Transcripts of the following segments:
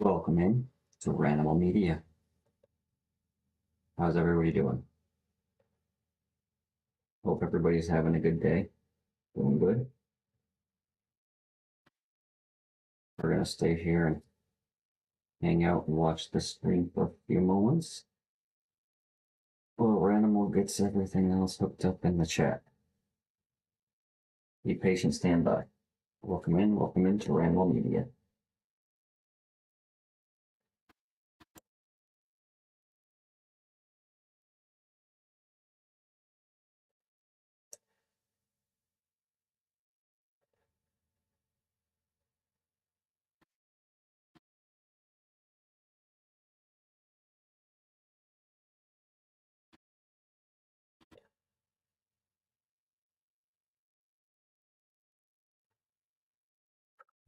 Welcome in to Ranimal Media. How's everybody doing? Hope everybody's having a good day. Doing good. We're going to stay here and hang out and watch the screen for a few moments while Ranimal gets everything else hooked up in the chat. Be patient, stand by. Welcome in to Ranimal Media.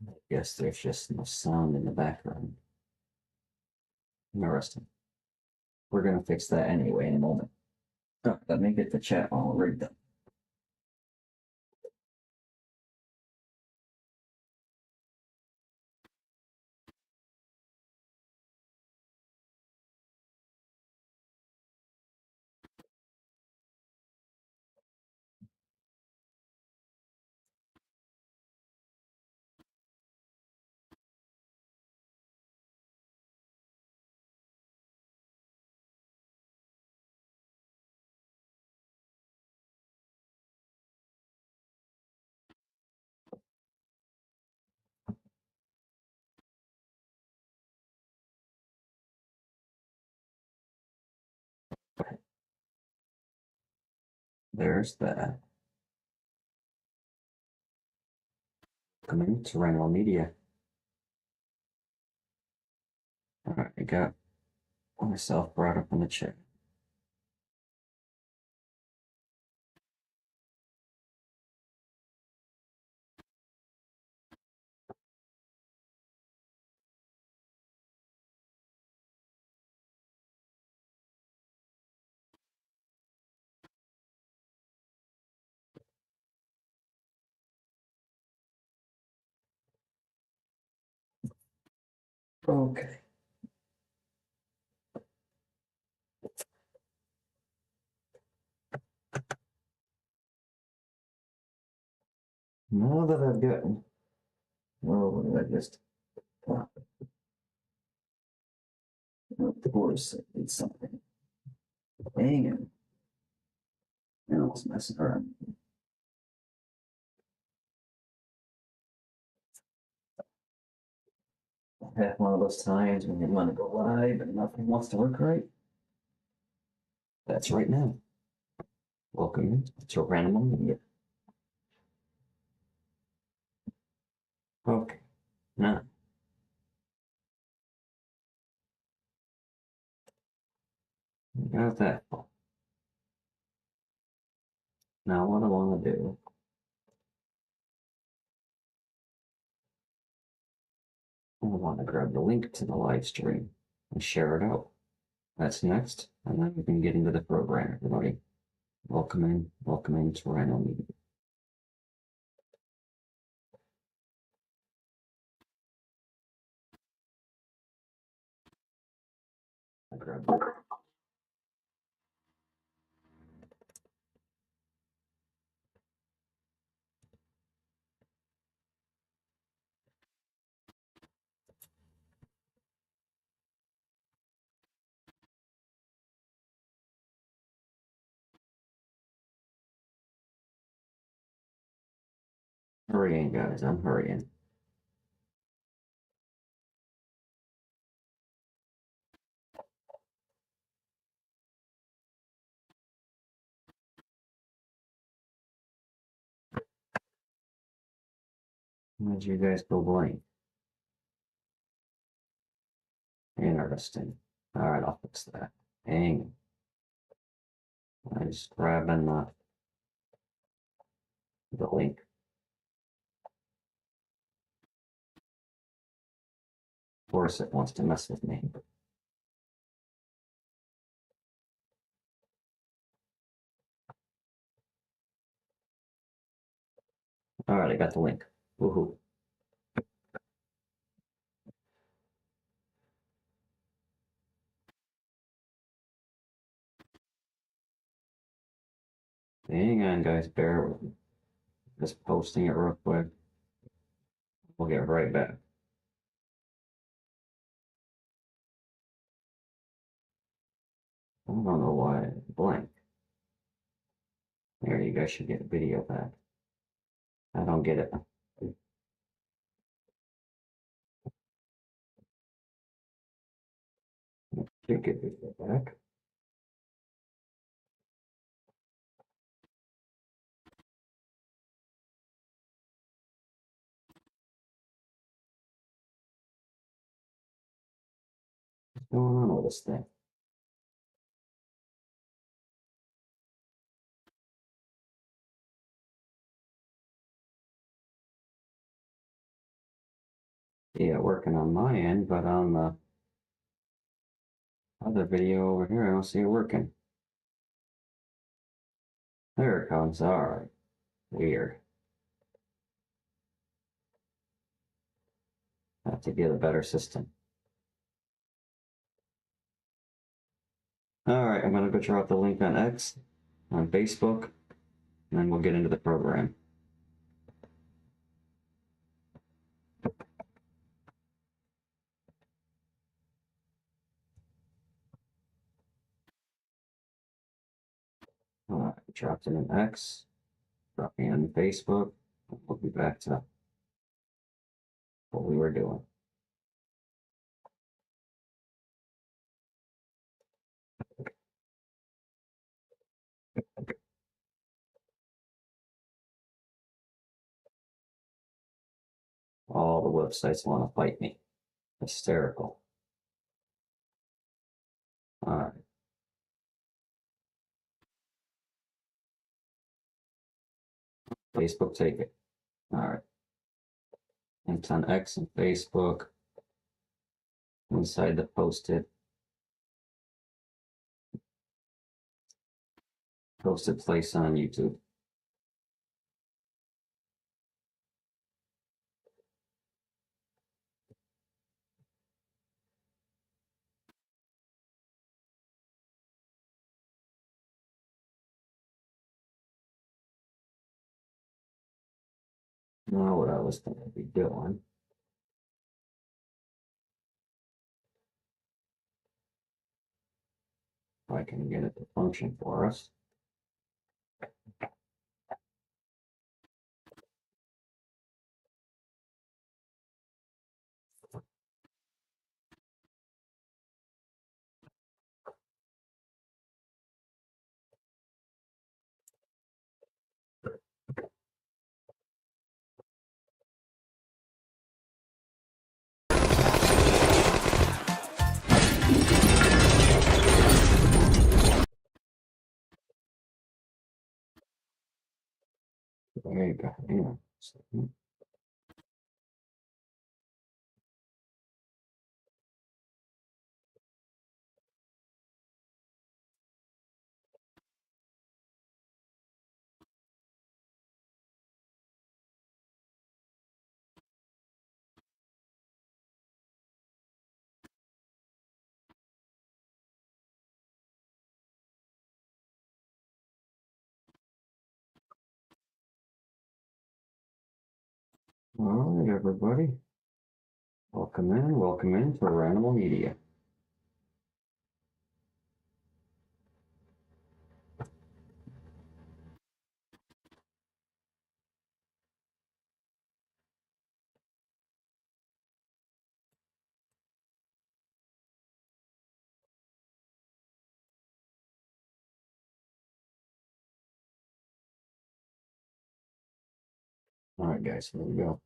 I guess there's just no sound in the background. Interesting. We're going to fix that anyway in a moment. Let me get the chat all rigged up. There's that. Welcome to Ranimal Media. All right, I got myself brought up in the chat. Okay. Now that I've gotten, well, what did I just, of course, I did something. Dang it. I was messing around. I have one of those times when you want to go live and nothing wants to work right. That's right now. Welcome to Ranimal Media. Okay. Now. Got that. Now what I want to do, I want to grab the link to the live stream and share it out. That's next, and then we can get into the program, everybody. Welcome in to Ranimal Media. I grab it. Hurrying, guys, I'm hurrying. Why did you guys go blank? Interesting. All right, I'll fix that. Hang. I just grabbing the link. Of course, it wants to mess with me. All right, I got the link. Woohoo. Hang on, guys, bear with me. Just posting it real quick. We'll get right back. I don't know why it's blank. There, you guys should get a video back. I don't get it. Should get video back. What's going on with this thing? Yeah, working on my end, but on the other video over here, I don't see it working. There it comes. All right. Weird. Have to get a better system. All right, I'm gonna go drop the link on X, on Facebook, and then we'll get into the program. All right, dropped it in X, dropped it on Facebook. We'll be back to what we were doing. All the websites want to fight me. Hysterical. All right. Facebook, take it. All right. It's on X and Facebook. Inside the posted place on YouTube. Now what I was going to be doing. If I can get it to function for us. There you go. Hang on a second. All right, everybody. Welcome in to Ranimal Media. All right, guys, here we go.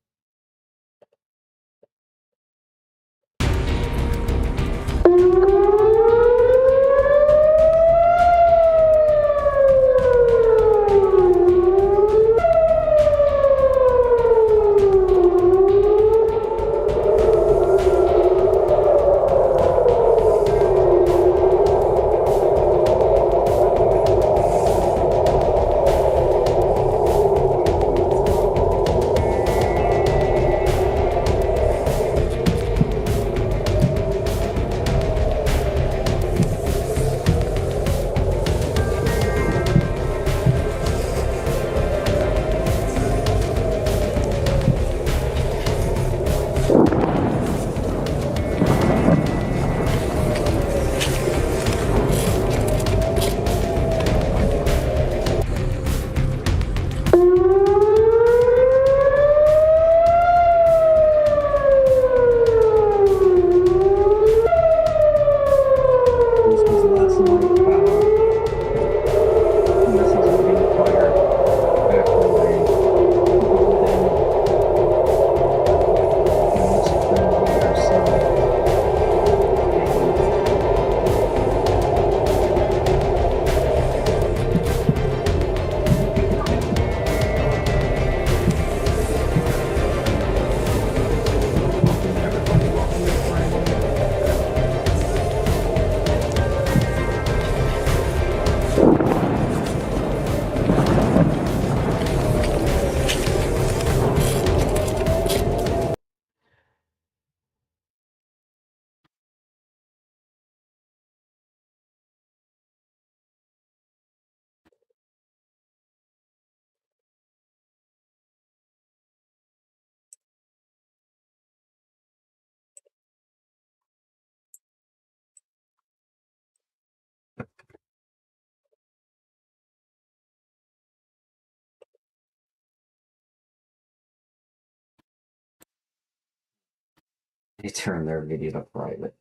They turned their video to private.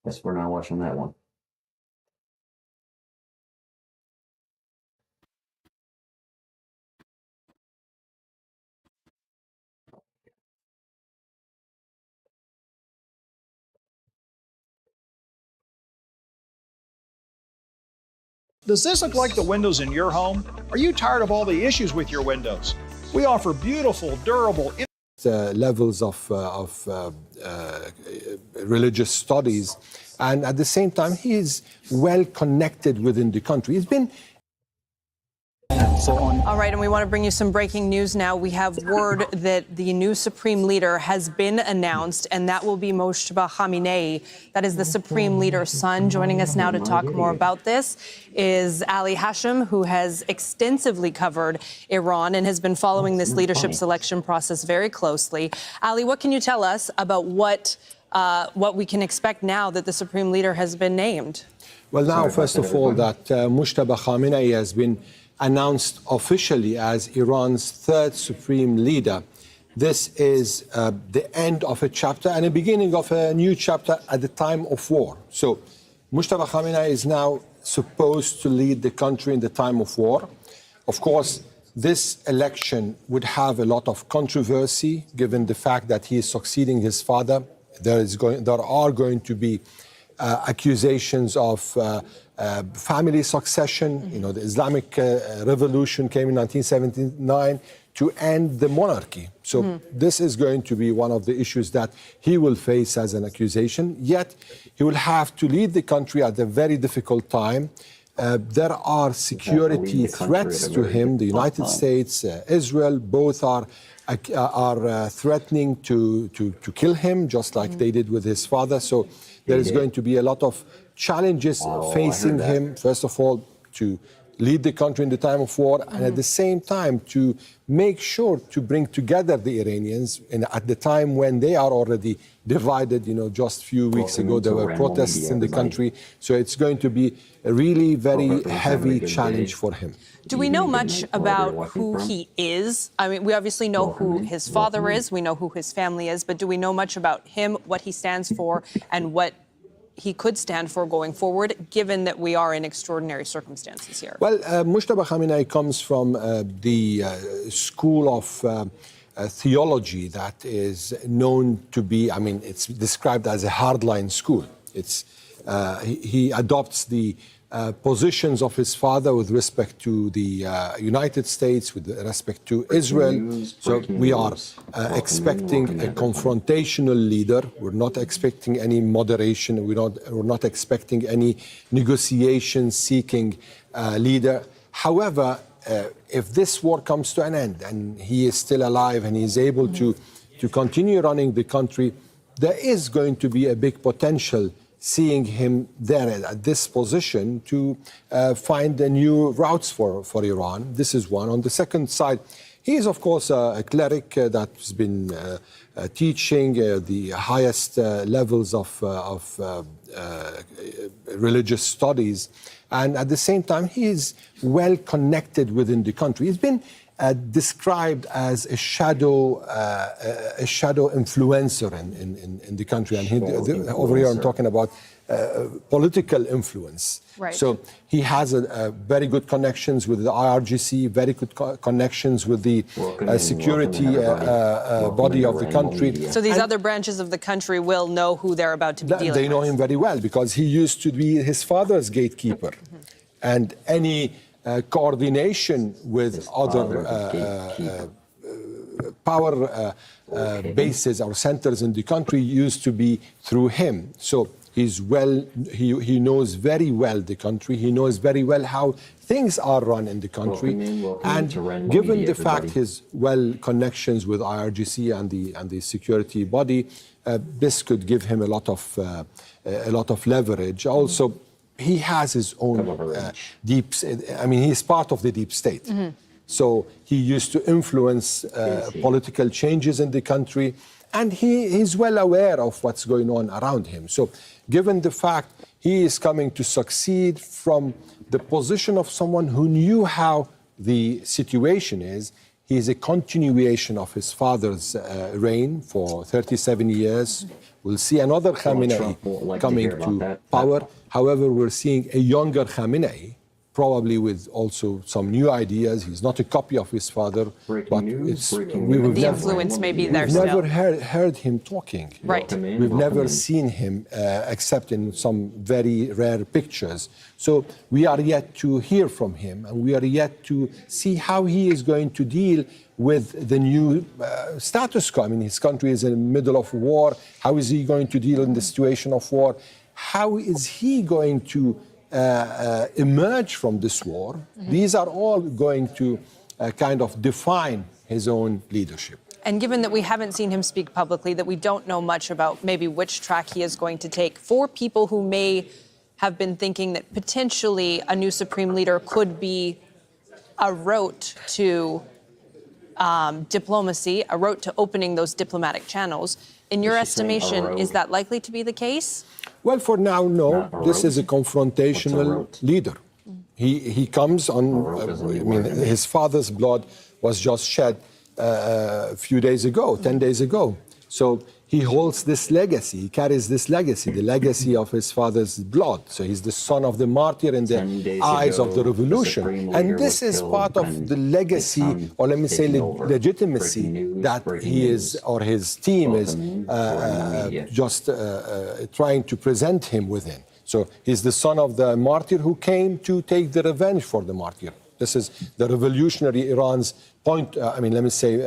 Guess we're not watching that one. Does this look like the windows in your home? Are you tired of all the issues with your windows? We offer beautiful, durable, levels of religious studies, and at the same time, he is well connected within the country. He's been All right, and we want to bring you some breaking news now. We have word that the new supreme leader has been announced, and that will be Mojtaba Khamenei. That is the supreme leader's son. Joining us now to talk more about this is Ali Hashim, who has extensively covered Iran and has been following this leadership selection process very closely. Ali, what can you tell us about what we can expect now that the supreme leader has been named? Well, now, first of all, that Mojtaba Khamenei has been announced officially as Iran's third supreme leader. This is the end of a chapter and the beginning of a new chapter at the time of war. So Mojtaba Khamenei is now supposed to lead the country in the time of war. Of course, this election would have a lot of controversy given the fact that he is succeeding his father. There are going to be accusations of family succession. You know, the Islamic Revolution came in 1979 to end the monarchy. So this is going to be one of the issues that he will face as an accusation. Yet he will have to lead the country at a very difficult time. There are security threats to him. The United States, Israel, both are threatening to kill him, just like they did with his father. So there is going to be a lot of challenges facing him, first of all, to lead the country in the time of war, and at the same time to make sure to bring together the Iranians at the time when they are already divided. You know, just a few weeks ago there were protests in the country. So it's going to be a really very heavy challenge for him. Do we know much about who he is? I mean, we obviously know who his father is, we know who his family is, but do we know much about him, what he stands for, and what he could stand for going forward, given that we are in extraordinary circumstances here? Well, Mojtaba Khamenei comes from the school of theology that is known to be, I mean, it's described as a hardline school. He adopts the positions of his father with respect to the United States, with respect to Israel. So we are expecting a confrontational leader. We're not expecting any moderation. We're not expecting any negotiation-seeking leader. However, if this war comes to an end and he is still alive and he is able to continue running the country, there is going to be a big potential seeing him there at this position to find new routes for Iran. This is one. On the second side, he is, of course, a cleric that's been teaching the highest levels of religious studies. And at the same time, he is well connected within the country. He's been described as a shadow influencer in the country. And over here, I'm talking about political influence. Right. So he has very good connections with the IRGC, very good connections with the security body of the country. So these other branches of the country will know who they're about to be dealing with. They know him very well because he used to be his father's gatekeeper. And any coordination with other power bases or centers in the country used to be through him. So he knows very well the country. He knows very well how things are run in the country. And given the fact his connections with IRGC and the security body, this could give him a lot of leverage. Also, he has his own he's part of the deep state. So he used to influence political changes in the country, and he's well aware of what's going on around him. So given the fact he is coming to succeed from the position of someone who knew how the situation is, he is a continuation of his father's reign for 37 years We'll see another Khamenei Trump won't like to coming hear about to that. power. However, we're seeing a younger Khamenei, probably with also some new ideas. He's not a copy of his father, but The influence may be there we've still. never heard him talking. Right. We've never seen him except in some very rare pictures. So we are yet to hear from him, and we are yet to see how he is going to deal with the new status quo. I mean, his country is in the middle of war. How is he going to deal in the situation of war? How is he going to emerge from this war? These are all going to kind of define his own leadership. And given that we haven't seen him speak publicly, that we don't know much about maybe which track he is going to take, for people who may have been thinking that potentially a new supreme leader could be a route to diplomacy, a route to opening those diplomatic channels, in your estimation, is that likely to be the case? Well, for now, no. This is a confrontational leader. He comes on, I mean, his father's blood was just shed a few days ago, 10 days ago. So he holds this legacy, he carries this legacy, the legacy of his father's blood. So he's the son of the martyr in the eyes of the revolution. And this is part of the legacy, or let me say legitimacy, that he is, or his team is just trying to present him within. So he's the son of the martyr who came to take the revenge for the martyr. This is the revolutionary Iran's point, I mean, let me say,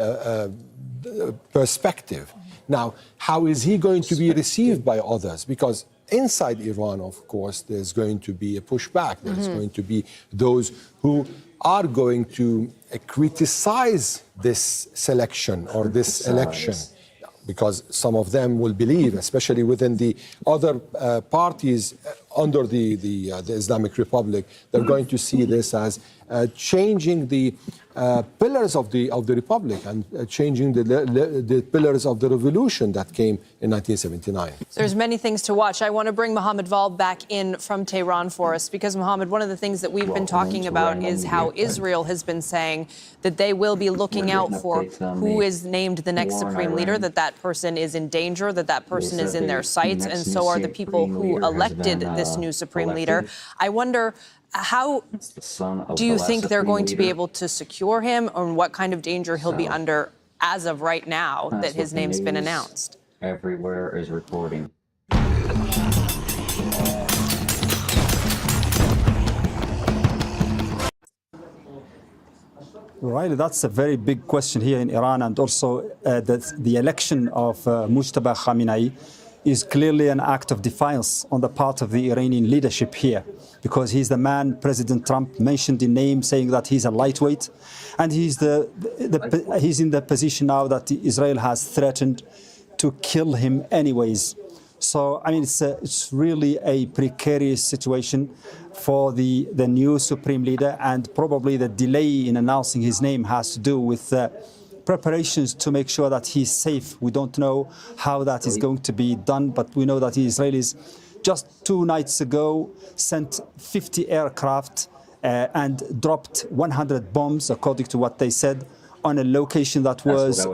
perspective. Now, how is he going to be received by others? Because inside Iran, of course, there's going to be a pushback. There's going to be those who are going to criticize this selection or this election, because some of them will believe, especially within the other parties under the Islamic Republic, they're going to see this as changing the pillars of the republic and changing the pillars of the revolution that came in 1979. There's many things to watch. I want to bring Mohammed Val back in from Tehran for us, because, Mohammed, one of the things that we've been talking about is how Israel has been saying that they will be looking out for who is named the next supreme leader, that person is in danger, that person is in their sights, and so are the people who elected this new supreme leader. I wonder, how do you think they're going to be able to secure him, and what kind of danger he'll be under as of right now that his name's been announced? Everywhere is reporting. Right, that's a very big question here in Iran, and also the election of Mojtaba Khamenei is clearly an act of defiance on the part of the Iranian leadership here, because he's the man President Trump mentioned in name, saying that he's a lightweight, and he's in the position now that Israel has threatened to kill him anyways. So, I mean, it's really a precarious situation for the new supreme leader, and probably the delay in announcing his name has to do with preparations to make sure that he's safe. We don't know how that is going to be done, but we know that the Israelis just 2 nights ago sent 50 aircraft and dropped 100 bombs, according to what they said, on a location that was,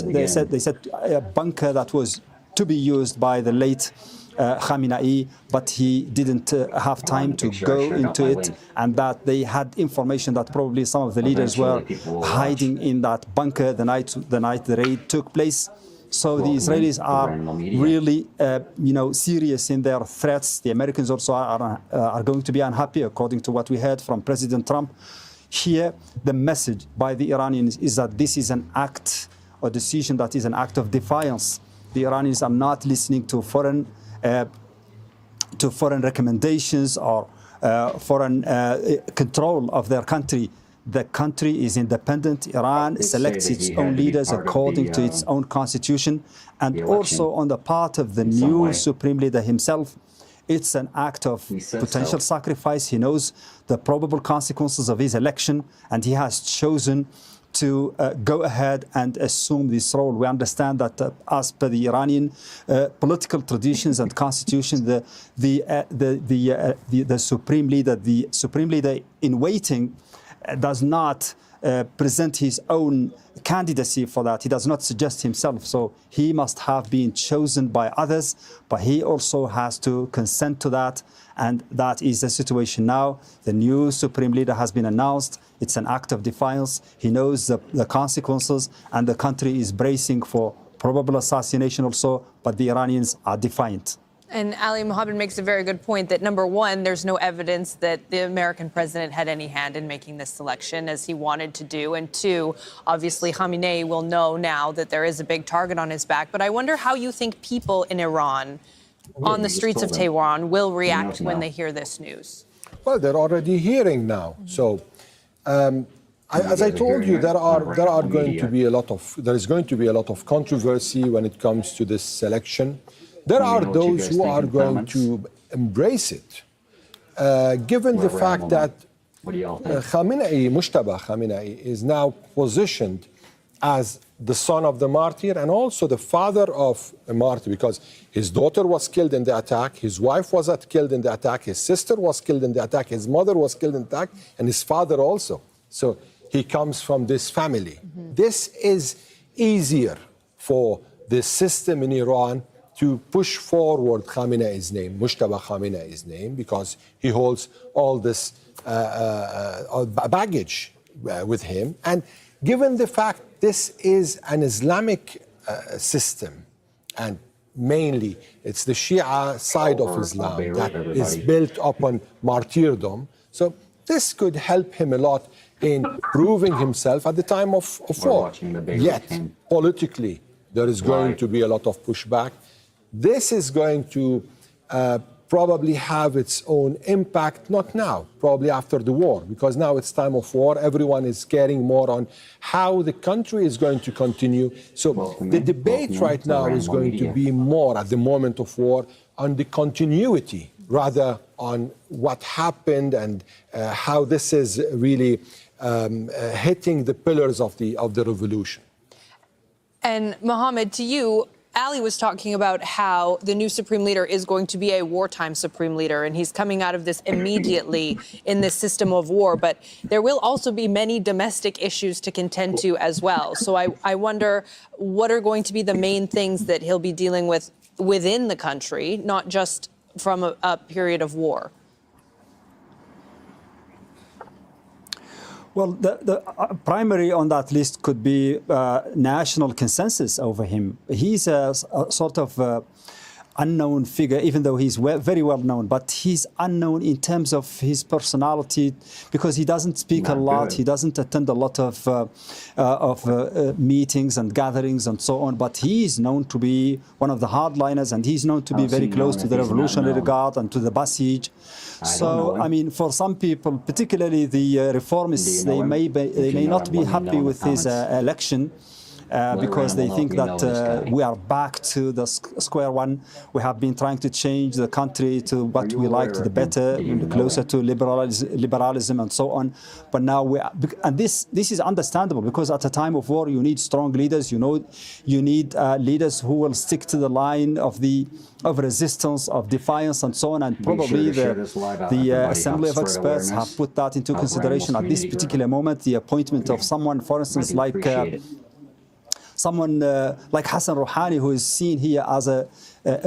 they said a bunker that was to be used by the late Khamenei, but he didn't have time to go into it, and that they had information that probably some of the leaders were hiding in that bunker the night the raid took place. So the Israelis are really, serious in their threats. The Americans also are going to be unhappy, according to what we heard from President Trump. Here, the message by the Iranians is that this is an act, or decision that is an act of defiance. The Iranians are not listening to foreign recommendations or foreign control of their country. The country is independent. Iran selects its own leaders according to its own constitution. And also on the part of the new supreme leader himself, it's an act of potential sacrifice. He knows the probable consequences of his election, and he has chosen to go ahead and assume this role. We understand that as per the Iranian political traditions and constitution, the supreme leader in waiting, does not present his own candidacy for that. He does not suggest himself. So he must have been chosen by others, but he also has to consent to that. And that is the situation now. The new supreme leader has been announced. It's an act of defiance. He knows the consequences, and the country is bracing for probable assassination also, but the Iranians are defiant. And Ali Mohammed makes a very good point that, number one, there's no evidence that the American president had any hand in making this selection as he wanted to do. And two, obviously, Khamenei will know now that there is a big target on his back. But I wonder how you think people in Iran, on the streets of Tehran, will react when they hear this news. Well, they're already hearing now. So, as I told you, there is going to be a lot of controversy when it comes to this selection. There are those who are going to embrace it, given the fact that Mojtaba Khamenei is now positioned as the son of the martyr and also the father of a martyr, because his daughter was killed in the attack, his wife was killed in the attack, his sister was killed in the attack, his mother was killed in the attack, and his father also. So he comes from this family. This is easier for the system in Iran to push forward Khamenei's name, Mojtaba Khamenei's name, because he holds all this baggage with him. And given the fact this is an Islamic system, and mainly it's the Shia side of Islam that is built upon martyrdom, so this could help him a lot in proving himself at the time of war. Yet, politically, there is going to be a lot of pushback. This is going to probably have its own impact, not now, probably after the war, because now it's time of war. Everyone is caring more on how the country is going to continue. So the debate right now is going to be more at the moment of war on the continuity, rather on what happened and how this is really hitting the pillars of the revolution. And Mohammed, to you, Ali was talking about how the new supreme leader is going to be a wartime supreme leader, and he's coming out of this immediately in this system of war. But there will also be many domestic issues to contend to as well. So I wonder what are going to be the main things that he'll be dealing with within the country, not just from a period of war. Well, the primary on that list could be national consensus over him. He's a sort of unknown figure, even though he's very well known, but he's unknown in terms of his personality because he doesn't speak a lot, he doesn't attend a lot of meetings and gatherings and so on, but he is known to be one of the hardliners, and he's known to be very close to the Revolutionary Guard and to the Basij. So, I mean, for some people, particularly the reformists, they may not be happy with his election. Because they think that we are back to the square one. We have been trying to change the country to what we like, to the better, closer to liberalism and so on. But now and this is understandable, because at a time of war you need strong leaders. You need leaders who will stick to the line of resistance, of defiance, and so on. And probably the Assembly of Experts have put that into consideration at this particular moment. The appointment of someone, for instance, like Hassan Rouhani, who is seen here as a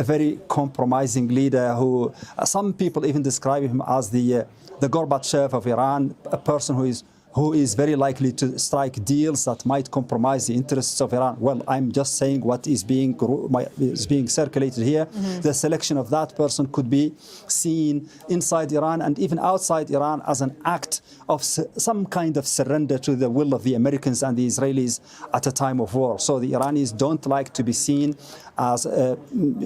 very compromising leader, who some people even describe him as the Gorbachev of Iran, a person who is very likely to strike deals that might compromise the interests of Iran. Well, I'm just saying what is being circulated here. The selection of that person could be seen inside Iran and even outside Iran as an act of some kind of surrender to the will of the Americans and the Israelis at a time of war. So the Iranis don't like to be seen as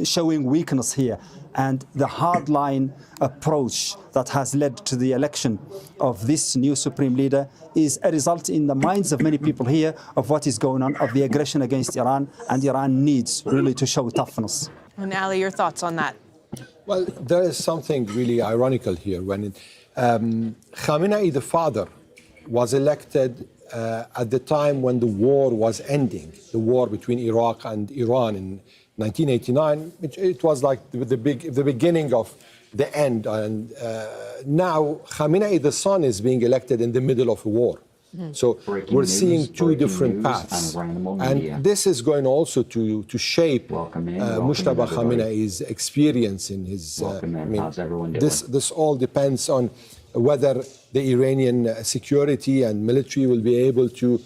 showing weakness here. And the hardline approach that has led to the election of this new supreme leader is a result in the minds of many people here of what is going on, of the aggression against Iran, and Iran needs really to show toughness. And Ali, your thoughts on that? Well, there is something really ironical here. When Khamenei, the father, was elected at the time when the war was ending, the war between Iraq and Iran in 1989, it was like the beginning of the end. And now Khamenei, the son, is being elected in the middle of a war. So we're seeing two different paths. And this is going also to shape Mojtaba Khamenei's experience in his, this all depends on whether the Iranian security and military will be able to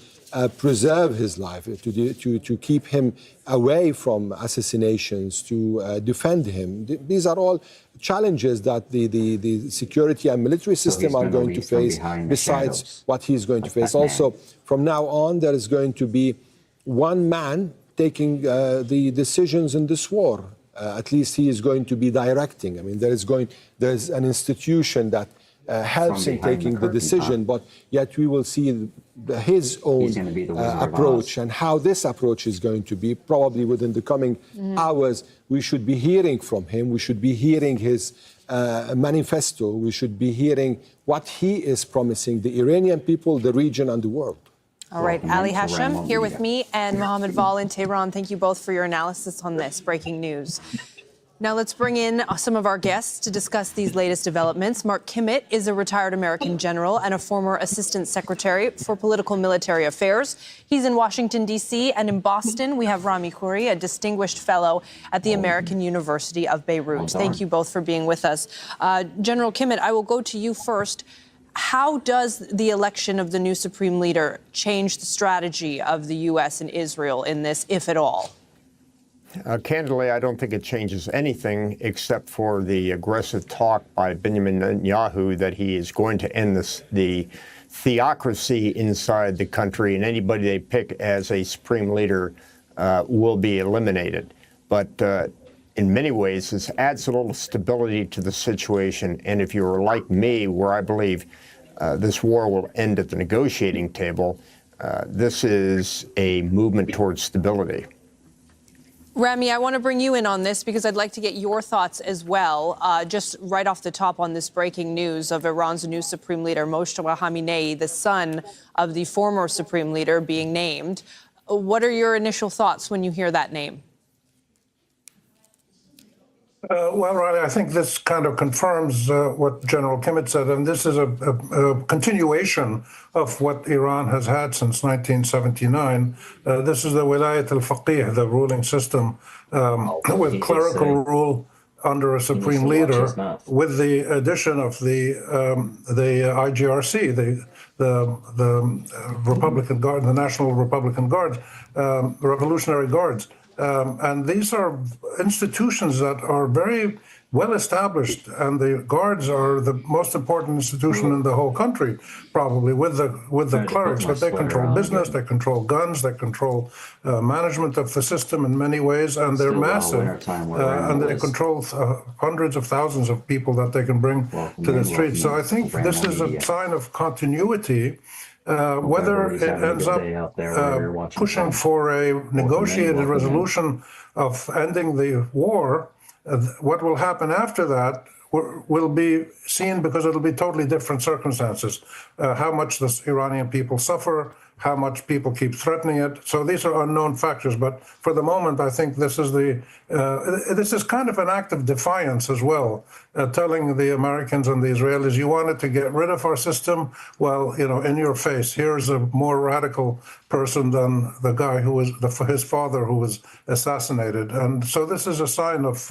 preserve his life, to keep him away from assassinations, to defend him. These are all challenges that the security and military system are going to face, besides what he's going to face. Also, from now on, there is going to be one man taking the decisions in this war. At least he is going to be directing. I mean, there's an institution that helps in taking the decision, but yet we will see his own approach and how this approach is going to be. Probably within the coming hours, we should be hearing from him. We should be hearing his manifesto. We should be hearing what he is promising the Iranian people, the region, and the world. All right, Ali Hashem here with me and Mohammed Val in Tehran. Thank you both for your analysis on this breaking news. Now let's bring in some of our guests to discuss these latest developments. Mark Kimmitt is a retired American general and a former assistant secretary for political military affairs. He's in Washington, D.C., and in Boston, we have Rami Khouri, a distinguished fellow at the American University of Beirut. Thank you both for being with us. General Kimmitt, I will go to you first. How does the election of the new supreme leader change the strategy of the U.S. and Israel in this, if at all? Candidly, I don't think it changes anything except for the aggressive talk by Benjamin Netanyahu that he is going to end the theocracy inside the country, and anybody they pick as a supreme leader will be eliminated. But in many ways, this adds a little stability to the situation. And if you're like me, where I believe this war will end at the negotiating table, this is a movement towards stability. Rami, I want to bring you in on this because I'd like to get your thoughts as well. Just right off the top on this breaking news of Iran's new supreme leader, Mojtaba Khamenei, the son of the former supreme leader, being named. What are your initial thoughts when you hear that name? Well, Riley, I think this kind of confirms what General Kimmitt said, and this is a continuation of what Iran has had since 1979. This is the Wilayat al-Faqih, the ruling system, with clerical rule under a supreme leader, with the addition of the IRGC, the Republican Guard, the National Republican Guard, Revolutionary Guards. And these are institutions that are very well established, and the guards are the most important institution in the whole country, probably, with the clerics. But they control business, they control guns, they control management of the system in many ways, and they're massive. And they control hundreds of thousands of people that they can bring to the streets. So I think this is a sign of continuity. Whether it ends up pushing for a negotiated resolution of ending the war, what will happen after that will be seen, because it'll be totally different circumstances. How much the Iranian people suffer, how much people keep threatening it. So these are unknown factors. But for the moment, I think this is kind of an act of defiance as well, telling the Americans and the Israelis, you wanted to get rid of our system? Well, in your face, here's a more radical person than the guy who was his father who was assassinated. And so this is a sign of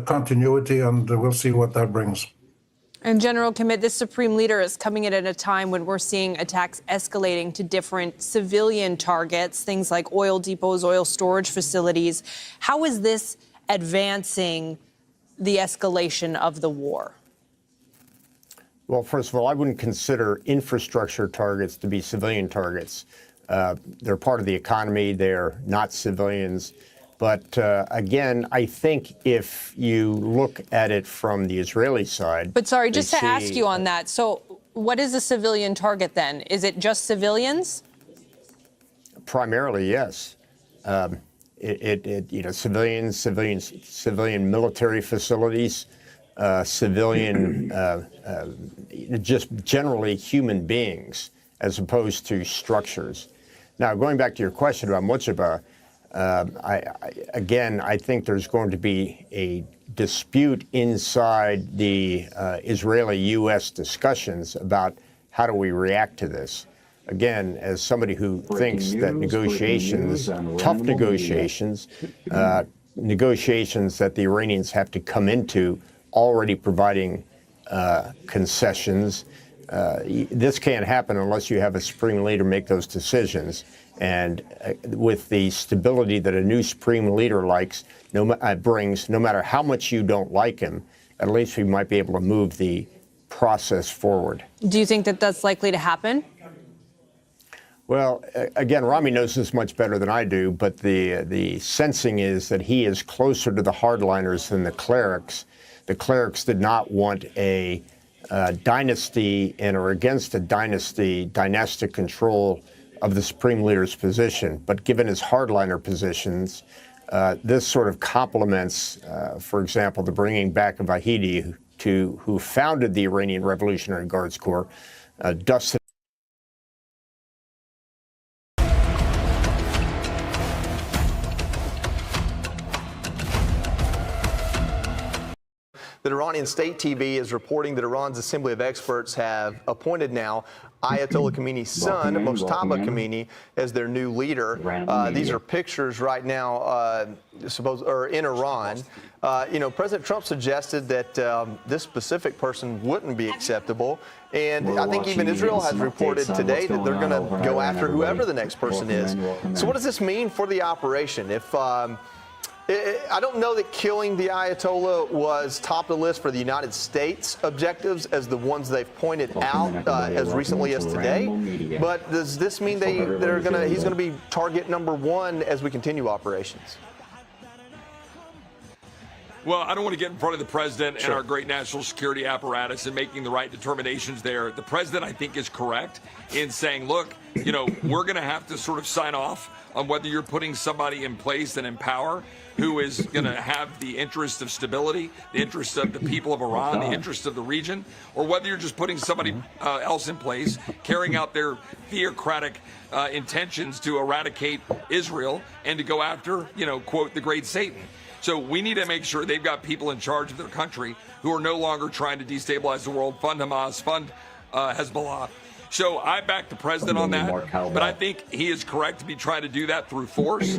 continuity, and we'll see what that brings. And General Kimmitt, this supreme leader is coming in at a time when we're seeing attacks escalating to different civilian targets, things like oil depots, oil storage facilities. How is this advancing the escalation of the war? Well, first of all, I wouldn't consider infrastructure targets to be civilian targets. They're part of the economy. They're not civilians. But again, I think if you look at it from the Israeli side... But sorry, just to ask you on that. So what is a civilian target then? Is it just civilians? Primarily, yes. Civilian military facilities, just generally human beings, as opposed to structures. Now, going back to your question about Mojtaba, I think there's going to be a dispute inside the Israeli-U.S. discussions about how do we react to this. again, as somebody who thinks that negotiations, tough negotiations, negotiations that the Iranians have to come into already providing concessions, this can't happen unless you have a supreme leader make those decisions. And with the stability that a new supreme leader brings, no matter how much you don't like him, at least we might be able to move the process forward. Do you think that that's likely to happen? Well, again, Rami knows this much better than I do, but the sensing is that he is closer to the hardliners than the clerics. The clerics did not want a dynasty and are against a dynastic control of the supreme leader's position. But given his hardliner positions, this sort of complements, for example, the bringing back of Vahidi, who founded the Iranian Revolutionary Guard Corps, dusted. That Iranian state TV is reporting that Iran's Assembly of Experts have appointed now Ayatollah Khamenei's son, Mojtaba Khamenei, as their new leader. These are pictures right now, in Iran. President Trump suggested that this specific person wouldn't be acceptable. And I think even Israel has reported today that they're going to go after whoever the next person is. So what does this mean for the operation? If I don't know that killing the Ayatollah was top of the list for the United States objectives as the ones they've pointed out as recently as today. But does this mean he's going to be target number one as we continue operations? Well, I don't want to get in front of the president and our great national security apparatus and making the right determinations there. The president, I think, is correct in saying, look, we're going to have to sort of sign off on whether you're putting somebody in place and in power who is going to have the interest of stability, the interest of the people of Iran, the interest of the region, or whether you're just putting somebody else in place, carrying out their theocratic intentions to eradicate Israel and to go after, quote, the great Satan. So we need to make sure they've got people in charge of their country who are no longer trying to destabilize the world, fund Hamas, fund Hezbollah. So I back the president on that, but I think he is correct to be trying to do that through force,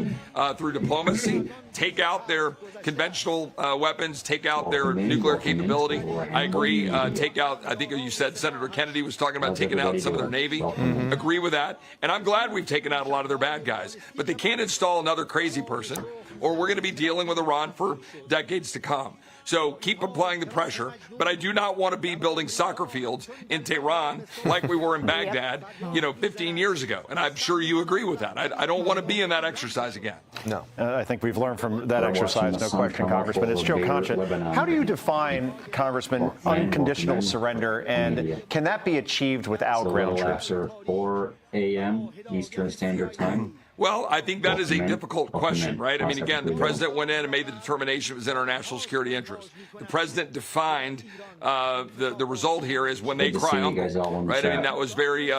through diplomacy, take out their conventional weapons, take out their nuclear capability. I agree. Take out, I think you said Senator Kennedy was talking about taking out some of their Navy. Agree with that. And I'm glad we've taken out a lot of their bad guys. But they can't install another crazy person, or we're going to be dealing with Iran for decades to come. So keep applying the pressure, but I do not want to be building soccer fields in Tehran like we were in Baghdad, 15 years ago. And I'm sure you agree with that. I don't want to be in that exercise again. No. I think we've learned from that exercise, no question, Congressman. It's Joe Concha. How do you define, Congressman, unconditional surrender, and can that be achieved without ground troops? 4 a.m. Eastern Standard Time. Well, I think that is a difficult question, right? I mean, again, the president went in and made the determination it was in our national security interest. The president defined the result here is when they cry uncle, right? I mean, that was very,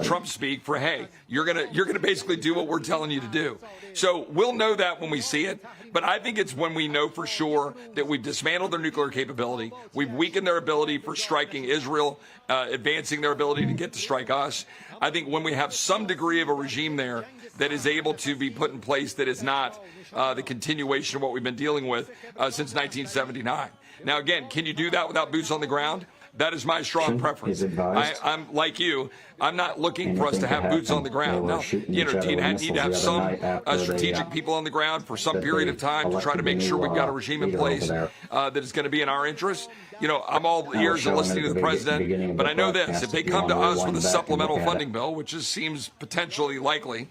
Trump speak for, hey, you're gonna basically do what we're telling you to do. So we'll know that when we see it. But I think it's when we know for sure that we've dismantled their nuclear capability, we've weakened their ability for striking Israel, advancing their ability to get to strike us. I think when we have some degree of a regime there that is able to be put in place that is not the continuation of what we've been dealing with since 1979. Now, again, can you do that without boots on the ground? That is my strong preference. I'm like you. I'm not looking for us to have boots on the ground. Now, do you need to have some strategic people on the ground for some period of time to try to make sure we've got a regime in place that is going to be in our interest? I'm all ears and listening to the president, but I know this. If they come to us with a supplemental funding bill, which seems potentially likely,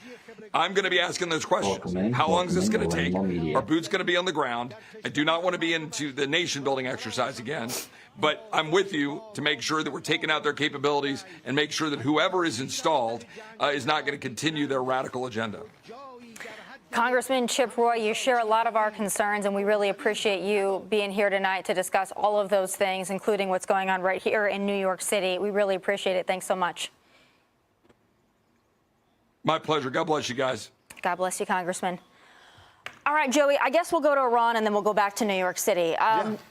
I'm going to be asking those questions. How long is this going to take? Are boots going to be on the ground? I do not want to be into the nation-building exercise again, but I'm with you to make sure that we're taking out their capabilities and make sure that whoever is installed is not going to continue their radical agenda. Congressman Chip Roy, you share a lot of our concerns, and we really appreciate you being here tonight to discuss all of those things, including what's going on right here in New York City. We really appreciate it. Thanks so much. My pleasure. God bless you guys. God bless you, Congressman. All right, Joey, I guess we'll go to Iran and then we'll go back to New York City.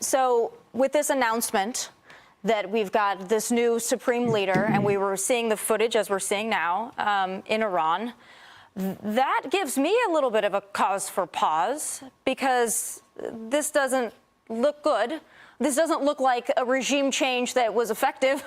So with this announcement that we've got this new supreme leader, and we were seeing the footage as we're seeing now in Iran. That gives me a little bit of a cause for pause, because this doesn't look good. This doesn't look like a regime change that was effective.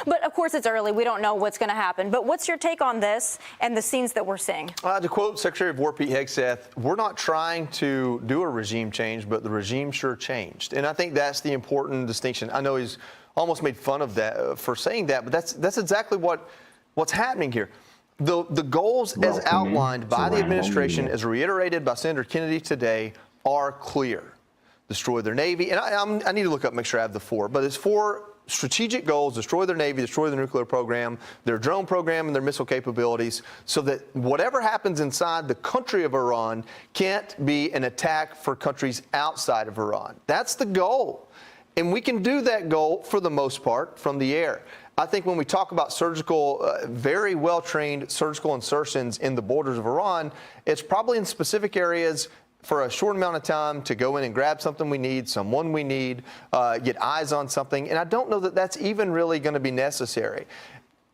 But of course, it's early. We don't know what's going to happen. But what's your take on this and the scenes that we're seeing? To quote Secretary of War Pete Hegseth, we're not trying to do a regime change, but the regime sure changed. And I think that's the important distinction. I know he's almost made fun of that for saying that, but that's exactly what's happening here. The goals as outlined by the administration, as reiterated by Senator Kennedy today, are clear. Destroy their Navy, and I need to look up, make sure I have the four, but it's 4 strategic goals: destroy their Navy, destroy their nuclear program, their drone program, and their missile capabilities, so that whatever happens inside the country of Iran can't be an attack for countries outside of Iran. That's the goal. And we can do that goal, for the most part, from the air. I think when we talk about surgical, very well-trained surgical insertions in the borders of Iran, it's probably in specific areas for a short amount of time to go in and grab something we need, someone we need, get eyes on something. And I don't know that that's even really going to be necessary.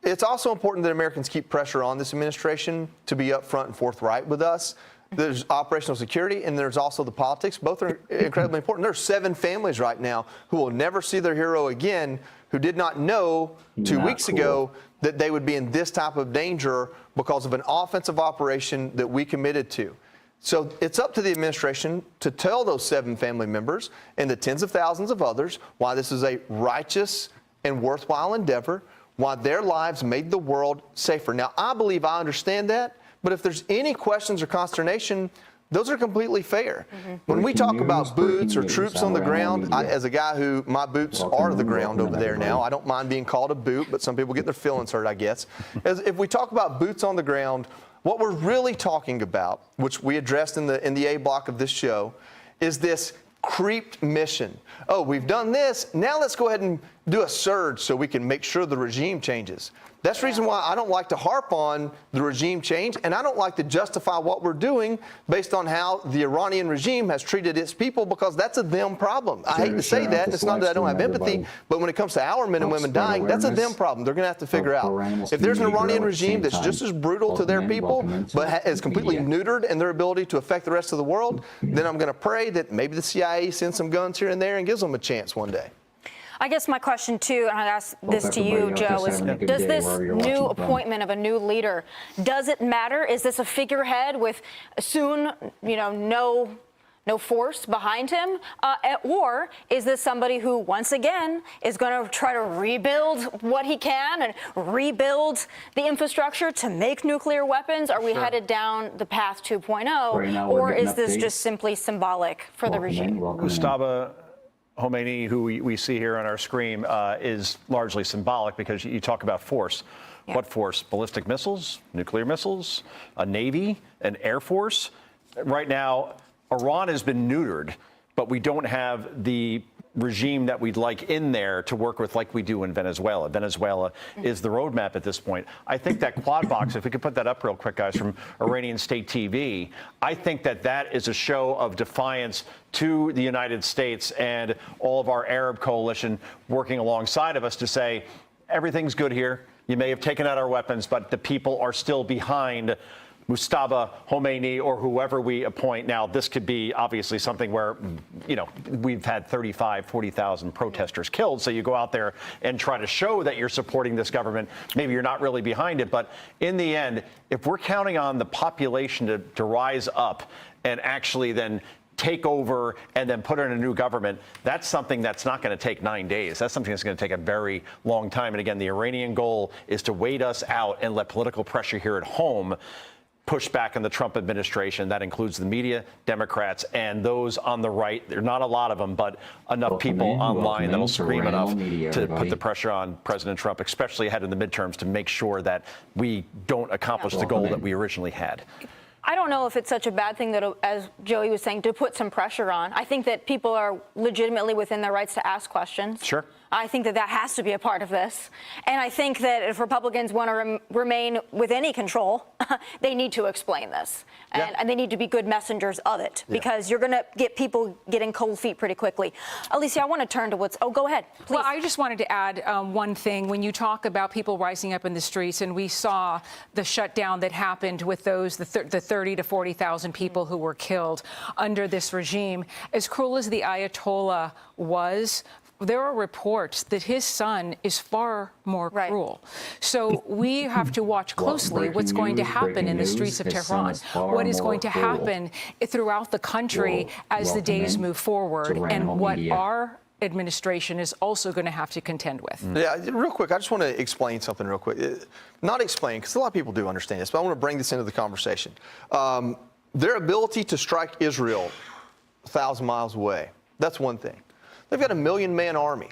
It's also important that Americans keep pressure on this administration to be upfront and forthright with us. There's operational security, and there's also the politics. Both are incredibly important. There's 7 families right now who will never see their hero again, who did not know 2 weeks ago that they would be in this type of danger because of an offensive operation that we committed to. So it's up to the administration to tell those 7 family members and the tens of thousands of others why this is a righteous and worthwhile endeavor, why their lives made the world safer. Now, I believe I understand that, but if there's any questions or consternation, those are completely fair. When we talk about boots or troops on the ground, as a guy who, my boots are the ground over there now, I don't mind being called a boot, but some people get their feelings hurt, I guess. If we talk about boots on the ground, what we're really talking about, which we addressed in the A block of this show, is this creeped mission. Oh, we've done this, now let's go ahead and do a surge so we can make sure the regime changes. That's the reason why I don't like to harp on the regime change, and I don't like to justify what we're doing based on how the Iranian regime has treated its people, because that's a them problem. I hate to say that. It's not that I don't have empathy, but when it comes to our men and women dying, that's a them problem. They're going to have to figure out. If there's an Iranian regime that's just as brutal to their people, but is completely neutered in their ability to affect the rest of the world, then I'm going to pray that maybe the CIA sends some guns here and there and gives them a chance one day. I guess my question, too, and I'd ask this to you, Joe, is does this new appointment of a new leader, does it matter? Is this a figurehead with soon, no force behind him? Or is this somebody who, once again, is going to try to rebuild what he can and rebuild the infrastructure to make nuclear weapons? Are we headed down the path 2.0? Or is this just simply symbolic for the regime? Mojtaba Khamenei, who we see here on our screen, is largely symbolic, because you talk about force. Yeah. What force? Ballistic missiles, nuclear missiles, a Navy, an Air Force. Right now, Iran has been neutered, but we don't have the regime that we'd like in there to work with like we do in Venezuela. Venezuela is the roadmap at this point. I think that quad box, if we could put that up real quick, guys, from Iranian state TV, I think that is a show of defiance to the United States and all of our Arab coalition working alongside of us to say, everything's good here. You may have taken out our weapons, but the people are still behind Mojtaba Khamenei or whoever we appoint. Now, this could be obviously something where, we've had 40,000 protesters killed. So you go out there and try to show that you're supporting this government. Maybe you're not really behind it. But in the end, if we're counting on the population to rise up and actually then take over and then put in a new government, that's something that's not going to take 9 days. That's something that's going to take a very long time. And again, the Iranian goal is to wait us out and let political pressure here at home push back on the Trump administration. That includes the media, Democrats, and those on the right. There are not a lot of them, but enough people online that'll scream enough to put the pressure on President Trump, especially ahead of the midterms, to make sure that we don't accomplish the goal that we originally had. I don't know if it's such a bad thing that, as Joey was saying, to put some pressure on. I think that people are legitimately within their rights to ask questions. Sure. I think that that has to be a part of this. And I think that if Republicans want to remain with any control, they need to explain this. And they need to be good messengers of it, because you're going to get people getting cold feet pretty quickly. Alicia, I want to turn to what's... Oh, go ahead, please. Well, I just wanted to add one thing. When you talk about people rising up in the streets, and we saw the shutdown that happened with those, the 30 to 40,000 people who were killed under this regime, as cruel as the Ayatollah was, there are reports that his son is far more cruel. So we have to watch closely what's going to happen in the streets of Tehran, what is going to happen throughout the country as the days move forward, and what our administration is also going to have to contend with. Yeah, real quick, I just want to explain something real quick. Not explain, because a lot of people do understand this, but I want to bring this into the conversation. Their ability to strike Israel 1,000 miles away, that's one thing. They've got a 1 million-man army.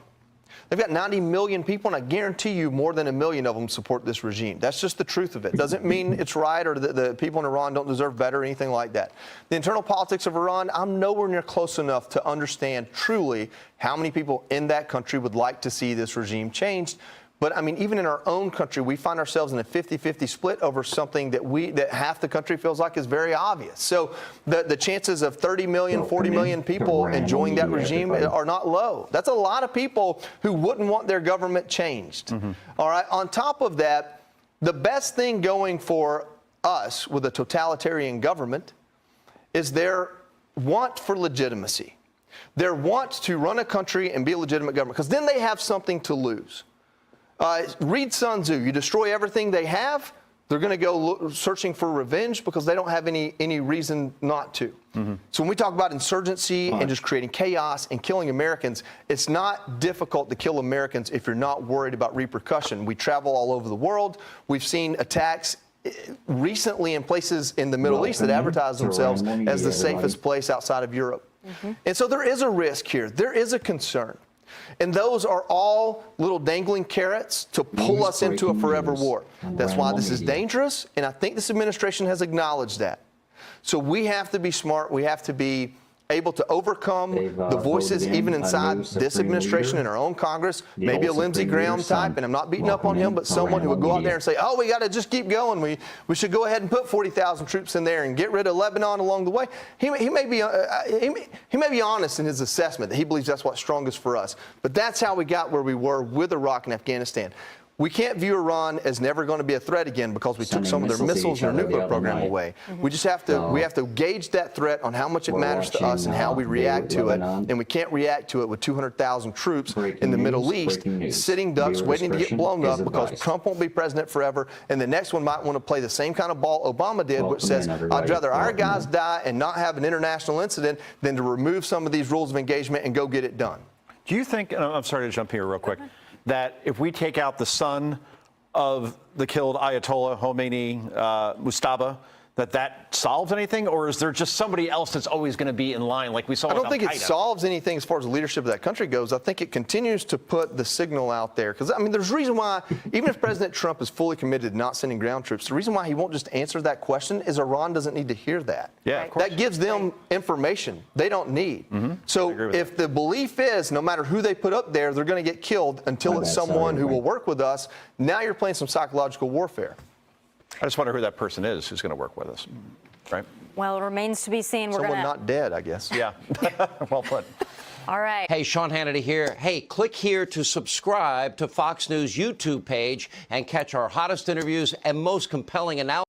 They've got 90 million people, and I guarantee you more than 1 million of them support this regime. That's just the truth of it. Doesn't mean it's right or that the people in Iran don't deserve better or anything like that. The internal politics of Iran, I'm nowhere near close enough to understand truly how many people in that country would like to see this regime changed. But I mean, even in our own country, we find ourselves in a 50-50 split over something that half the country feels like is very obvious. So the chances of 30 million, 40 million people enjoying that regime are not low. That's a lot of people who wouldn't want their government changed. All right. On top of that, the best thing going for us with a totalitarian government is their want for legitimacy. Their want to run a country and be a legitimate government, because then they have something to lose. Read Sun Tzu. You destroy everything they have, they're going to go searching for revenge because they don't have any reason not to. So when we talk about insurgency and just creating chaos and killing Americans, it's not difficult to kill Americans if you're not worried about repercussion. We travel all over the world. We've seen attacks recently in places in the Middle East that advertise themselves as the safest place outside of Europe. And so there is a risk here. There is a concern. And those are all little dangling carrots to pull us into a forever war. That's why this is dangerous, and I think this administration has acknowledged that. So we have to be smart. We have to be able to overcome the voices even inside this administration and our own Congress, maybe a Lindsey Graham type, and I'm not beating up on him, but someone who would go out there and say, oh, we got to just keep going. We should go ahead and put 40,000 troops in there and get rid of Lebanon along the way. He may be honest in his assessment that he believes that's what's strongest for us. But that's how we got where we were with Iraq and Afghanistan. We can't view Iran as never going to be a threat again because we took some of their missiles and their nuclear program away. We just have to gauge that threat on how much it matters to us and how we react to it. And we can't react to it with 200,000 troops in the Middle East sitting ducks waiting to get blown up because Trump won't be president forever. And the next one might want to play the same kind of ball Obama did, which says, I'd rather our guys die and not have an international incident than to remove some of these rules of engagement and go get it done. Do you think, and I'm sorry to jump here real quick, that if we take out the son of the killed Ayatollah Khamenei, Mojtaba, that solves anything? Or is there just somebody else that's always going to be in line like we saw with Al-Qaeda? I don't think it solves anything as far as the leadership of that country goes. I think it continues to put the signal out there. Because, I mean, there's a reason why, even if President Trump is fully committed to not sending ground troops, the reason why he won't just answer that question is Iran doesn't need to hear that. Yeah, that gives them information they don't need. So if the belief is no matter who they put up there, they're going to get killed until it's someone who will work with us, now you're playing some psychological warfare. I just wonder who that person is who's going to work with us, right? Well, it remains to be seen. Someone not dead, I guess. Yeah, well put. All right. Hey, Sean Hannity here. Hey, click here to subscribe to Fox News YouTube page and catch our hottest interviews and most compelling analysis.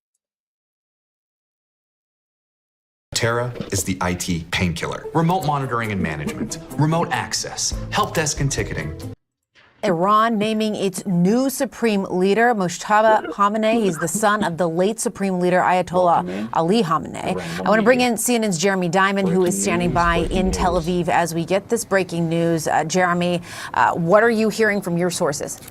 Terra is the IT painkiller. Remote monitoring and management, remote access, help desk and ticketing. Iran naming its new supreme leader, Mojtaba Khamenei. He's the son of the late supreme leader, Ayatollah Ali Khamenei. I want to bring in CNN's Jeremy Diamond, who is standing by in Tel Aviv as we get this breaking news. Jeremy, what are you hearing from your sources?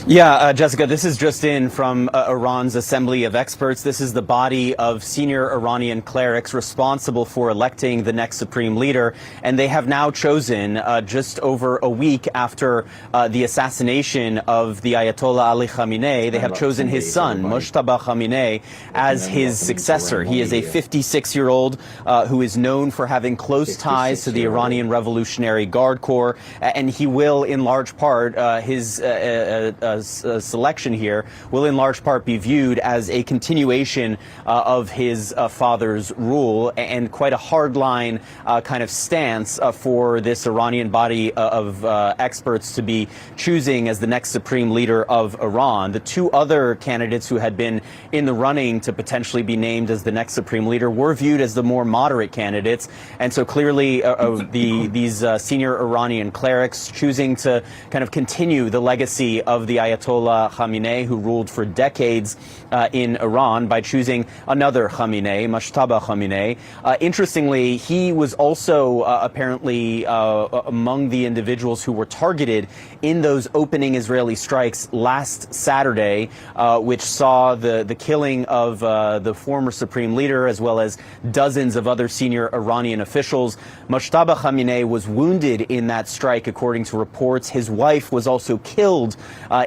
Yeah, Jessica, this is just in from Iran's Assembly of Experts. This is the body of senior Iranian clerics responsible for electing the next supreme leader. And they have now chosen, just over a week after the assassination of the Ayatollah Ali Khamenei, they have chosen his son, Mojtaba Khamenei, as his successor. He is a 56-year-old who is known for having close ties to the Iranian Revolutionary Guard Corps. And he will, in large part, his selection here will in large part be viewed as a continuation of his father's rule and quite a hardline kind of stance for this Iranian body of experts to be choosing as the next supreme leader of Iran. The two other candidates who had been in the running to potentially be named as the next supreme leader were viewed as the more moderate candidates. And so clearly these senior Iranian clerics choosing to kind of continue the legacy of the Ayatollah Khamenei, who ruled for decades in Iran, by choosing another Khamenei, Mojtaba Khamenei. Interestingly, he was also apparently among the individuals who were targeted in those opening Israeli strikes last Saturday, which saw the killing of the former supreme leader as well as dozens of other senior Iranian officials. Mojtaba Khamenei was wounded in that strike, according to reports. His wife was also killed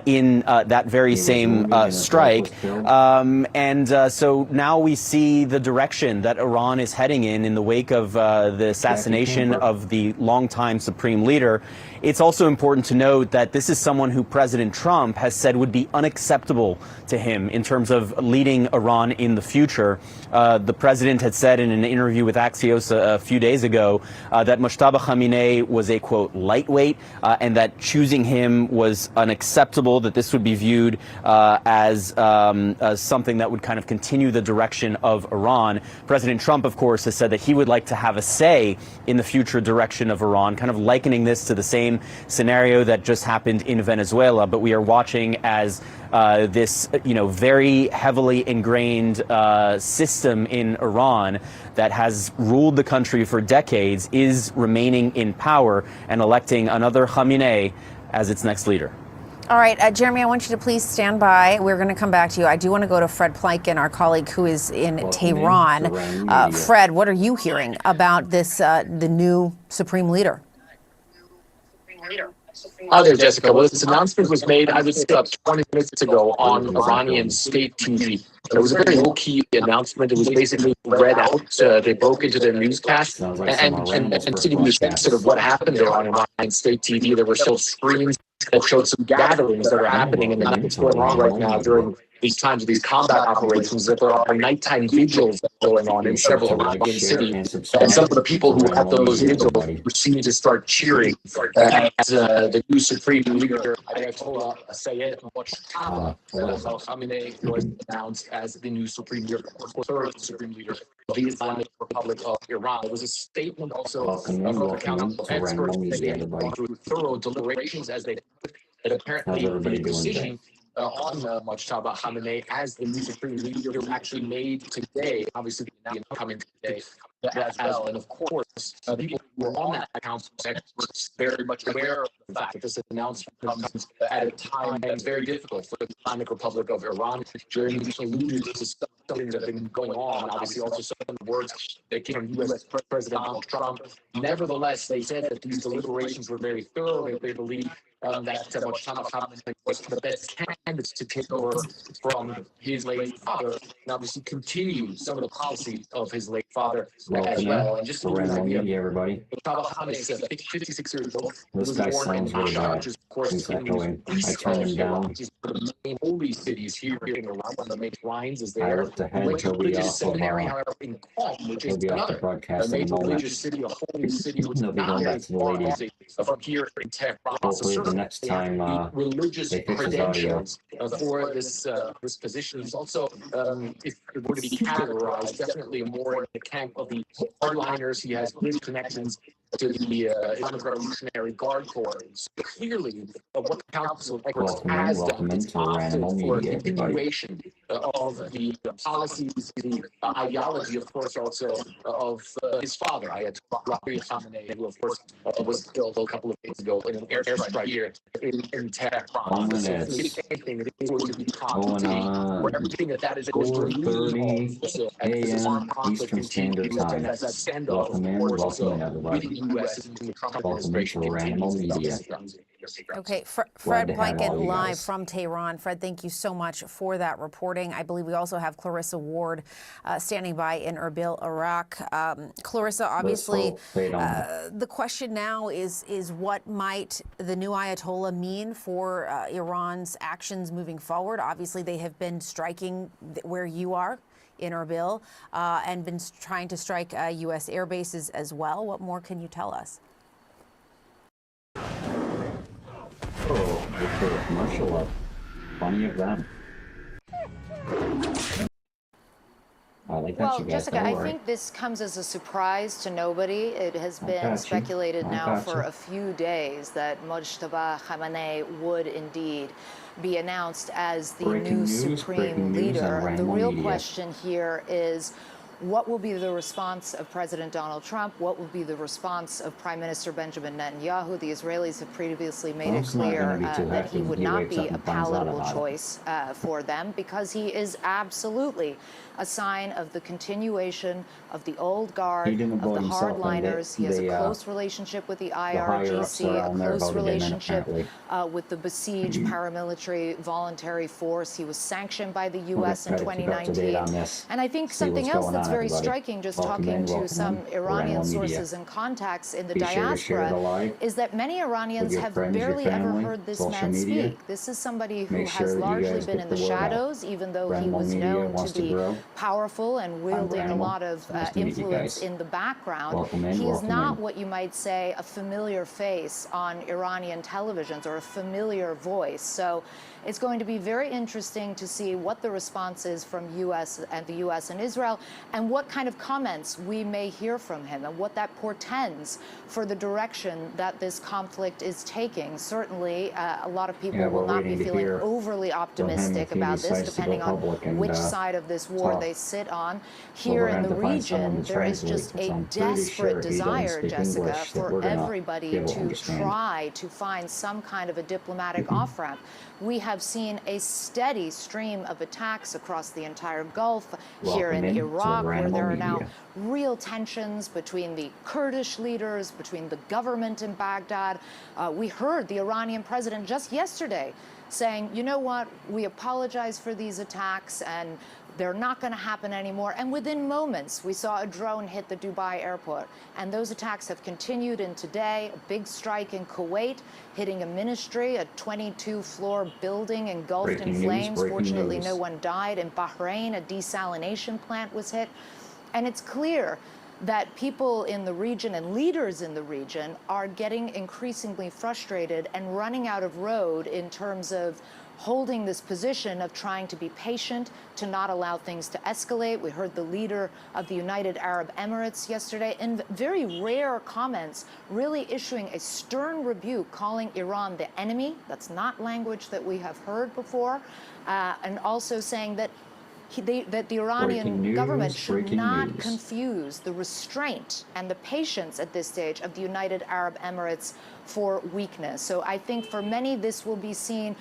in that very same strike. So now we see the direction that Iran is heading in the wake of the assassination of the longtime supreme leader. It's also important to note that this is someone who President Trump has said would be unacceptable to him in terms of leading Iran in the future. The president had said in an interview with Axios a few days ago that Mojtaba Khamenei was a, quote, lightweight, and that choosing him was unacceptable, that this would be viewed as something that would kind of continue the direction of Iran. President Trump, of course, has said that he would like to have a say in the future direction of Iran, kind of likening this to the same scenario that just happened in Venezuela. But we are watching as this, very heavily ingrained system in Iran that has ruled the country for decades is remaining in power and electing another Khamenei as its next leader. All right, Jeremy, I want you to please stand by. We're going to come back to you. I do want to go to Fred Pleiken, our colleague who is in Tehran. Fred, what are you hearing about this, the new supreme leader? Hi there, Jessica. Well, this announcement was made, I would say, about 20 minutes ago on Iranian state TV. It was a very low-key announcement. It was basically read out. They broke into their newscast and sort of what happened there on Iranian state TV. There were still screens that showed some gatherings that are happening and that's going on right now during these times of these combat operations, that there are nighttime vigils going on in several Iranian cities. And some of the people who had those vigils proceeded to start cheering as the new supreme leader, Ayatollah Mojtaba Khamenei, was announced as the new supreme leader, third supreme leader of the Islamic Republic of Iran. There was a statement also from the Council of Experts through thorough deliberations as they that apparently the decision on Mojtaba Khamenei as the new supreme leader was actually made today. Obviously, the announcement coming today as well. And of course, people who were on that council experts very much aware of the fact that this announcement comes at a time that is very difficult for the Islamic Republic of Iran. During these alluded to some things that have been going on, obviously also some of the words that came from U.S. President Donald Trump. Nevertheless, they said that these deliberations were very thorough. They believe that Mojtaba Khamenei was the best candidate to take over from his late father and obviously continue some of the policies of his late father as well. And just to Ranimal Media, everybody. Mojtaba Khamenei is 56 years old. This guy sounds really bad. Of course, I turn him down. The main holy cities here in Iran, one of the main shrines is there. I looked ahead, he'll be off of, in Qom, which is the another broadcast in a major moment. religious city, a holy city, which They'll be going back to the lady. from here in Tehran. Hopefully the next time religious they fix his audio. credentials for this position is also, if it were to be categorized, definitely more in the camp of the hardliners. He has good connections to the Islamic Revolutionary Guard Corps. So clearly, what the Council of Experts has done is opted for a continuation of the policies, the ideology, of course, also of his father, Ayatollah Ali Khamenei, who, of course, was killed a couple of days ago in an airstrike here in Tehran. So if anything, it is going to be continuity where everything that is going to lead as this armed conflict continues and as that standoff, of course, with the U.S. and the Trump administration continues. Ranimal Media. Okay, Fred Blanken live from Tehran. Fred, thank you so much for that reporting. I believe we also have Clarissa Ward standing by in Erbil, Iraq. Clarissa, obviously, the question now is what might the new Ayatollah mean for Iran's actions moving forward? Obviously, they have been striking where you are in Erbil and been trying to strike U.S. air bases as well. What more can you tell us? They put a commercial up. Plenty of them. Well, Jessica, I think this comes as a surprise to nobody. It has been speculated now for a few days that Mojtaba Khamenei would indeed be announced as the new supreme leader. The real question here is, what will be the response of President Donald Trump? What will be the response of Prime Minister Benjamin Netanyahu? The Israelis have previously made it clear that he would not be a palatable choice for them, because he is absolutely a sign of the continuation of the old guard, of the hardliners. He has a close relationship with the IRGC, a close relationship with the besieged paramilitary voluntary force. He was sanctioned by the U.S. in 2019. And I think something else that's very striking, just talking to some Iranian sources and contacts in the diaspora, is that many Iranians have barely ever heard this man speak. This is somebody who has largely been in the shadows, even though he was known to be powerful and wielding a lot of influence in the background. He is not what you might say a familiar face on Iranian televisions or a familiar voice. So it's going to be very interesting to see what the response is from the U.S. and Israel, and what kind of comments we may hear from him, and what that portends for the direction that this conflict is taking. Certainly, a lot of people will not be feeling overly optimistic about this, depending on which side of this war they sit on. Here in the region, there is just a desperate desire, Jessica, for everybody to try to find some kind of a diplomatic off-ramp. We have seen a steady stream of attacks across the entire Gulf, here in Iraq, where there are now real tensions between the Kurdish leaders, between the government in Baghdad. We heard the Iranian president just yesterday saying, you know what, we apologize for these attacks and they're not going to happen anymore. And within moments, we saw a drone hit the Dubai airport. And those attacks have continued in today. A big strike in Kuwait, hitting a ministry, a 22-floor building engulfed in flames. Fortunately, no one died. In Bahrain, a desalination plant was hit. And it's clear that people in the region and leaders in the region are getting increasingly frustrated and running out of road in terms of holding this position of trying to be patient, to not allow things to escalate. We heard the leader of the United Arab Emirates yesterday, in very rare comments, really issuing a stern rebuke, calling Iran the enemy. That's not language that we have heard before, and also saying that that the Iranian government should not confuse the restraint and the patience at this stage of the United Arab Emirates for weakness. So I think for many, this will be seen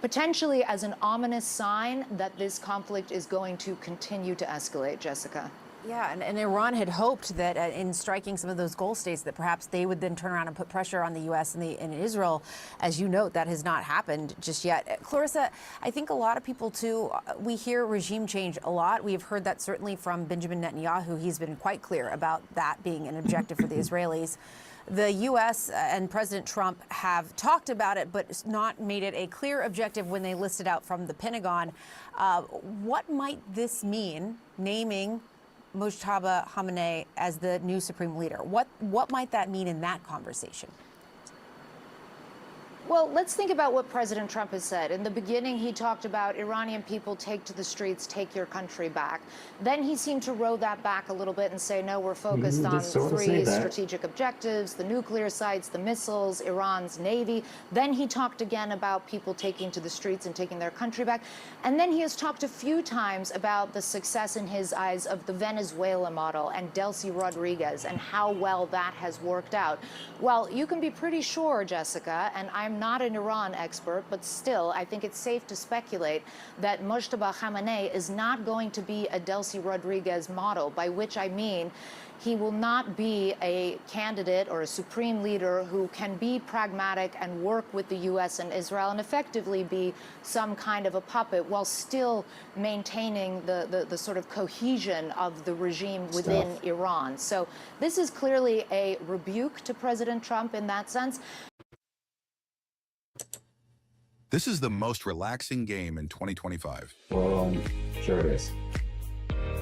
potentially as an ominous sign that this conflict is going to continue to escalate, Jessica. Yeah, and Iran had hoped that in striking some of those goal states that perhaps they would then turn around and put pressure on the U.S. and Israel. As you note, that has not happened just yet. Clarissa, I think a lot of people, too, we hear regime change a lot. We have heard that certainly from Benjamin Netanyahu. He's been quite clear about that being an objective for the Israelis. The U.S. and President Trump have talked about it, but not made it a clear objective when they listed out from the Pentagon. What might this mean, naming Mojtaba Khamenei as the new supreme leader? What might that mean in that conversation? Well, let's think about what President Trump has said. In the beginning, he talked about Iranian people take to the streets, take your country back. Then he seemed to row that back a little bit and say, no, we're focused on three strategic objectives, the nuclear sites, the missiles, Iran's Navy. Then he talked again about people taking to the streets and taking their country back. And then he has talked a few times about the success in his eyes of the Venezuela model and Delcy Rodriguez and how well that has worked out. Well, you can be pretty sure, Jessica, and I'm not an Iran expert, but still, I think it's safe to speculate that Mojtaba Khamenei is not going to be a Delcy Rodriguez model, by which I mean he will not be a candidate or a supreme leader who can be pragmatic and work with the U.S. and Israel and effectively be some kind of a puppet while still maintaining the sort of cohesion of the regime within Iran. So this is clearly a rebuke to President Trump in that sense. This is the most relaxing game in 2025. Sure it is.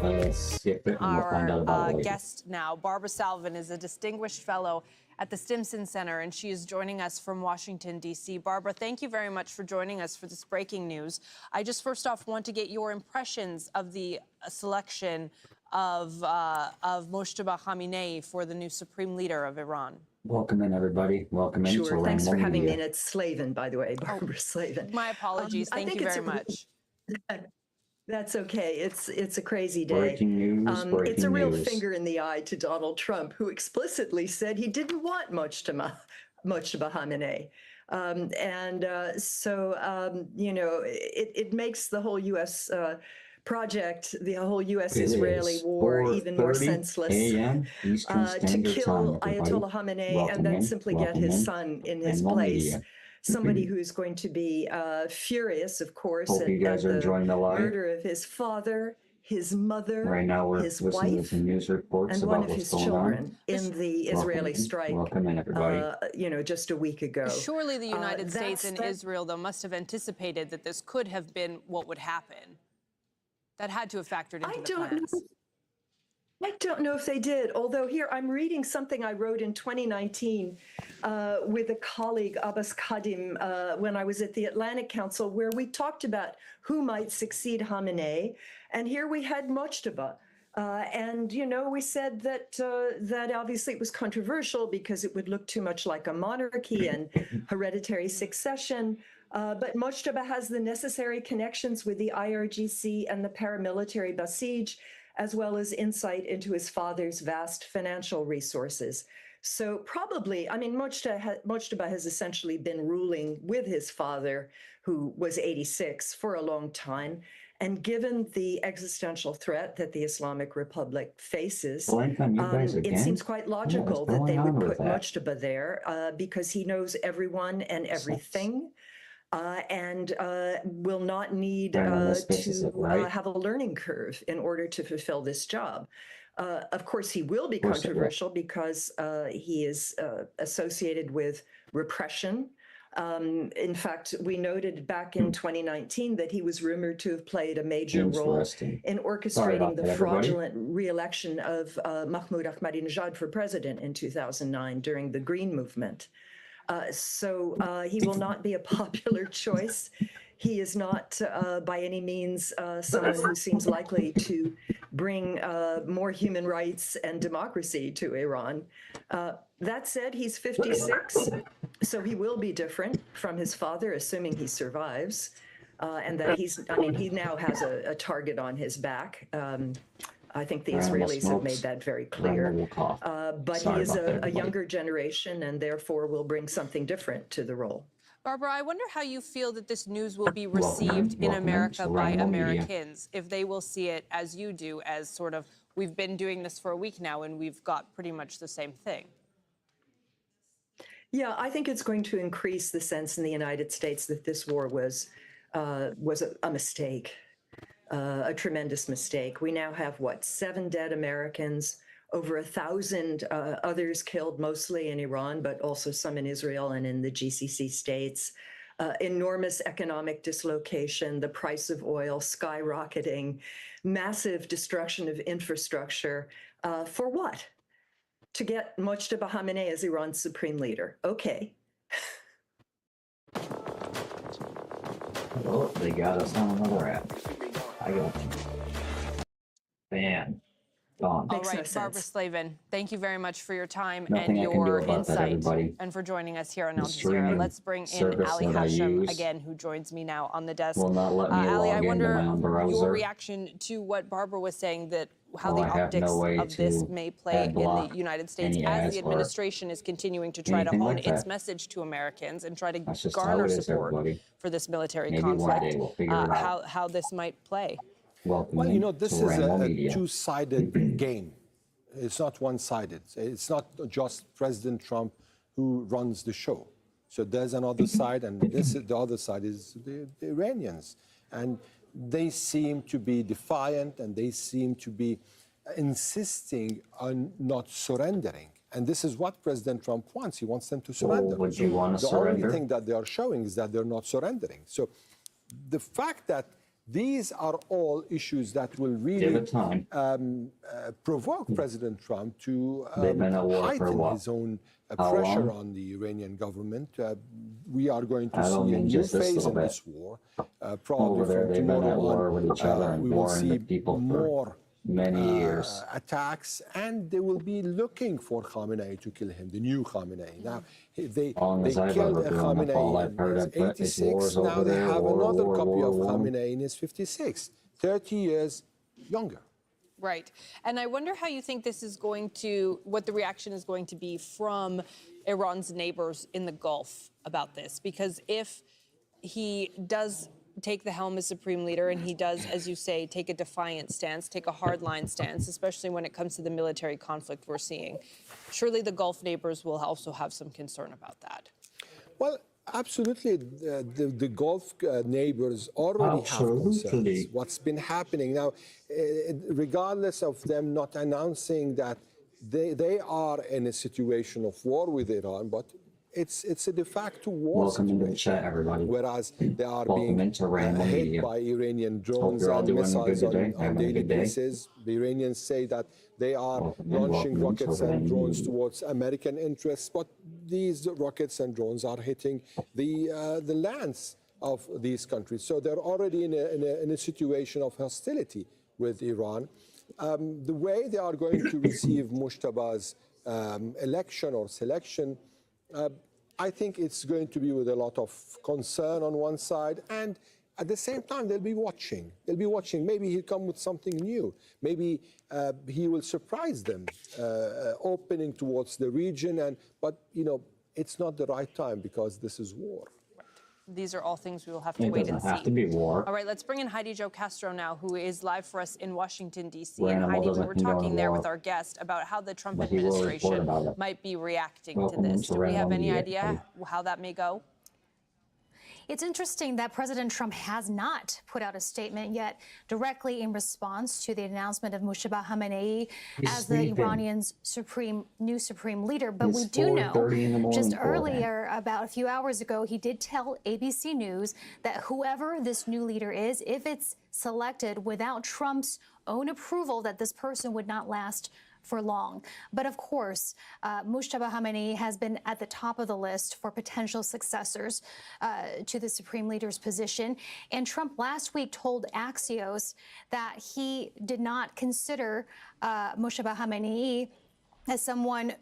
Let's skip it and we'll find out about it Our later. guest now, Barbara Salvin, is a distinguished fellow at the Stimson Center, and she is joining us from Washington, D.C. Barbara, thank you very much for joining us for this breaking news. I just first off want to get your impressions of the selection of Mojtaba Khamenei for the new supreme leader of Iran. Welcome in, everybody. Welcome in. Sure. Thanks for Ranimal having me. Media. And it's Slavin, by the way, Barbara Slavin. My apologies. Thank you very much. That's okay. It's a crazy day. Breaking news, breaking it's a real news. finger in the eye to Donald Trump, who explicitly said he didn't want Mojtaba Khamenei. You know, it makes the whole U.S. Project, the whole U.S.-Israeli war, even more senseless. To kill Ayatollah Khamenei and then simply get his son in his place. Somebody who's going to be furious, of course, at the murder of his father, his mother, Right now we're his listening wife, to some news reports and about one of what's his going children on. in the Israeli strike. Welcome in, everybody. You know, just a week ago. Surely the United States and Israel, though, must have anticipated that this could have been what would happen. That had to have factored into the plans. I don't know if they did, although here I'm reading something I wrote in 2019 with a colleague, Abbas Kadim, when I was at the Atlantic Council, where we talked about who might succeed Khamenei. And here we had Mojtaba. And, you know, we said that that obviously it was controversial because it would look too much like a monarchy and hereditary succession. But Mojtaba has the necessary connections with the IRGC and the paramilitary Basij, as well as insight into his father's vast financial resources. So probably, I mean, Mojtaba has essentially been ruling with his father, who was 86, for a long time. And given the existential threat that the Islamic Republic faces, it seems quite logical that they would put Mojtaba there because he knows everyone and everything. And will not need to have a learning curve in order to fulfill this job. Of course, he will be controversial because he is associated with repression. In fact, we noted back in 2019 that he was rumored to have played a major role in orchestrating the fraudulent re-election of Mahmoud Ahmadinejad for president in 2009 during the Green Movement. So he will not be a popular choice. He is not by any means someone who seems likely to bring more human rights and democracy to Iran. That said, he's 56, so he will be different from his father, assuming he survives, and that he now has a target on his back. I think the Israelis have made that very clear. But he is a younger generation and therefore will bring something different to the role. Barbara, I wonder how you feel that this news will be received in America by Americans, if they will see it as you do, as sort of, we've been doing this for a week now and we've got pretty much the same thing. Yeah, I think it's going to increase the sense in the United States that this war was a mistake. A tremendous mistake. We now have, 7 dead Americans, over 1,000 others killed, mostly in Iran, but also some in Israel and in the GCC states. Enormous economic dislocation, the price of oil skyrocketing, massive destruction of infrastructure. For what? To get Mojtaba Khamenei as Iran's supreme leader. Okay. Oh, they got us on another app. I got you. Bam. Gone. All right, Barbara Slavin, thank you very much for your time Nothing and I can do your about that, insight everybody. and for joining us here on The Al Jazeera. streaming Let's bring in service Ali that I Hashem use again, who joins me now on the desk. will not let me Ali, I log into wonder my own browser. your reaction to what Barbara was saying, that how Well, the I have optics no way of this to may play in the ad-block United States any as ads the or administration is continuing to try to anything hone like its that. message to Americans and try to That's just how garner it is, support everybody. for this military Maybe one conflict. day we'll figure it out. How this might play. Welcome Well, you know, this to is Ranimal a Media. two-sided game. It's not one-sided. It's not just President Trump who runs the show. So there's another side, and the other side is the Iranians. And they seem to be defiant, and they seem to be insisting on not surrendering. And this is what President Trump wants. He wants them to surrender. would you want to the surrender? only thing that they are showing is that they're not surrendering. So the fact that these are all issues that will really provoke President Trump to heighten his own pressure on the Iranian government. We are going to see a new phase in this war. Probably from tomorrow on, we will see more many years. Attacks, and they will be looking for Khamenei to kill him, the new Khamenei. Now, they killed Khamenei in 86, now they have another copy of Khamenei in his 56, 30 years younger. Right. And I wonder how you think this is going to, what the reaction is going to be from Iran's neighbors in the Gulf about this. Because if he does take the helm as supreme leader, and he does, as you say, take a defiant stance, take a hardline stance, especially when it comes to the military conflict we're seeing, surely the Gulf neighbors will also have some concern about that. Well, absolutely. The Gulf neighbors already have concerns. What's been happening now, regardless of them not announcing that they are in a situation of war with Iran, but it's a de facto war Welcome situation. into the chat, everybody. Whereas they are Welcome being into Ranimal hit Media. by Iranian Hope drones you're all and doing missiles good today. on Having a daily good day. basis. The Iranians say that they are launching welcome rockets into and Ranimal drones Media. towards American interests, but these rockets and drones are hitting the lands of these countries. So they're already in a situation of hostility with Iran. The way they are going to receive Mojtaba's election or selection, I think it's going to be with a lot of concern on one side, and at the same time, they'll be watching. They'll be watching. Maybe he'll come with something new. Maybe he will surprise them, opening towards the region. But, you know, it's not the right time because this is war. These are all things we will have to It wait and doesn't see. have to be war. All right, let's bring in Heidi Jo Castro now, who is live for us in Washington, D.C. Ranimal And Heidi, we doesn't were condone talking there war, with our guest about how the Trump but he will report administration about it. might be reacting Welcome to this. into Do we have Ranimal any Media, idea everybody. how that may go? It's interesting that President Trump has not put out a statement yet directly in response to the announcement of Mojtaba Khamenei as the Iranian's new supreme leader. But we do know just earlier, about a few hours ago, he did tell ABC News that whoever this new leader is, if it's selected without Trump's own approval, that this person would not last for long. But of course, Mojtaba Khamenei has been at the top of the list for potential successors to the supreme leader's position. And Trump last week told Axios that he did not consider Mojtaba Khamenei as someone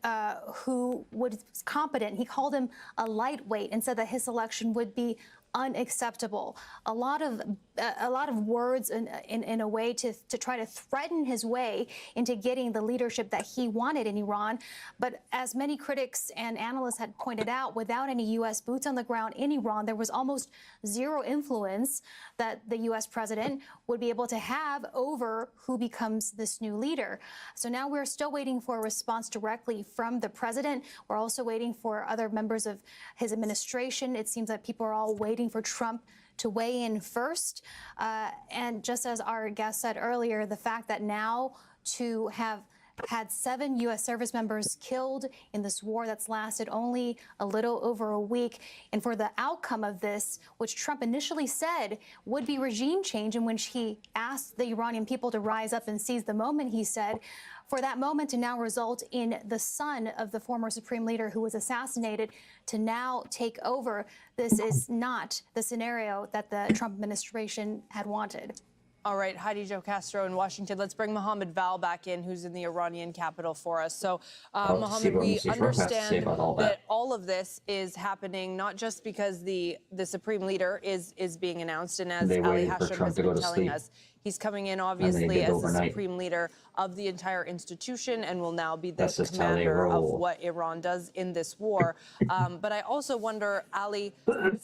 who was competent. He called him a lightweight and said that his selection would be unacceptable. A lot of words in a way to try to threaten his way into getting the leadership that he wanted in Iran. But as many critics and analysts had pointed out, without any U.S. boots on the ground in Iran, there was almost zero influence that the U.S. president would be able to have over who becomes this new leader. So now we're still waiting for a response directly from the president. We're also waiting for other members of his administration. It seems that people are all waiting for Trump to weigh in first. And just as our guest said earlier, the fact that now to have had 7 U.S. service members killed in this war that's lasted only a little over a week. And for the outcome of this, which Trump initially said would be regime change, in which he asked the Iranian people to rise up and seize the moment, he said, for that moment to now result in the son of the former supreme leader who was assassinated to now take over, this is not the scenario that the Trump administration had wanted. All right, Heidi Jo Castro in Washington. Let's bring Mohammed Val back in, who's in the Iranian capital for us. So, Mohammed, we understand that all of this is happening not just because the supreme leader is being announced, and as Ali Hashim has been telling us, he's coming in obviously as the supreme leader of the entire institution and will now be the commander of what Iran does in this war. But I also wonder, Ali,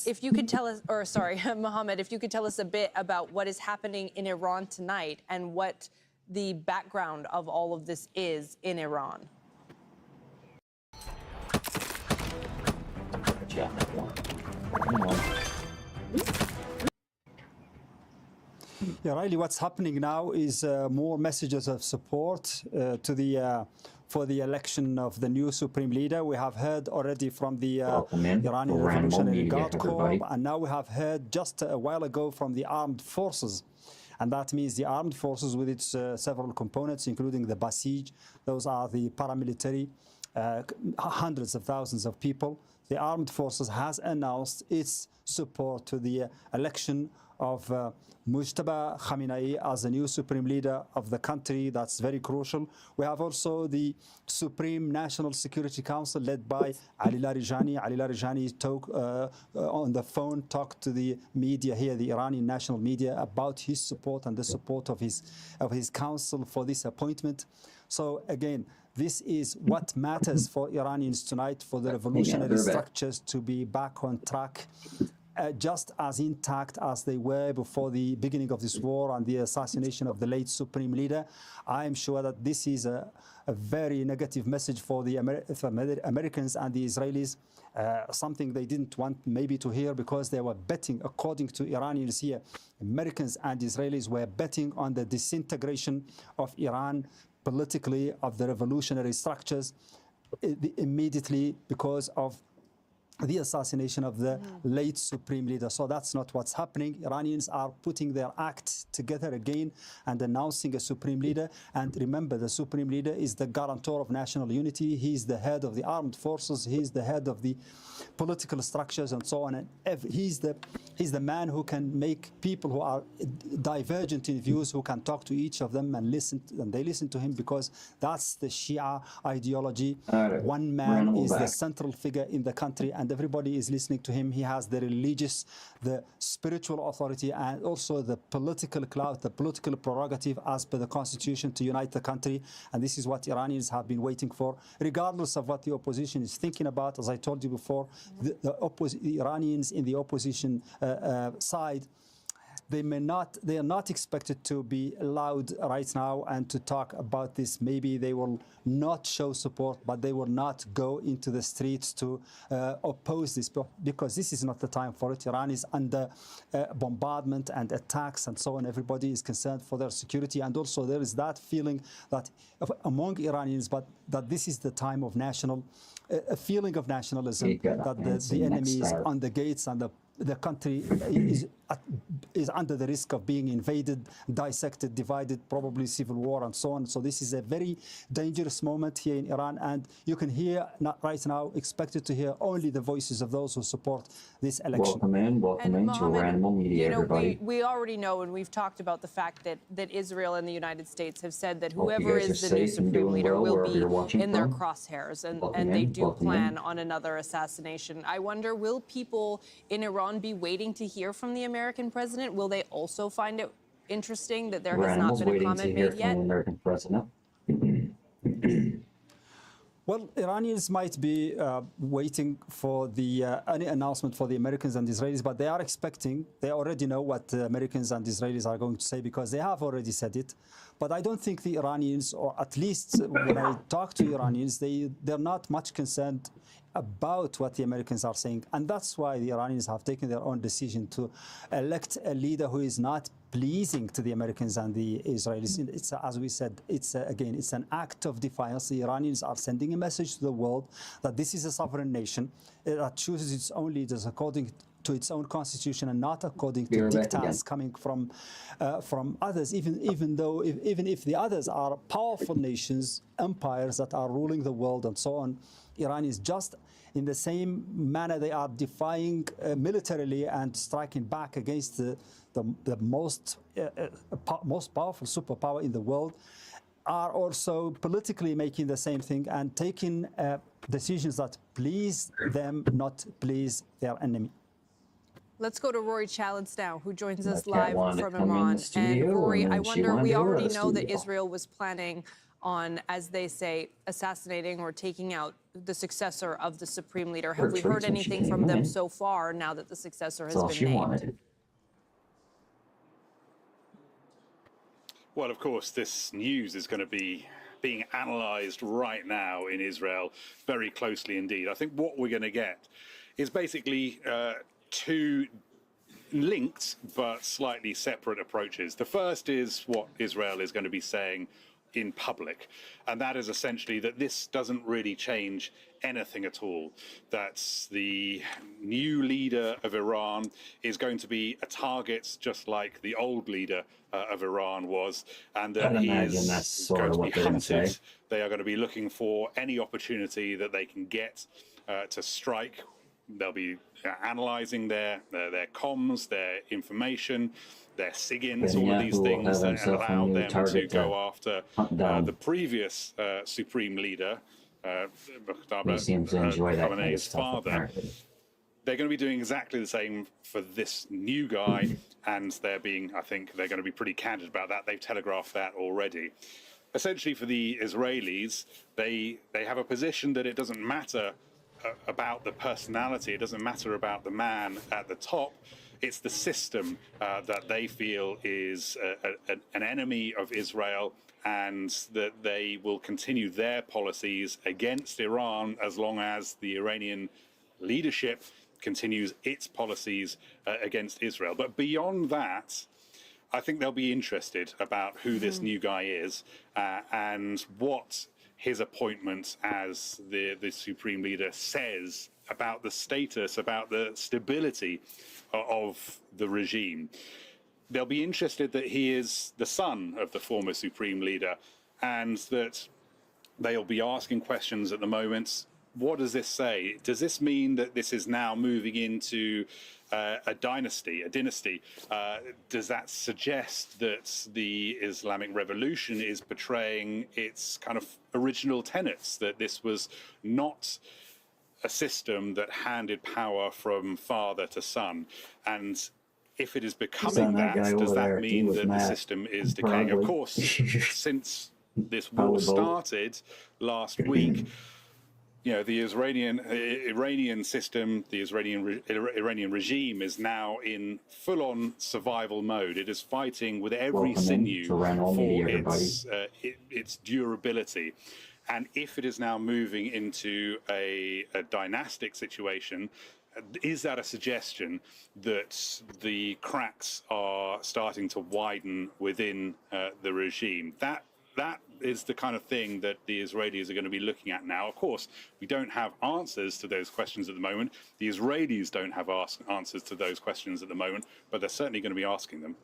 if you could tell us, or sorry, Mohammed, if you could tell us a bit about what is happening in Iran tonight and what the background of all of this is in Iran. Yeah, really what's happening now is more messages of support for the election of the new supreme leader. We have heard already from the Iranian Revolutionary Guard Corps, and now we have heard just a while ago from the armed forces. And that means the armed forces with its several components, including the Basij. Those are the paramilitary, hundreds of thousands of people. The armed forces has announced its support to the election of Mojtaba Khamenei as the new supreme leader of the country. That's very crucial. We have also the Supreme National Security Council led by Ali Larijani. Ali Larijani on the phone talked to the media here, the Iranian national media, about his support and the support of his council for this appointment. So again, this is what matters for Iranians tonight, for the revolutionary structures to be back on track. Just as intact as they were before the beginning of this war and the assassination of the late supreme leader. I am sure that this is a very negative message for the Americans and the Israelis, something they didn't want maybe to hear, because they were betting, according to Iranians here, Americans and Israelis were betting on the disintegration of Iran politically, of the revolutionary structures, immediately because of the assassination of the late supreme leader. So that's not what's happening. Iranians are putting their act together again and announcing a supreme leader. And remember, the supreme leader is the guarantor of national unity. He's the head of the armed forces. He's the head of the political structures and so on. And he's the man who can make people who are divergent in views, who can talk to each of them and listen, and they listen to him, because that's the Shia ideology. One man is the central figure in the country, and everybody is listening to him. He has the religious, the spiritual authority, and also the political clout, the political prerogative as per the constitution to unite the country. And this is what Iranians have been waiting for, regardless of what the opposition is thinking about. As I told you before, the Iranians in the opposition side, they are not expected to be loud right now and to talk about this. Maybe they will not show support, but they will not go into the streets to oppose this, because this is not the time for it. Iran is under bombardment and attacks and so on. Everybody is concerned for their security, and also there is that feeling that among Iranians, but that this is the time of a feeling of nationalism, that the enemy is on the gates and the country is under the risk of being invaded, dissected, divided, probably civil war and so on. So this is a very dangerous moment here in Iran, and you can hear right now, expected to hear only the voices of those who support this election. Welcome in to Ranimal Media, everybody. We already know, and we've talked about the fact that Israel and the United States have said that whoever is the new supreme leader will be in their crosshairs, and they do plan on another assassination. I wonder, will people in Iran be waiting to hear from the American president? Will they also find it interesting that there has not been a comment made yet? American president. Well, Iranians might be waiting for any announcement for the Americans and Israelis, but they are expecting, they already know what the Americans and Israelis are going to say, because they have already said it. But I don't think the Iranians, or at least when I talk to Iranians, they're not much concerned about what the Americans are saying. And that's why the Iranians have taken their own decision to elect a leader who is not pleasing to the Americans and the Israelis. It's, as we said, it's again, it's an act of defiance. The Iranians are sending a message to the world that this is a sovereign nation that chooses its own leaders according to its own constitution and not according to dictats coming from others. Even if the others are powerful nations, empires that are ruling the world and so on, Iran is just in the same manner they are defying militarily and striking back against the most powerful superpower in the world, are also politically making the same thing and taking decisions that please them, not please their enemy. Let's go to Rory Challenge now, who joins us live from Iran. And Rory, I wonder, we already know that Israel was planning on, as they say, assassinating or taking out the successor of the supreme leader. Have we heard anything from them so far now that the successor has been named? Well, of course, this news is going to be being analysed right now in Israel very closely indeed. I think what we're going to get is basically two linked but slightly separate approaches. The first is what Israel is going to be saying in public, and that is essentially that this doesn't really change anything at all, that the new leader of Iran is going to be a target just like the old leader of Iran was, and that he is going to be hunted. They are going to be looking for any opportunity that they can get to strike. They'll be analysing their comms, their information, their SIGINTs, all of these things that allow them to go after the previous supreme leader, Mojtaba Khamenei's father. They're going to be doing exactly the same for this new guy, and I think they're going to be pretty candid about that. They've telegraphed that already. Essentially, for the Israelis, they have a position that it doesn't matter about the personality, it doesn't matter about the man at the top. It's the system that they feel is an enemy of Israel, and that they will continue their policies against Iran as long as the Iranian leadership continues its policies against Israel. But beyond that, I think they'll be interested about who this new guy is and what his appointment as the supreme leader says about the status, about the stability of the regime. They'll be interested that he is the son of the former supreme leader, and that they'll be asking questions at the moment. What does this say? Does this mean that this is now moving into a dynasty? Does that suggest that the Islamic Revolution is betraying its kind of original tenets, that this was not a system that handed power from father to son? And if it is becoming that, does that mean that the system is decaying? Of course, since this war started last week, you know, the Iranian system, the Iranian regime is now in full-on survival mode. It is fighting with every sinew for its durability. And if it is now moving into a dynastic situation, is that a suggestion that the cracks are starting to widen within the regime? That is the kind of thing that the Israelis are going to be looking at now. Of course, we don't have answers to those questions at the moment. The Israelis don't have answers to those questions at the moment, but they're certainly going to be asking them.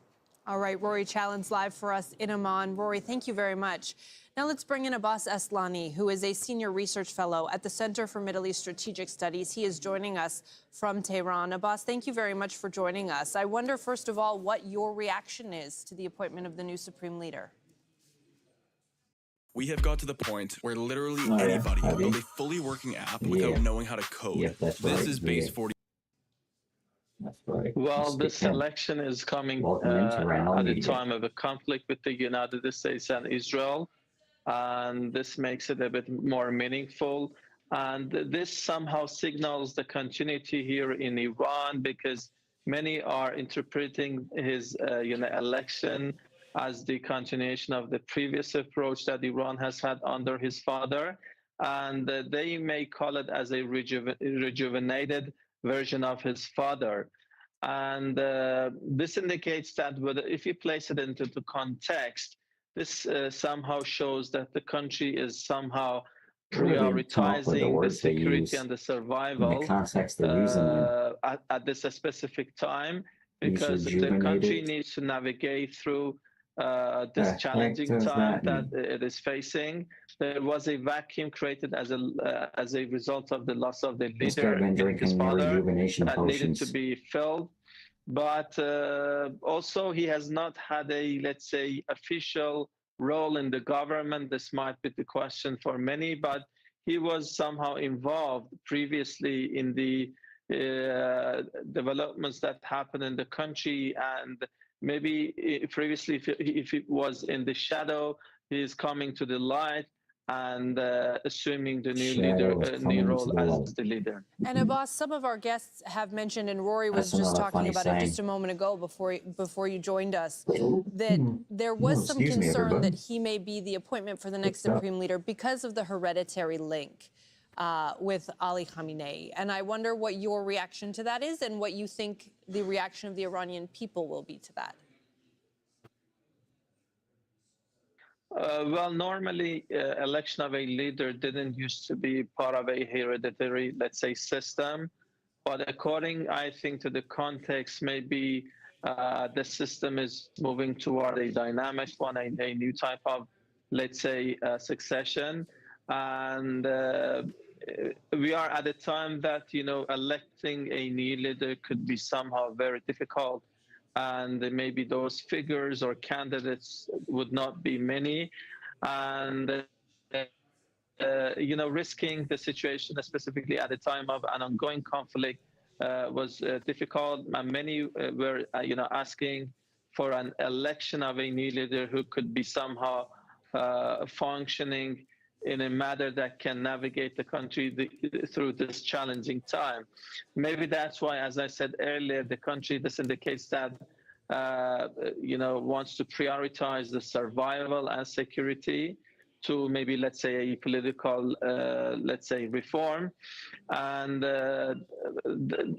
All right, Rory Challenge live for us in Amman. Rory, thank you very much. Now let's bring in Abbas Eslani, who is a senior research fellow at the Center for Middle East Strategic Studies. He is joining us from Tehran. Abbas, thank you very much for joining us. I wonder, first of all, what your reaction is to the appointment of the new supreme leader. We have got to the point where literally anybody can build a fully working app without knowing how to code. This is base 40. Well, this election is coming at a time of a conflict between the United States and Israel, and this makes it a bit more meaningful. And this somehow signals the continuity here in Iran, because many are interpreting his election as the continuation of the previous approach that Iran has had under his father. and they may call it as a rejuvenated version of his father. And this indicates that if you place it into the context, this somehow shows that the country is somehow prioritizing the security and the survival at this specific time, because the country needs to navigate through this challenging time that it is facing. There was a vacuum created as a result of the loss of the leader, his father, that needed to be filled. But also he has not had a, let's say, official role in the government. This might be the question for many, but he was somehow involved previously in the developments that happened in the country, and maybe previously if it was in the shadow, he is coming to the light and assuming the new role as the leader. And Abbas, some of our guests have mentioned, and Rory was just talking about it just a moment ago before you joined us, that there was some concern that he may be the appointment for the next supreme leader because of the hereditary link with Ali Khamenei. And I wonder what your reaction to that is and what you think the reaction of the Iranian people will be to that. Well, normally, election of a leader didn't used to be part of a hereditary, let's say, system. But according, I think, to the context, maybe the system is moving toward a dynamic one, a new type of, let's say, succession. And we are at a time that, electing a new leader could be somehow very difficult. And maybe those figures or candidates would not be many. And, risking the situation, specifically at a time of an ongoing conflict, was difficult. And many were, asking for an election of a new leader who could be somehow functioning in a manner that can navigate the country through this challenging time. Maybe that's why, as I said earlier, the country, this indicates that, wants to prioritize the survival and security to maybe, let's say, a political, reform. And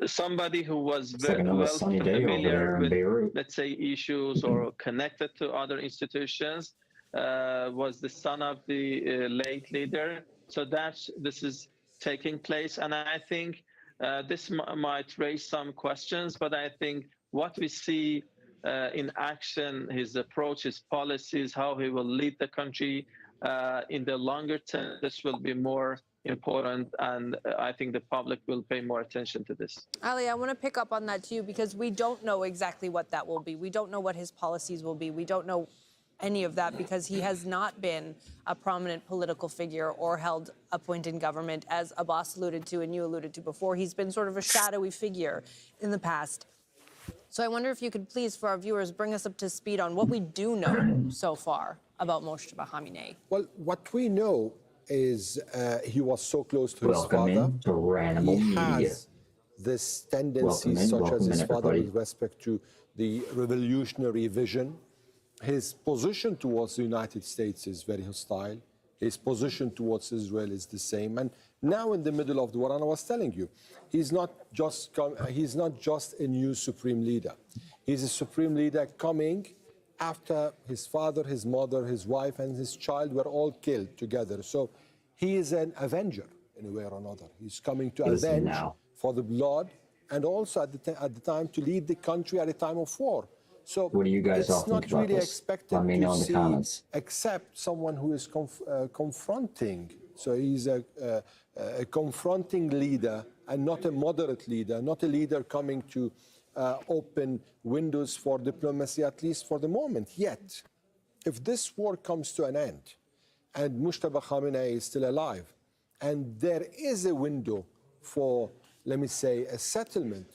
somebody who was very well familiar with, let's say, issues or connected to other institutions, was the son of the late leader. So this is taking place. And I think this might raise some questions, but I think what we see in action, his approach, his policies, how he will lead the country in the longer term, this will be more important, and I think the public will pay more attention to this. Ali, I want to pick up on that too, because we don't know exactly what that will be. We don't know what his policies will be. We don't know any of that because he has not been a prominent political figure or held a point in government, as Abbas alluded to and you alluded to before. He's been sort of a shadowy figure in the past. So I wonder if you could please, for our viewers, bring us up to speed on what we do know so far about Mojtaba Khamenei. Well, what we know is he was so close to his father. To Ranimal he Media. has this tendency, such as his father, with respect to the revolutionary vision. His position towards the United States is very hostile. His position towards Israel is the same. And now in the middle of the war, and I was telling you, he's not just a new supreme leader. He's a supreme leader coming after his father, his mother, his wife, and his child were all killed together. So he is an avenger in a way or another. He's coming to avenge for the blood, and also at the time to lead the country at a time of war. So what do you guys all think it's not about really this? expected Let me know to in the see, comments. except someone who is confronting. So he's a confronting leader and not a moderate leader, not a leader coming to open windows for diplomacy, at least for the moment. Yet, if this war comes to an end and Mojtaba Khamenei is still alive, and there is a window for, let me say, a settlement,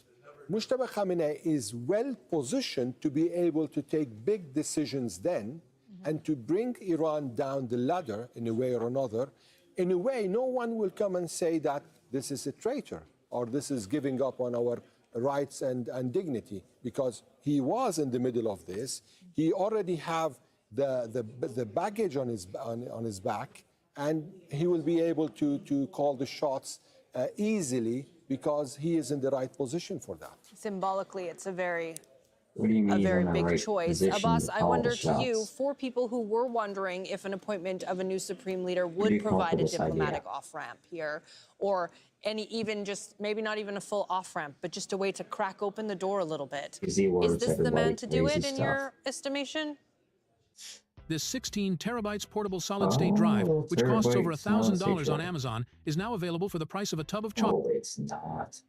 Mojtaba Khamenei is well positioned to be able to take big decisions then and to bring Iran down the ladder in a way or another. In a way, no one will come and say that this is a traitor or this is giving up on our rights and dignity, because he was in the middle of this. He already have the baggage on his back, and he will be able to call the shots easily because he is in the right position for that. Symbolically, it's a very What do you mean a he's very in the big right choice. position Abbas, to I call wonder the to you, shots? for people who were wondering if an appointment of a new supreme leader do would you come up provide a with this diplomatic idea? off-ramp here, or any even just maybe not even a full off-ramp, but just a way to crack open the door a little bit. Easy Is words, this the man everybody, to do crazy it in stuff. your estimation? This 16 terabytes portable solid-state drive, which costs over $1,000 on Amazon, is now available for the price of a tub of chocolate. Oh, it's not.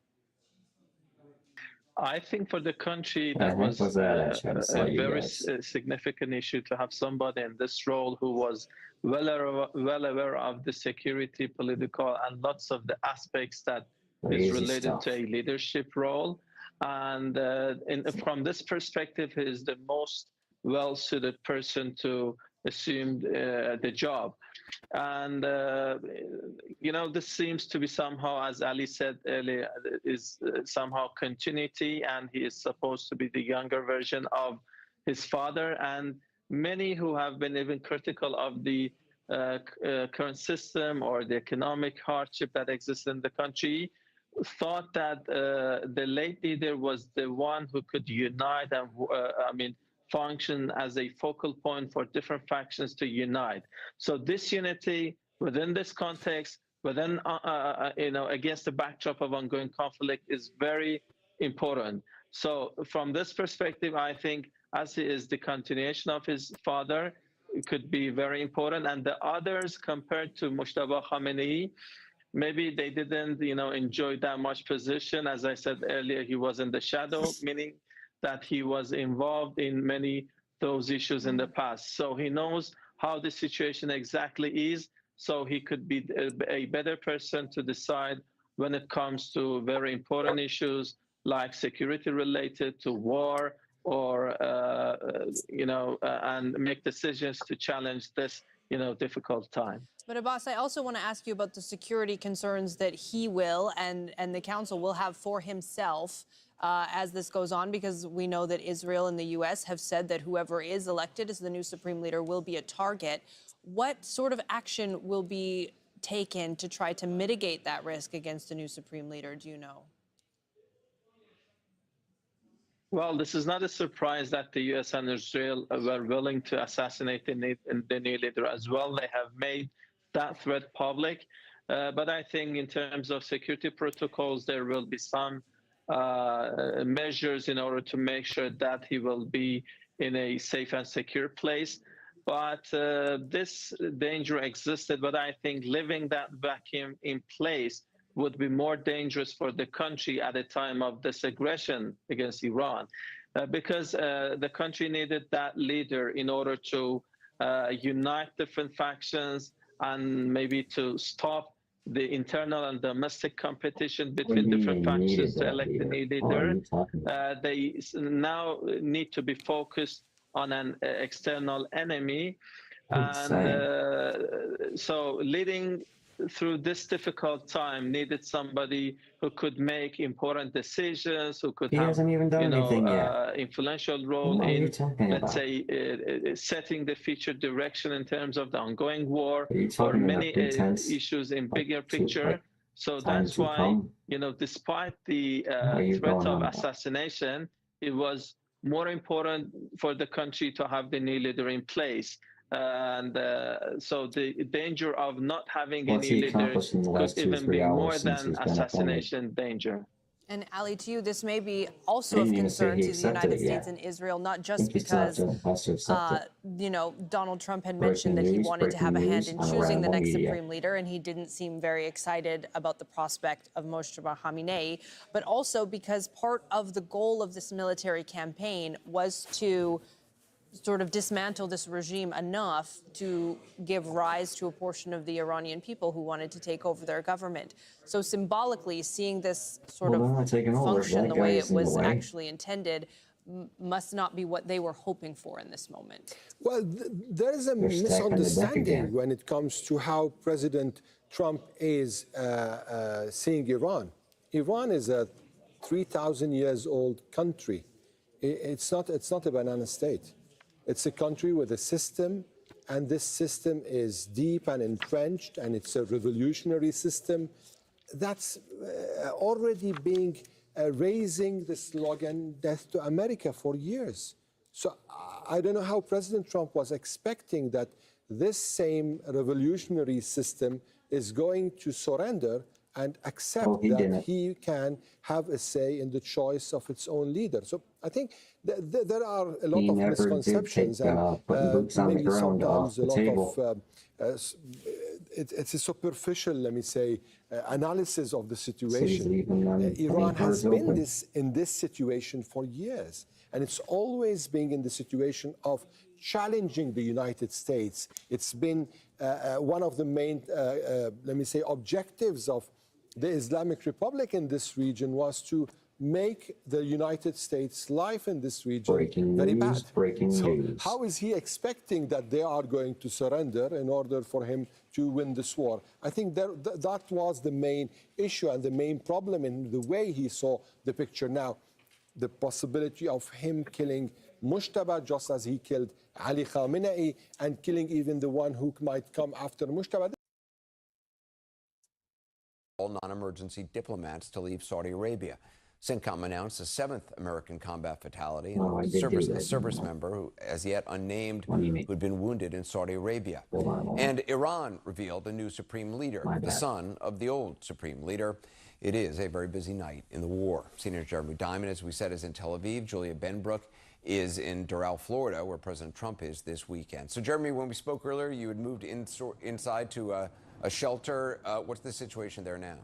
I think for the country The that heck was was that? I tried to a sell you very guys. significant issue to have somebody in this role who was well aware of the security, political, and lots of the aspects that Crazy is related stuff. to a leadership role. And from this perspective, he is the most well-suited person to assume the job. And, you know, this seems to be somehow, as Ali said earlier, is somehow continuity, and he is supposed to be the younger version of his father. And many who have been even critical of the current system or the economic hardship that exists in the country thought that the late leader was the one who could unite and, function as a focal point for different factions to unite. So this unity within this context, within, against the backdrop of ongoing conflict is very important. So from this perspective, I think as he is the continuation of his father, it could be very important. And the others compared to Mojtaba Khamenei, maybe they didn't, enjoy that much position. As I said earlier, he was in the shadow, meaning that he was involved in many those issues in the past. So he knows how the situation exactly is, so he could be a better person to decide when it comes to very important issues like security related to war or, and make decisions to challenge this, difficult time. But Abbas, I also want to ask you about the security concerns that he will and the council will have for himself as this goes on, because we know that Israel and the U.S. have said that whoever is elected as the new supreme leader will be a target. What sort of action will be taken to try to mitigate that risk against a new supreme leader? Do you know? Well, this is not a surprise that the U.S. and Israel were willing to assassinate the new leader as well. They have made that threat public. But I think in terms of security protocols, there will be some measures in order to make sure that he will be in a safe and secure place. But this danger existed, but I think leaving that vacuum in place would be more dangerous for the country at a time of this aggression against Iran, because the country needed that leader in order to unite different factions and maybe to stop the internal and domestic competition between different factions to elect a new leader. They now need to be focused on an external enemy. And so leading through this difficult time needed somebody who could make important decisions, who could have influential role in, let's say, setting the future direction in terms of the ongoing war or many issues in bigger picture. So that's why, despite the threat of assassination, it was more important for the country to have the new leader in place. And so the danger of not having any leader could even be more than assassination danger. And Ali, to you, this may be also of concern to the United States and Israel, not just because, Donald Trump had mentioned that he wanted to have a hand in choosing the next supreme leader, and he didn't seem very excited about the prospect of Mojtaba Khamenei, but also because part of the goal of this military campaign was to sort of dismantle this regime enough to give rise to a portion of the Iranian people who wanted to take over their government. So symbolically, seeing this sort of function the way it was actually intended must not be what they were hoping for in this moment. Well, there is a misunderstanding when it comes to how President Trump is seeing Iran. Iran is a 3,000 years old country. It's not a banana state. It's a country with a system and this system is deep and entrenched, and it's a revolutionary system that's already being raising the slogan "Death to America" for years. So I don't know how President Trump was expecting that this same revolutionary system is going to surrender and accept that he can have a say in the choice of its own leader. So I think there are a lot of misconceptions and maybe sometimes a lot of it's a superficial, let me say, analysis of the situation. Iran has been in this situation for years, and it's always been in the situation of challenging the United States. It's been one of the main, let me say, objectives of the Islamic Republic in this region was to make the United States' life in this region very bad. So how is he expecting that they are going to surrender in order for him to win this war? I think that was the main issue and the main problem in the way he saw the picture. Now, the possibility of him killing Mojtaba just as he killed Ali Khamenei and killing even the one who might come after Mojtaba. All non-emergency diplomats to leave Saudi Arabia. CENTCOM announced a 7th American combat fatality and a service member who, as yet unnamed, who had been wounded in Saudi Arabia. And Iran revealed a new supreme leader, the son of the old supreme leader. It is a very busy night in the war. Senior Jeremy Diamond, as we said, is in Tel Aviv. Julia Benbrook is in Doral, Florida, where President Trump is this weekend. So, Jeremy, when we spoke earlier, you had moved inside to a shelter. What's the situation there now?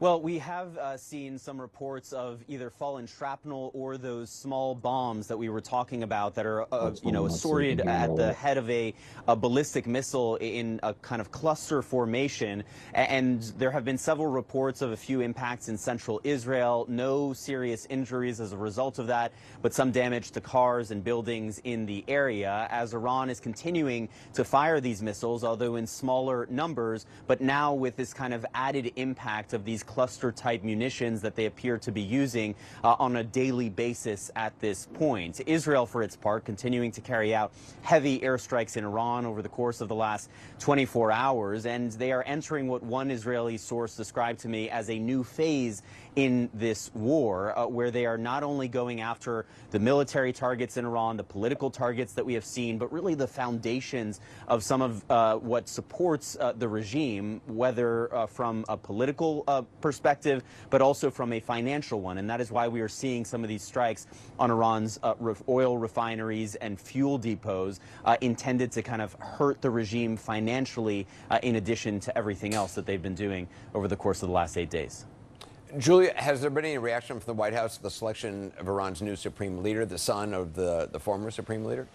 Well, we have seen some reports of either fallen shrapnel or those small bombs that we were talking about that are, assorted at the head of a ballistic missile in a kind of cluster formation. And there have been several reports of a few impacts in central Israel. No serious injuries as a result of that, but some damage to cars and buildings in the area as Iran is continuing to fire these missiles, although in smaller numbers, but now with this kind of added impact of these cluster-type munitions that they appear to be using on a daily basis at this point. Israel, for its part, continuing to carry out heavy airstrikes in Iran over the course of the last 24 hours, and they are entering what one Israeli source described to me as a new phase in this war, where they are not only going after the military targets in Iran, the political targets that we have seen, but really the foundations of some of what supports the regime, whether from a political perspective, but also from a financial one. And that is why we are seeing some of these strikes on Iran's oil refineries and fuel depots intended to kind of hurt the regime financially, in addition to everything else that they've been doing over the course of the last 8 days. Julia, has there been any reaction from the White House to the selection of Iran's new supreme leader, the son of the former supreme leader?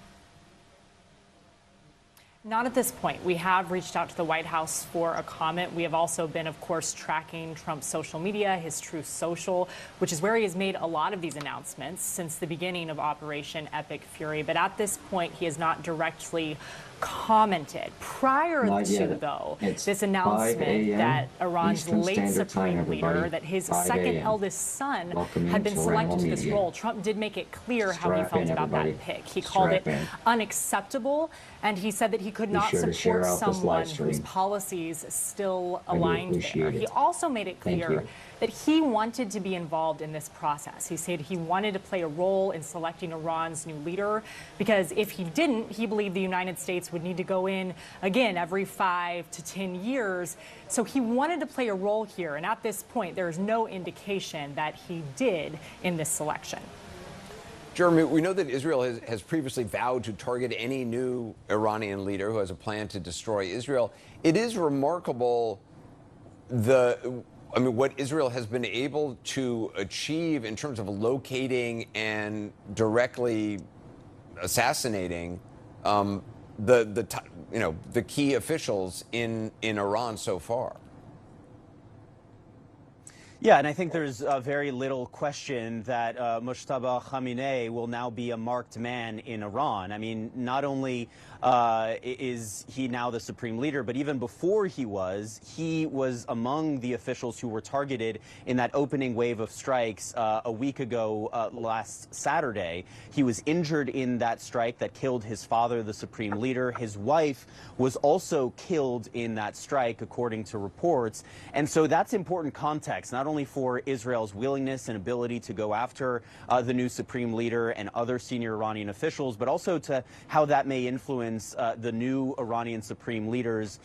Not at this point. We have reached out to the White House for a comment. We have also been, of course, tracking Trump's social media, his Truth Social, which is where he has made a lot of these announcements since the beginning of Operation Epic Fury. But at this point, he has not directly commented. Prior to, though, this announcement that Iran's late supreme leader, that his second eldest son had been selected to this role, Trump did make it clear how he felt about that pick. He called it unacceptable, and he said that he could not support someone whose policies still aligned there. He also made it clear that he wanted to be involved in this process. He said he wanted to play a role in selecting Iran's new leader, because if he didn't, he believed the United States would need to go in again every 5 to 10 years. So he wanted to play a role here. And at this point, there is no indication that he did in this selection. Jeremy, we know that Israel has previously vowed to target any new Iranian leader who has a plan to destroy Israel. It is remarkable what Israel has been able to achieve in terms of locating and directly assassinating the key officials in Iran so far. Yeah, and I think there's very little question that Mojtaba Khamenei will now be a marked man in Iran. I mean, not only is he now the supreme leader. But even before he was among the officials who were targeted in that opening wave of strikes a week ago last Saturday. He was injured in that strike that killed his father, the supreme leader. His wife was also killed in that strike, according to reports. And so that's important context, not only for Israel's willingness and ability to go after the new supreme leader and other senior Iranian officials, but also to how that may influence the new Iranian supreme leader's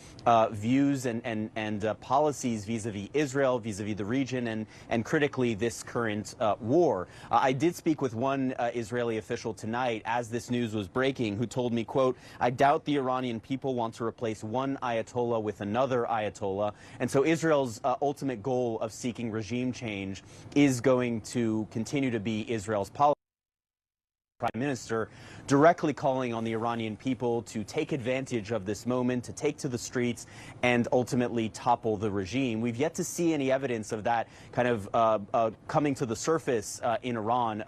views and policies vis-a-vis Israel, vis-a-vis the region, and critically this current war. I did speak with one Israeli official tonight as this news was breaking, who told me, quote, "I doubt the Iranian people want to replace one Ayatollah with another Ayatollah." And so Israel's ultimate goal of seeking regime change is going to continue to be Israel's policy. Prime Minister directly calling on the Iranian people to take advantage of this moment, to take to the streets and ultimately topple the regime. We've yet to see any evidence of that kind of coming to the surface in Iran.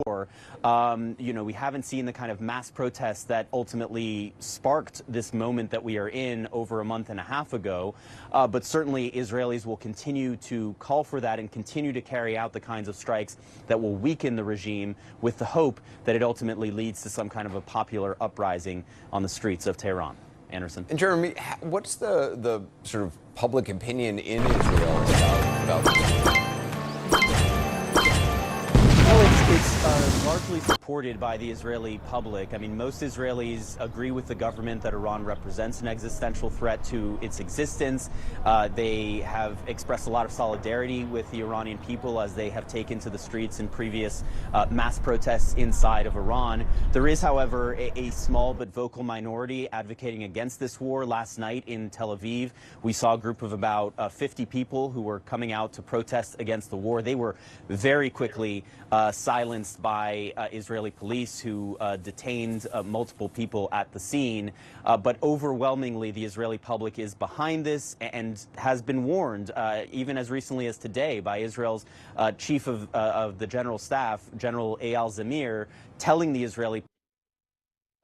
We haven't seen the kind of mass protests that ultimately sparked this moment that we are in over a month and a half ago. But certainly Israelis will continue to call for that and continue to carry out the kinds of strikes that will weaken the regime, with the hope that it ultimately leads to some kind of a popular uprising on the streets of Tehran. Anderson. And Jeremy, what's the sort of public opinion in Israel about this? It's largely supported by the Israeli public. I mean, most Israelis agree with the government that Iran represents an existential threat to its existence. They have expressed a lot of solidarity with the Iranian people as they have taken to the streets in previous mass protests inside of Iran. There is, however, a small but vocal minority advocating against this war. Last night in Tel Aviv, we saw a group of about 50 people who were coming out to protest against the war. They were very quickly silenced by Israeli police, who detained multiple people at the scene. But overwhelmingly, the Israeli public is behind this and has been warned, even as recently as today, by Israel's chief of the general staff, General Eyal Zamir, telling the Israeli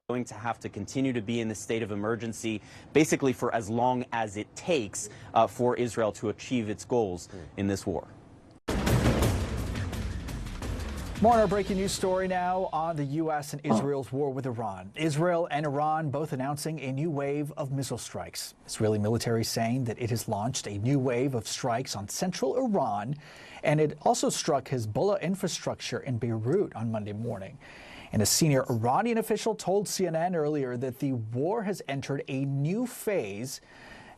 going to have to continue to be in the state of emergency basically for as long as it takes for Israel to achieve its goals in this war. More on our breaking news story now on the U.S. and Israel's war with Iran. Israel and Iran both announcing a new wave of missile strikes. Israeli military saying that it has launched a new wave of strikes on central Iran, and it also struck Hezbollah infrastructure in Beirut on Monday morning. And a senior Iranian official told CNN earlier that the war has entered a new phase,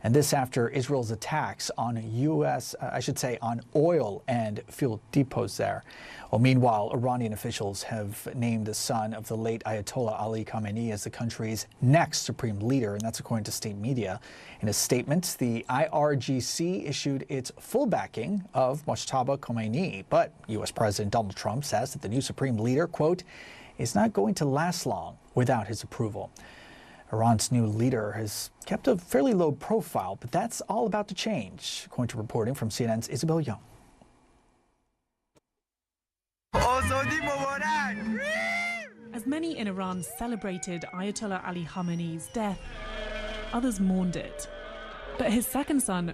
and this after Israel's attacks on on oil and fuel depots there. Well, meanwhile, Iranian officials have named the son of the late Ayatollah Ali Khamenei as the country's next supreme leader, and that's according to state media. In a statement, the IRGC issued its full backing of Mojtaba Khamenei, but U.S. President Donald Trump says that the new supreme leader, quote, is not going to last long without his approval. Iran's new leader has kept a fairly low profile, but that's all about to change, according to reporting from CNN's Isabel Young. As many in Iran celebrated Ayatollah Ali Khamenei's death, others mourned it. But his second son,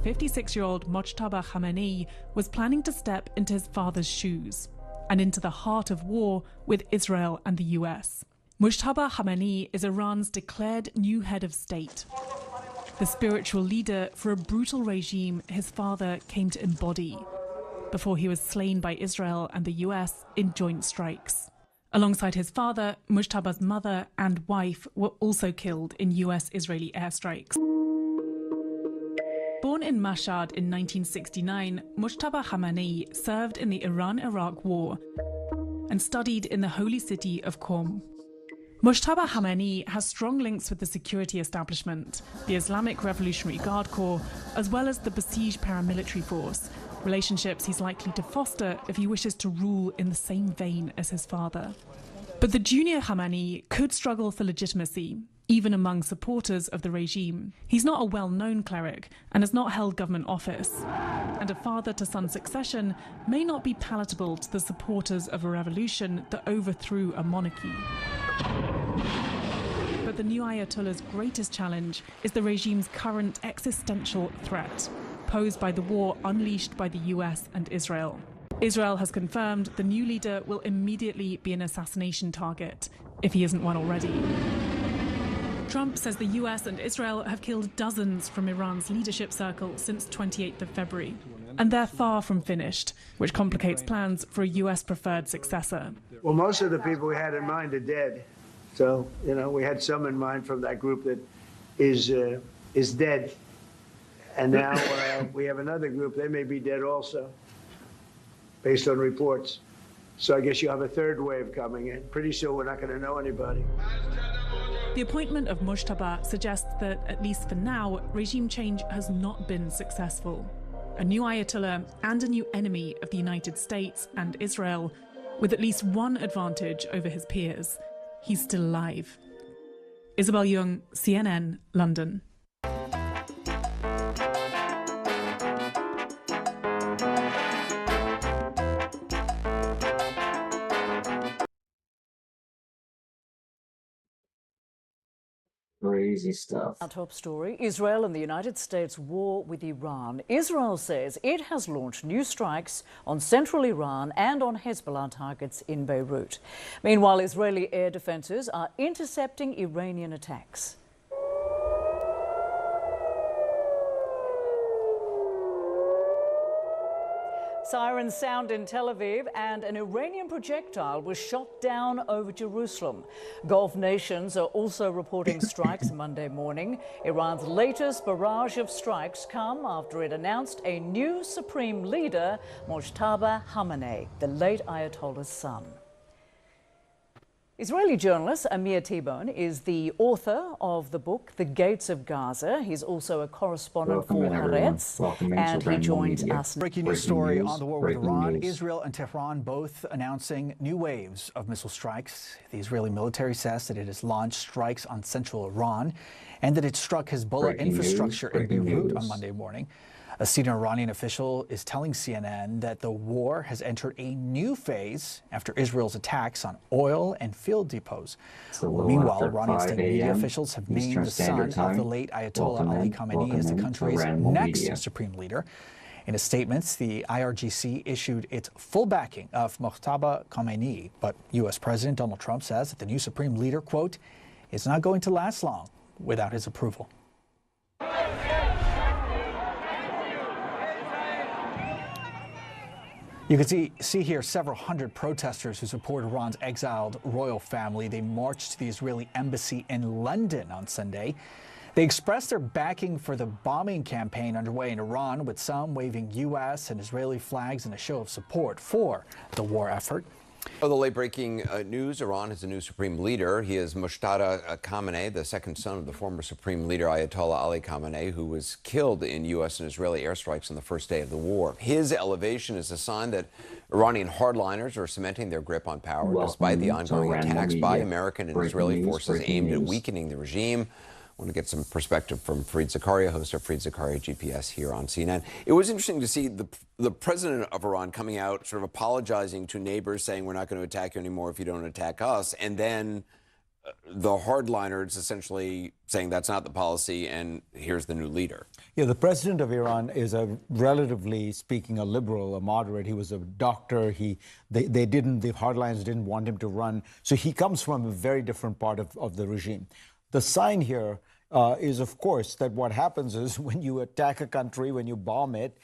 56-year-old Mojtaba Khamenei, was planning to step into his father's shoes and into the heart of war with Israel and the US. Mojtaba Khamenei is Iran's declared new head of state, the spiritual leader for a brutal regime his father came to embody before he was slain by Israel and the US in joint strikes. Alongside his father, Mojtaba's mother and wife were also killed in US-Israeli airstrikes. Born in Mashhad in 1969, Mojtaba Khamenei served in the Iran-Iraq War and studied in the holy city of Qom. Mojtaba Khamenei has strong links with the security establishment, the Islamic Revolutionary Guard Corps, as well as the Basij paramilitary force, relationships he's likely to foster if he wishes to rule in the same vein as his father. But the junior Khamenei could struggle for legitimacy, even among supporters of the regime. He's not a well-known cleric and has not held government office, and a father-to-son succession may not be palatable to the supporters of a revolution that overthrew a monarchy. but the new Ayatollah's greatest challenge is the regime's current existential threat, posed by the war unleashed by the US and Israel. Israel has confirmed the new leader will immediately be an assassination target, if he isn't one already. Trump says the US and Israel have killed dozens from Iran's leadership circle since 28th of February. And they're far from finished, which complicates plans for a US-preferred successor. Well, most of the people we had in mind are dead. So, we had some in mind from that group that is dead. And now we have another group. They may be dead also, based on reports. So I guess you have a third wave coming in. Pretty soon we're not going to know anybody. The appointment of Mojtaba suggests that, at least for now, regime change has not been successful. A new Ayatollah and a new enemy of the United States and Israel, with at least one advantage over his peers. He's still alive. Isabel Young, CNN, London. Crazy stuff. Our top story, Israel and the United States war with Iran. Israel says it has launched new strikes on central Iran and on Hezbollah targets in Beirut. Meanwhile, Israeli air defenses are intercepting Iranian attacks. Sirens sound in Tel Aviv, and an Iranian projectile was shot down over Jerusalem. Gulf nations are also reporting strikes Monday morning. Iran's latest barrage of strikes come after it announced a new supreme leader, Mojtaba Khamenei, the late Ayatollah's son. Israeli journalist Amir T-Bone is the author of the book The Gates of Gaza. He's also a correspondent for Haaretz, and he joins us. Breaking news story on the war with Iran. Israel and Tehran both announcing new waves of missile strikes. The Israeli military says that it has launched strikes on central Iran and that it struck Hezbollah infrastructure in Beirut on Monday morning. A senior Iranian official is telling CNN that the war has entered a new phase after Israel's attacks on oil and field depots. Meanwhile, Iranian state media officials have named the son of the late Ayatollah Ali Khamenei as the country's next supreme leader. In a statement, the IRGC issued its full backing of Mojtaba Khamenei, but U.S. President Donald Trump says that the new supreme leader, quote, is not going to last long without his approval. You can see here several hundred protesters who support Iran's exiled royal family. They marched to the Israeli embassy in London on Sunday. They expressed their backing for the bombing campaign underway in Iran, with some waving U.S. and Israeli flags in a show of support for the war effort. Oh, the late-breaking news, Iran has a new supreme leader. He is Mojtaba Khamenei, the second son of the former supreme leader Ayatollah Ali Khamenei, who was killed in U.S. and Israeli airstrikes on the first day of the war. His elevation is a sign that Iranian hardliners are cementing their grip on power, despite the ongoing attacks by American and Israeli forces aimed at weakening the regime. I want to get some perspective from Fareed Zakaria, host of Fareed Zakaria GPS here on CNN. It was interesting to see the president of Iran coming out, sort of apologizing to neighbors, saying we're not going to attack you anymore if you don't attack us, and then the hardliners essentially saying that's not the policy and here's the new leader. Yeah, the president of Iran is a relatively speaking a liberal, a moderate. He was a doctor. The hardliners didn't want him to run. So he comes from a very different part of the regime. The sign here is, of course, that what happens is when you attack a country, when you bomb it,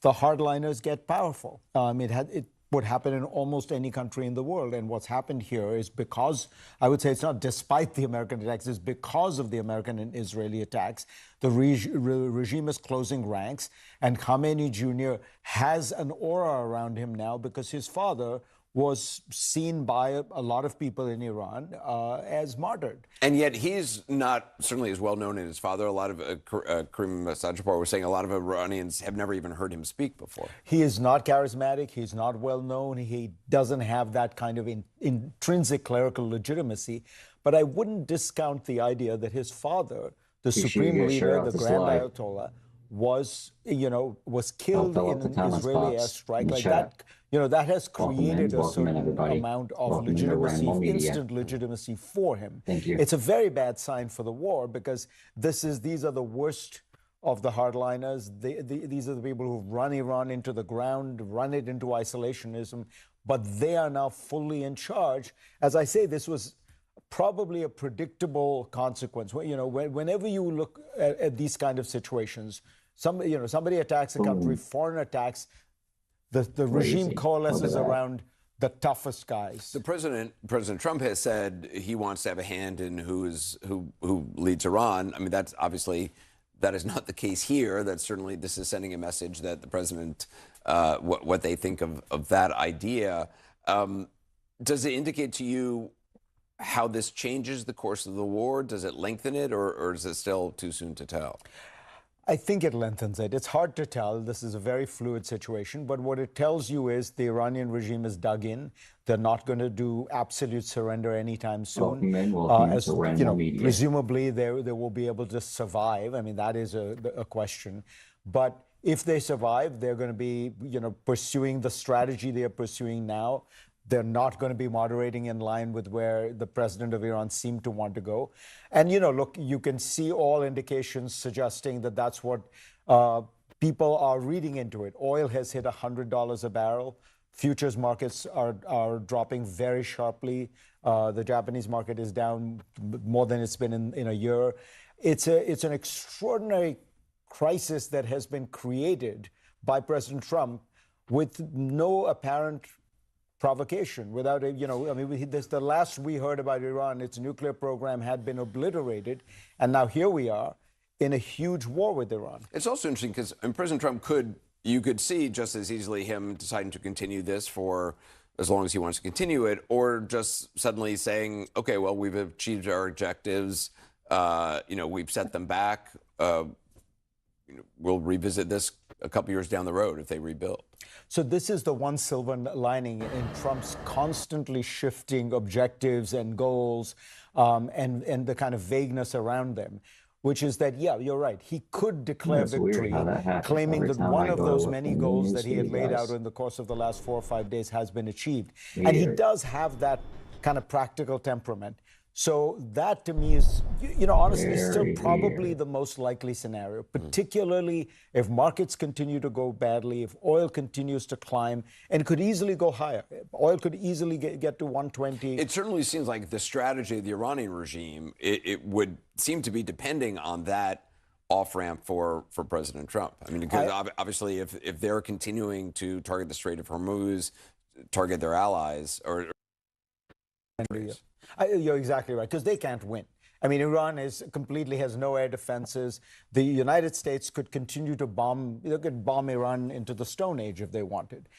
the hardliners get powerful. It would happen in almost any country in the world. And what's happened here is because, I would say it's not despite the American attacks, it's because of the American and Israeli attacks. The regime is closing ranks, and Khamenei Jr. has an aura around him now because his father was seen by a lot of people in Iran as martyred. And yet he's not certainly as well known as his father. A lot of Karim Sajapur was saying a lot of Iranians have never even heard him speak before. He is not charismatic. He's not well known. He doesn't have that kind of intrinsic clerical legitimacy. But I wouldn't discount the idea that his father, the supreme leader, the Grand Ayatollah, was killed in an Israeli airstrike like that. That has created a certain amount of legitimacy, instant legitimacy for him. Thank you. It's a very bad sign for the war because these are the worst of the hardliners. These are the people who run Iran into the ground, run it into isolationism, but they are now fully in charge. As I say, this was probably a predictable consequence. Whenever you look at these kind of situations, somebody attacks a country, foreign attacks, the regime coalesces around the toughest guys. The President Trump has said he wants to have a hand in who leads Iran. I mean, that's obviously, that is not the case here. That's certainly, this is sending a message that the president, what they think of that idea. Does it indicate to you how this changes the course of the war? Does it lengthen it, or is it still too soon to tell? I think it lengthens it. It's hard to tell. This is a very fluid situation. But what it tells you is the Iranian regime is dug in. They're not going to do absolute surrender anytime soon. Presumably, they will be able to survive. I mean, that is a question. But if they survive, they're going to be, pursuing the strategy they are pursuing now. They're not going to be moderating in line with where the president of Iran seemed to want to go. And, look, you can see all indications suggesting that that's what people are reading into it. Oil has hit $100 a barrel. Futures markets are dropping very sharply. The Japanese market is down more than it's been in a year. It's an extraordinary crisis that has been created by President Trump with no apparent provocation, without the last we heard about Iran, its nuclear program had been obliterated, and now here we are in a huge war with Iran. It's also interesting because President Trump you could see just as easily him deciding to continue this for as long as he wants to continue it, or just suddenly saying, okay, well, we've achieved our objectives, we've set them back, we'll revisit this a couple years down the road if they rebuild. So this is the one silver lining in Trump's constantly shifting objectives and goals and the kind of vagueness around them, which is that, yeah, you're right. He could declare victory, claiming that one of those many goals that he had laid out in the course of the last 4 or 5 days has been achieved. And he does have that kind of practical temperament. So that, to me, is, honestly, still probably the most likely scenario, particularly if markets continue to go badly, if oil continues to climb, and could easily go higher. Oil could easily get to 120. It certainly seems like the strategy of the Iranian regime, it would seem to be depending on that off-ramp for President Trump. I mean, because obviously if they're continuing to target the Strait of Hormuz, target their allies, You're exactly right, because they can't win. I mean, Iran has no air defenses. The United States could continue to bomb Iran into the Stone Age if they wanted.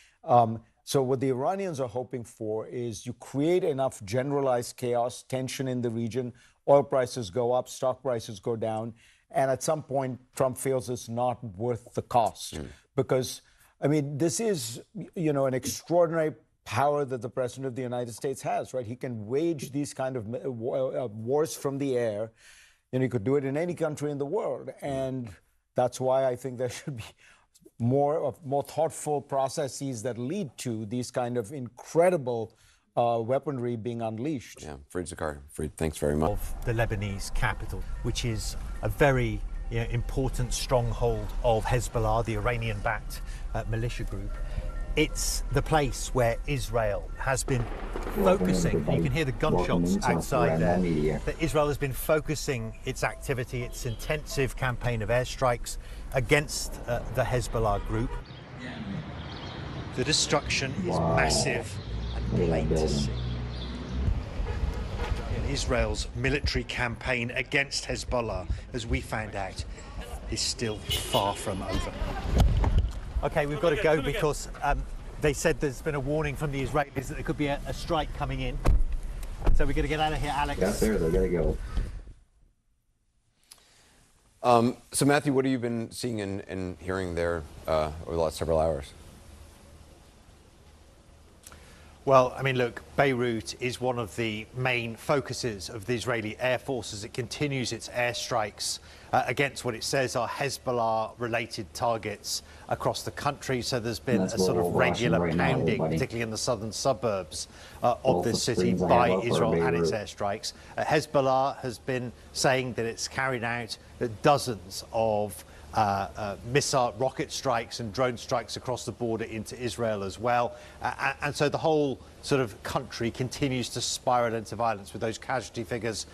So what the Iranians are hoping for is you create enough generalized chaos, tension in the region, oil prices go up, stock prices go down, and at some point, Trump feels it's not worth the cost. Because, I mean, this is, an extraordinary power that the president of the United States has, right? He can wage these kind of wars from the air, and he could do it in any country in the world. And that's why I think there should be more thoughtful processes that lead to these kind of incredible weaponry being unleashed. Yeah, Fareed Zakaria. Fareed, thanks very much. Of the Lebanese capital, which is a very important stronghold of Hezbollah, the Iranian-backed militia group. It's the place where Israel has been focusing. You can hear the gunshots outside there. That Israel has been focusing its activity, its intensive campaign of airstrikes against the Hezbollah group. The destruction is massive and plain to see. Israel's military campaign against Hezbollah, as we found out, is still far from over. Okay, we've got to go because they said there's been a warning from the Israelis that there could be a strike coming in. So we're going to get out of here, Alex. Got there, they got to go. So, Matthew, what have you been seeing and hearing there over the last several hours? Well, I mean, look, Beirut is one of the main focuses of the Israeli Air Force as it continues its airstrikes against what it says are Hezbollah-related targets across the country. So there's been a sort of regular pounding, particularly in the southern suburbs of this city by Israel and its airstrikes. Hezbollah has been saying that it's carried out dozens of missile rocket strikes and drone strikes across the border into Israel as well. And so the whole sort of country continues to spiral into violence with those casualty figures,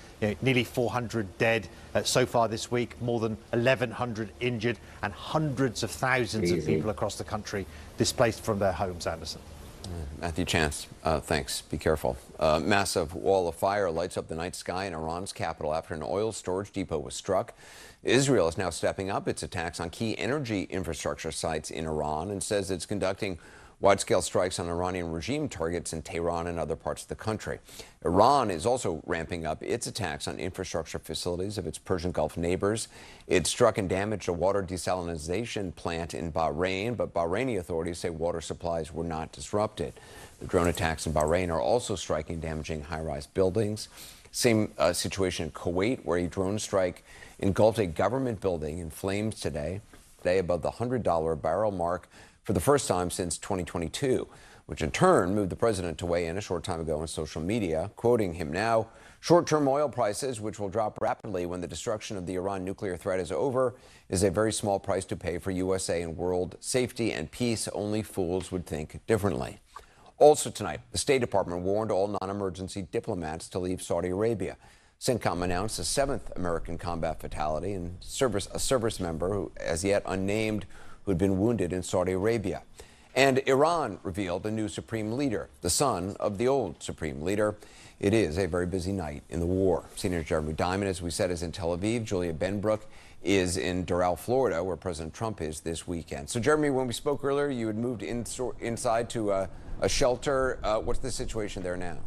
nearly 400 dead so far this week, more than 1,100 injured, and hundreds of thousands of people across the country displaced from their homes, Anderson. Matthew Chance, thanks. Be careful. Massive wall of fire lights up the night sky in Iran's capital after an oil storage depot was struck. Israel is now stepping up its attacks on key energy infrastructure sites in Iran and says it's conducting wide-scale strikes on Iranian regime targets in Tehran and other parts of the country. Iran is also ramping up its attacks on infrastructure facilities of its Persian Gulf neighbors. It struck and damaged a water desalination plant in Bahrain, but Bahraini authorities say water supplies were not disrupted. The drone attacks in Bahrain are also striking and damaging high-rise buildings. Same situation in Kuwait, where a drone strike engulfed a government building in flames today above the $100 a barrel mark for the first time since 2022, which in turn moved the president to weigh in a short time ago on social media, quoting him now, "Short-term oil prices, which will drop rapidly when the destruction of the Iran nuclear threat is over, is a very small price to pay for USA and world safety and peace. Only fools would think differently." Also tonight, the State Department warned all non-emergency diplomats to leave Saudi Arabia. CENTCOM announced a 7th American combat fatality and a service member who, as yet unnamed, who had been wounded in Saudi Arabia. And Iran revealed a new supreme leader, the son of the old supreme leader. It is a very busy night in the war. Senior Jeremy Diamond, as we said, is in Tel Aviv. Julia Benbrook is in Doral, Florida, where President Trump is this weekend. So, Jeremy, when we spoke earlier, you had moved inside to a shelter. What's the situation there now?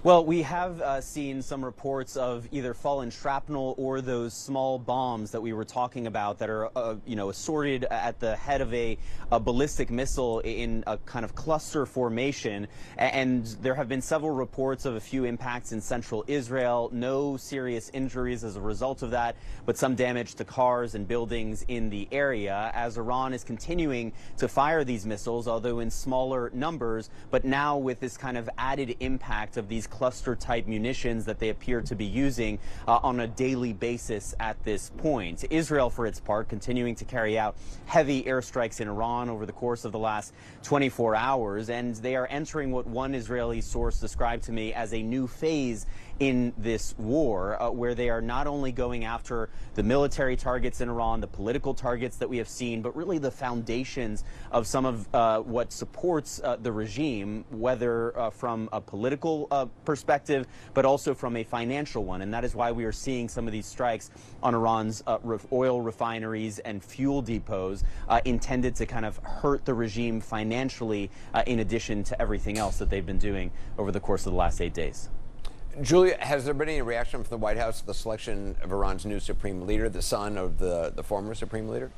Well, we have seen some reports of either fallen shrapnel or those small bombs that we were talking about that are, assorted at the head of a ballistic missile in a kind of cluster formation. And there have been several reports of a few impacts in central Israel. No serious injuries as a result of that, but some damage to cars and buildings in the area as Iran is continuing to fire these missiles, although in smaller numbers, but now with this kind of added impact of these cluster-type munitions that they appear to be using on a daily basis at this point. Israel, for its part, continuing to carry out heavy airstrikes in Iran over the course of the last 24 hours, and they are entering what one Israeli source described to me as a new phase in this war, where they are not only going after the military targets in Iran, the political targets that we have seen, but really the foundations of some of what supports the regime, whether from a political perspective, but also from a financial one. And that is why we are seeing some of these strikes on Iran's oil refineries and fuel depots intended to kind of hurt the regime financially, in addition to everything else that they've been doing over the course of the last 8 days. Julia, has there been any reaction from the White House to the selection of Iran's new supreme leader, the son of the former supreme leader?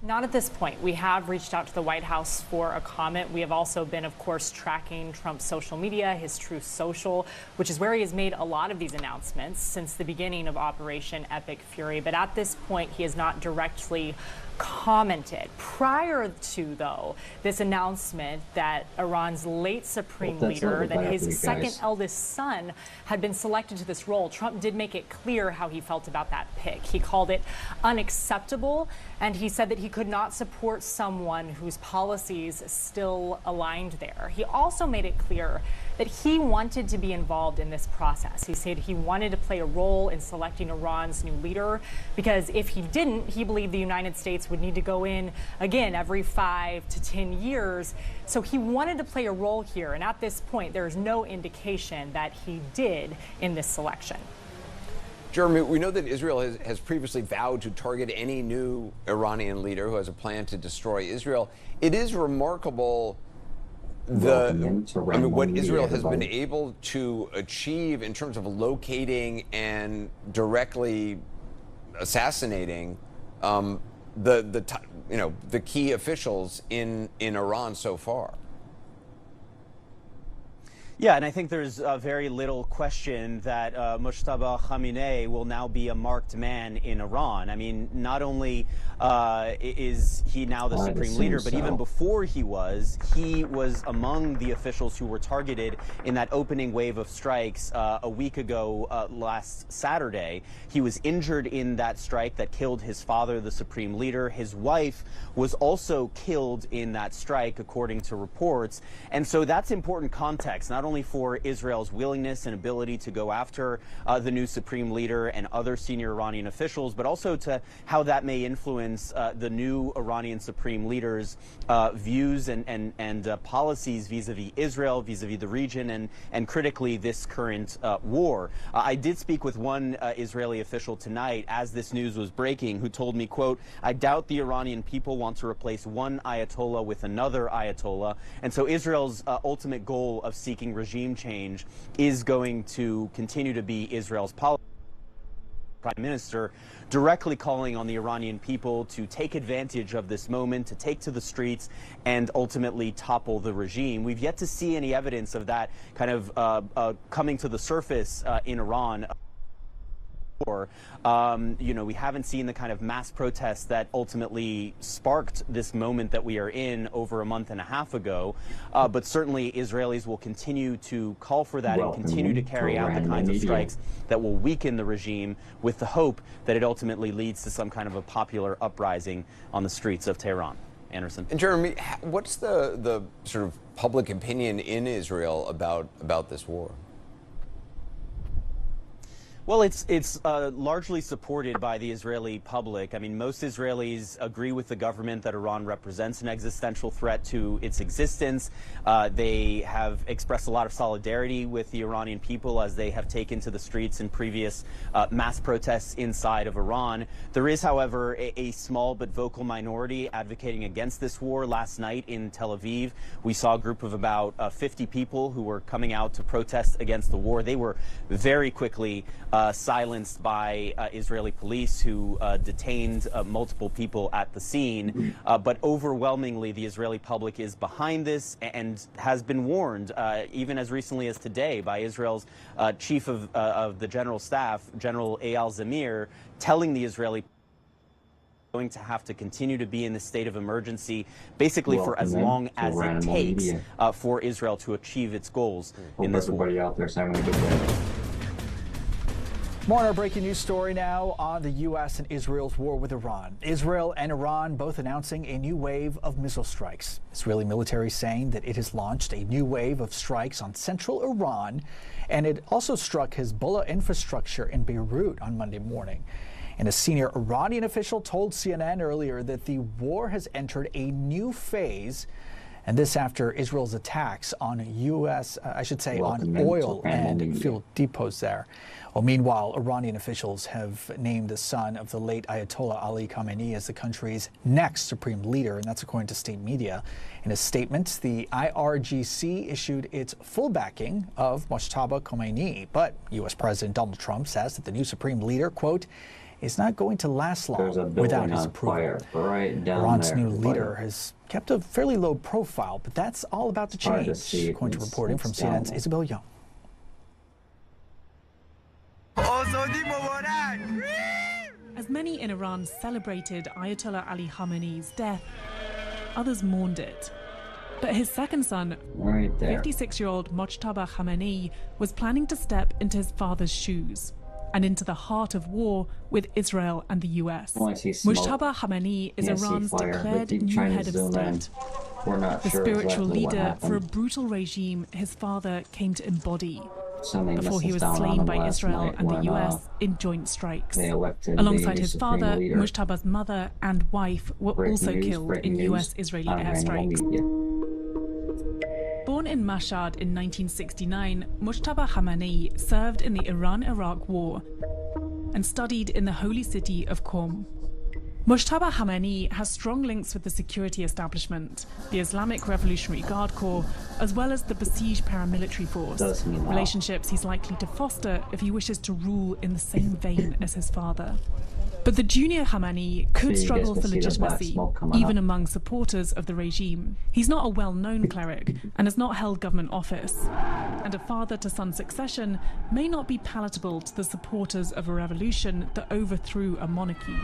Not at this point. We have reached out to the White House for a comment. We have also been, of course, tracking Trump's social media, his Truth Social, which is where he has made a lot of these announcements since the beginning of Operation Epic Fury. But at this point, he has not directly commented. Prior to, though, this announcement that Iran's late supreme leader, that his second eldest son had been selected to this role, Trump did make it clear how he felt about that pick. He called it unacceptable, and he said that he could not support someone whose policies still aligned there. He also made it clear that he wanted to be involved in this process. He said he wanted to play a role in selecting Iran's new leader, because if he didn't, he believed the United States would need to go in again every 5 to 10 years. So he wanted to play a role here. And at this point, there is no indication that he did in this selection. Jeremy, we know that Israel has previously vowed to target any new Iranian leader who has a plan to destroy Israel. It is remarkable what Israel has been able to achieve in terms of locating and directly assassinating the key officials in Iran so far. Yeah, and I think there's very little question that Mojtaba Khamenei will now be a marked man in Iran. I mean, not only is he now the supreme leader, but even before he was among the officials who were targeted in that opening wave of strikes a week ago last Saturday. He was injured in that strike that killed his father, the supreme leader. His wife was also killed in that strike, according to reports. And so that's important context, not only for Israel's willingness and ability to go after the new supreme leader and other senior Iranian officials, but also to how that may influence the new Iranian supreme leader's views and policies vis-a-vis Israel, vis-a-vis the region, and critically this current war. I did speak with one Israeli official tonight as this news was breaking, who told me, quote, "I doubt the Iranian people want to replace one Ayatollah with another Ayatollah, and so Israel's ultimate goal of seeking regime change is going to continue to be Israel's policy." Prime Minister directly calling on the Iranian people to take advantage of this moment, to take to the streets and ultimately topple the regime. We've yet to see any evidence of that kind of coming to the surface in Iran. We haven't seen the kind of mass protests that ultimately sparked this moment that we are in over a month and a half ago. But certainly Israelis will continue to call for that and continue to carry out the kinds of strikes that will weaken the regime, with the hope that it ultimately leads to some kind of a popular uprising on the streets of Tehran. Anderson. And Jeremy, what's the sort of public opinion in Israel about this war? Well, it's largely supported by the Israeli public. I mean, most Israelis agree with the government that Iran represents an existential threat to its existence. They have expressed a lot of solidarity with the Iranian people as they have taken to the streets in previous mass protests inside of Iran. There is, however, a small but vocal minority advocating against this war. Last night in Tel Aviv, we saw a group of about 50 people who were coming out to protest against the war. They were very quickly silenced by Israeli police, who detained multiple people at the scene. But overwhelmingly, the Israeli public is behind this and has been warned, even as recently as today, by Israel's chief of the general staff, General Eyal Zamir, telling the Israeli going to have to continue to be in the state of emergency, basically for as long as it takes for Israel to achieve its goals in this war. Everybody out there having a good day. More on our breaking news story now on the U.S. and Israel's war with Iran. Israel and Iran both announcing a new wave of missile strikes. Israeli military saying that it has launched a new wave of strikes on central Iran, and it also struck Hezbollah infrastructure in Beirut on Monday morning. And a senior Iranian official told CNN earlier that the war has entered a new phase, and this after Israel's attacks on on oil and fuel depots there. Well, meanwhile, Iranian officials have named the son of the late Ayatollah Ali Khamenei as the country's next supreme leader, and that's according to state media. In a statement, the IRGC issued its full backing of Mojtaba Khamenei, but U.S. President Donald Trump says that the new supreme leader, quote, is not going to last long without his approval. Iran's new leader has kept a fairly low profile, but that's all about to change, according to reporting from CNN's Isabel Young. As many in Iran celebrated Ayatollah Ali Khamenei's death, others mourned it. But his second son, 56-year-old Mojtaba Khamenei, was planning to step into his father's shoes and into the heart of war with Israel and the US. Mojtaba Khamenei is Iran's declared new head of state, the spiritual leader for a brutal regime his father came to embody before he was slain by Israel and the US in joint strikes. Alongside his father, Mojtaba's mother and wife were also killed in US-Israeli airstrikes. Born in Mashhad in 1969, Mojtaba Khamenei served in the Iran-Iraq War and studied in the holy city of Qom. Mojtaba Khamenei has strong links with the security establishment, the Islamic Revolutionary Guard Corps, as well as the Basij paramilitary force, relationships he's likely to foster if he wishes to rule in the same vein as his father. But the junior Khamenei could struggle for legitimacy, even up. among supporters of the regime. He's not a well-known cleric and has not held government office. And a father-to-son succession may not be palatable to the supporters of a revolution that overthrew a monarchy.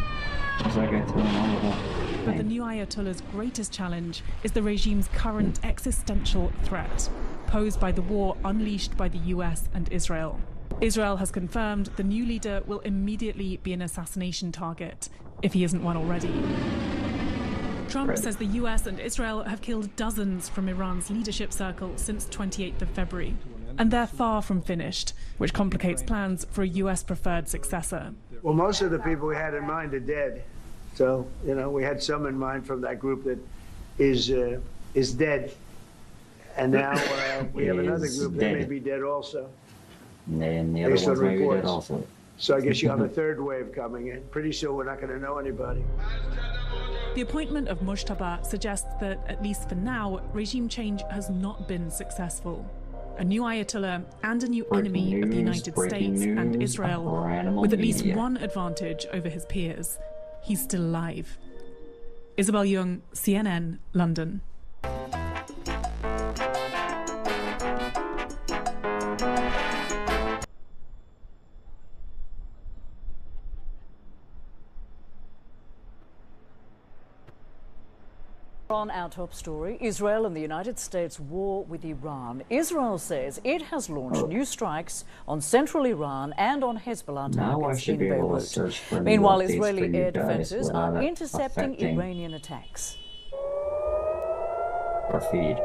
But the new Ayatollah's greatest challenge is the regime's current existential threat, posed by the war unleashed by the US and Israel. Israel has confirmed the new leader will immediately be an assassination target, if he isn't one already. Trump says the US and Israel have killed dozens from Iran's leadership circle since 28th of February. And they're far from finished, which complicates plans for a US-preferred successor. Well, most of the people we had in mind are dead. So, you know, we had some in mind from that group that is dead. And now we have another group that may be dead also. And then the other ones may be dead also. So I guess you have a third wave coming in. Pretty soon we're not going to know anybody. The appointment of Mojtaba suggests that, at least for now, regime change has not been successful. A new Ayatollah and a new enemy of the United States and Israel, with at least one advantage over his peers. He's still alive. Isabel Young, CNN, London. On our top story, Israel and the United States war with Iran. Israel says it has launched new strikes on central Iran and on Hezbollah targets in Beirut. Meanwhile, Israeli air defenses are intercepting Iranian attacks. Our feed.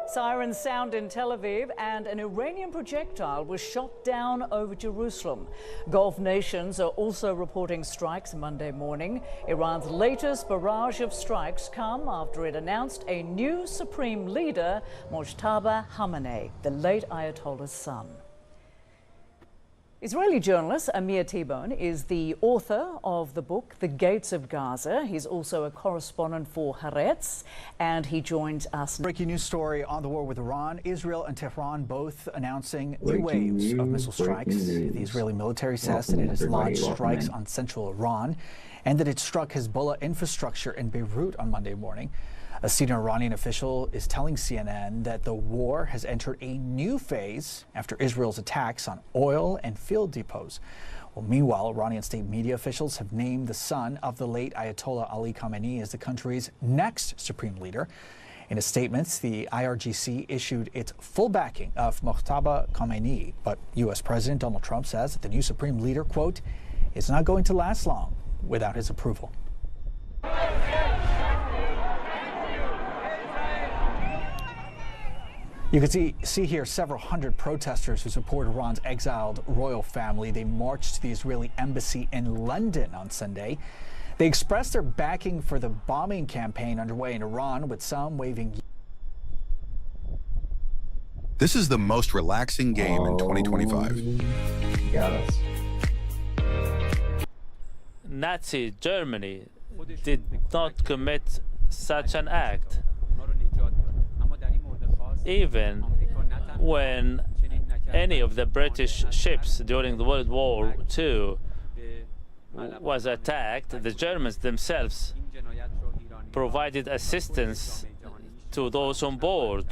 Sirens sound in Tel Aviv, and an Iranian projectile was shot down over Jerusalem. Gulf nations are also reporting strikes Monday morning. Iran's latest barrage of strikes come after it announced a new supreme leader, Mojtaba Khamenei, the late Ayatollah's son. Israeli journalist Amir T-Bone is the author of the book The Gates of Gaza. He's also a correspondent for Haaretz, and he joins us. Breaking news story on the war with Iran. Israel and Tehran both announcing new waves of missile strikes. The Israeli military says that it has launched strikes on central Iran and that it struck Hezbollah infrastructure in Beirut on Monday morning. A senior Iranian official is telling CNN that the war has entered a new phase after Israel's attacks on oil and field depots. Well, meanwhile, Iranian state media officials have named the son of the late Ayatollah Ali Khamenei as the country's next supreme leader. In a statement, the IRGC issued its full backing of Mojtaba Khamenei, but U.S. President Donald Trump says that the new supreme leader, quote, is not going to last long without his approval. You can see here several hundred protesters who support Iran's exiled royal family. They marched to the Israeli embassy in London on Sunday. They expressed their backing for the bombing campaign underway in Iran, with some waving. This is the most relaxing game in 2025. Got us. Nazi Germany did not commit such an act. Even when any of the British ships during the World War II was attacked, the Germans themselves provided assistance to those on board.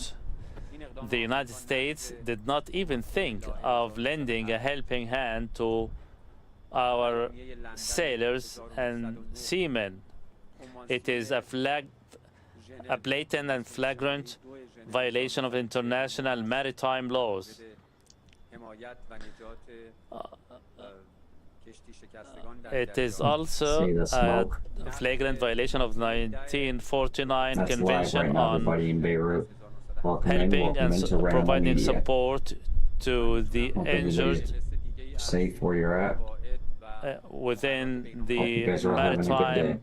The United States did not even think of lending a helping hand to our sailors and seamen. It is a blatant and flagrant violation of international maritime laws. It is also a flagrant violation of the 1949 Convention on helping and providing support to the injured safe where you're at within the maritime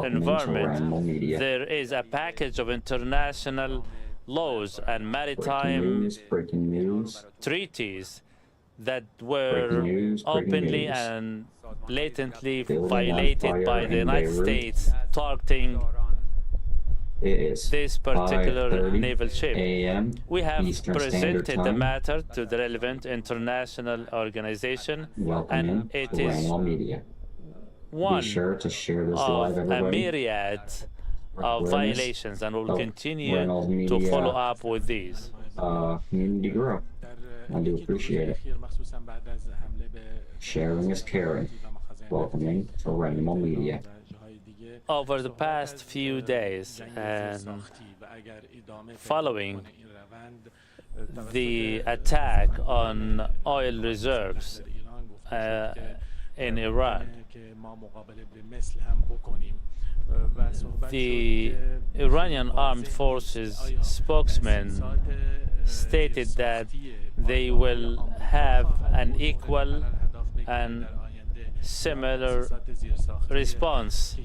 environment. There is a package of international laws and maritime treaties that were openly and blatantly violated by the United States, targeting this particular naval ship. We have Eastern Standard presented the Time. matter to the relevant international organization, Welcome and in it to is Ranimal Media. one Be sure to share this of live, a everybody. myriad of Awareness violations, and we'll of continue Ranimal to Media, follow up with these. Community grow. I do appreciate it. Sharing is caring. Welcoming to Ranimal Media. Over the past few days and following the attack on oil reserves in Iran, the Iranian armed forces spokesman stated that they will have an equal and similar response.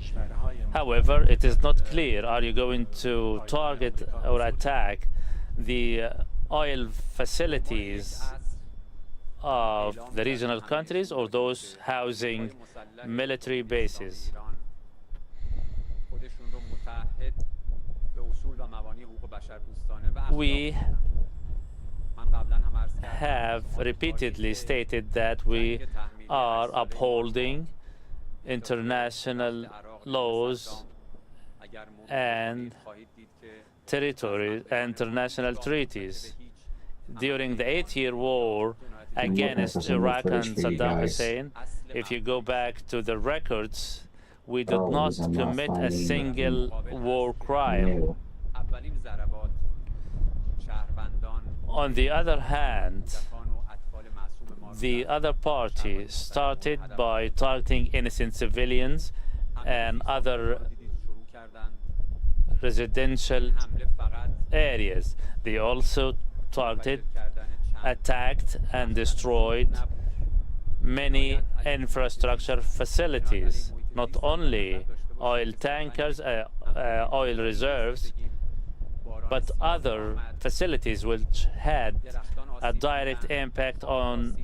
However, it is not clear, are you going to target or attack the oil facilities of the regional countries or those housing military bases? We have repeatedly stated that we are upholding international laws and international treaties. During the 8-year war against Iraq and Saddam Hussein, if you go back to the records, we did not commit a single war crime. On the other hand, the other party started by targeting innocent civilians and other residential areas. They also targeted, attacked, and destroyed many infrastructure facilities, not only oil tankers, oil reserves, but other facilities which had a direct impact on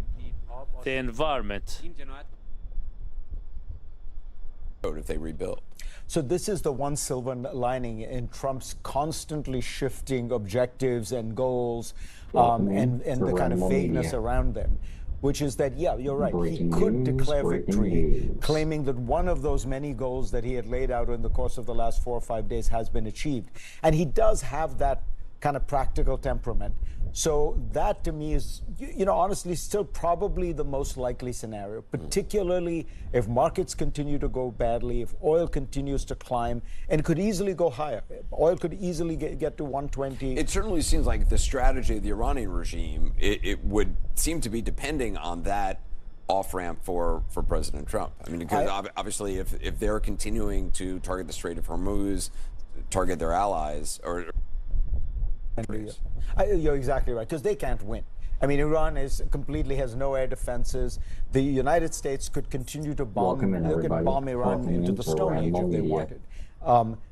the environment. If they rebuild. So this is the one silver lining in Trump's constantly shifting objectives and goals and the kind of vagueness around them, which is that, yeah, you're right, he could declare victory, claiming that one of those many goals that he had laid out in the course of the last 4 or 5 days has been achieved. And he does have that kind of practical temperament. So that to me is, you know, honestly, still probably the most likely scenario, particularly if markets continue to go badly, if oil continues to climb, and it could easily go higher. Oil could easily get to 120. It certainly seems like the strategy of the Iranian regime, it would seem to be depending on that off-ramp for President Trump. I mean, because obviously if they're continuing to target the Strait of Hormuz, target their allies, or... You're exactly right, because they can't win. I mean, Iran completely has no air defenses. The United States could continue to bomb Iran into the Stone Age if they wanted.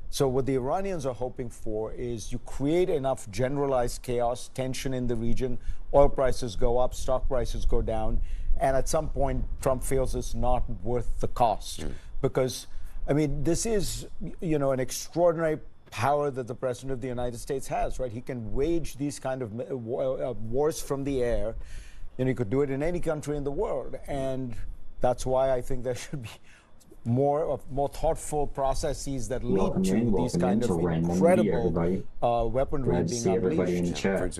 So what the Iranians are hoping for is you create enough generalized chaos, tension in the region, oil prices go up, stock prices go down, and at some point Trump feels it's not worth the cost. Because, I mean, this is, you know, an extraordinary power that the President of the United States has, right? He can wage these kind of wars from the air, and he could do it in any country in the world. And that's why I think there should be more thoughtful processes that lead to these kind of incredible weaponry being unleashed. Thanks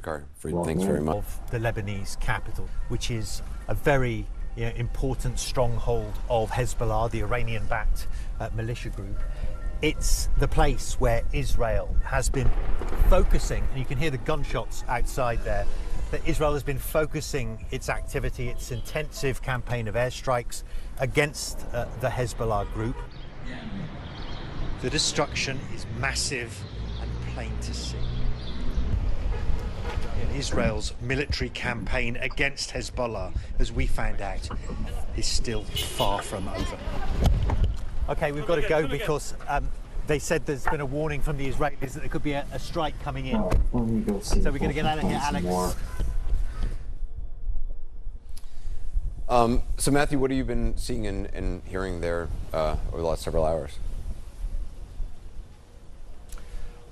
very much. Of the Lebanese capital, which is a very important stronghold of Hezbollah, the Iranian-backed militia group. It's the place where Israel has been focusing, and you can hear the gunshots outside there, that Israel has been focusing its activity, its intensive campaign of airstrikes against the Hezbollah group. The destruction is massive and plain to see. Israel's military campaign against Hezbollah, as we found out, is still far from over. Okay, we've got to go because they said there's been a warning from the Israelis that there could be a strike coming in. So we're going to get out of here, Alex. So Matthew, what have you been seeing and hearing there over the last several hours?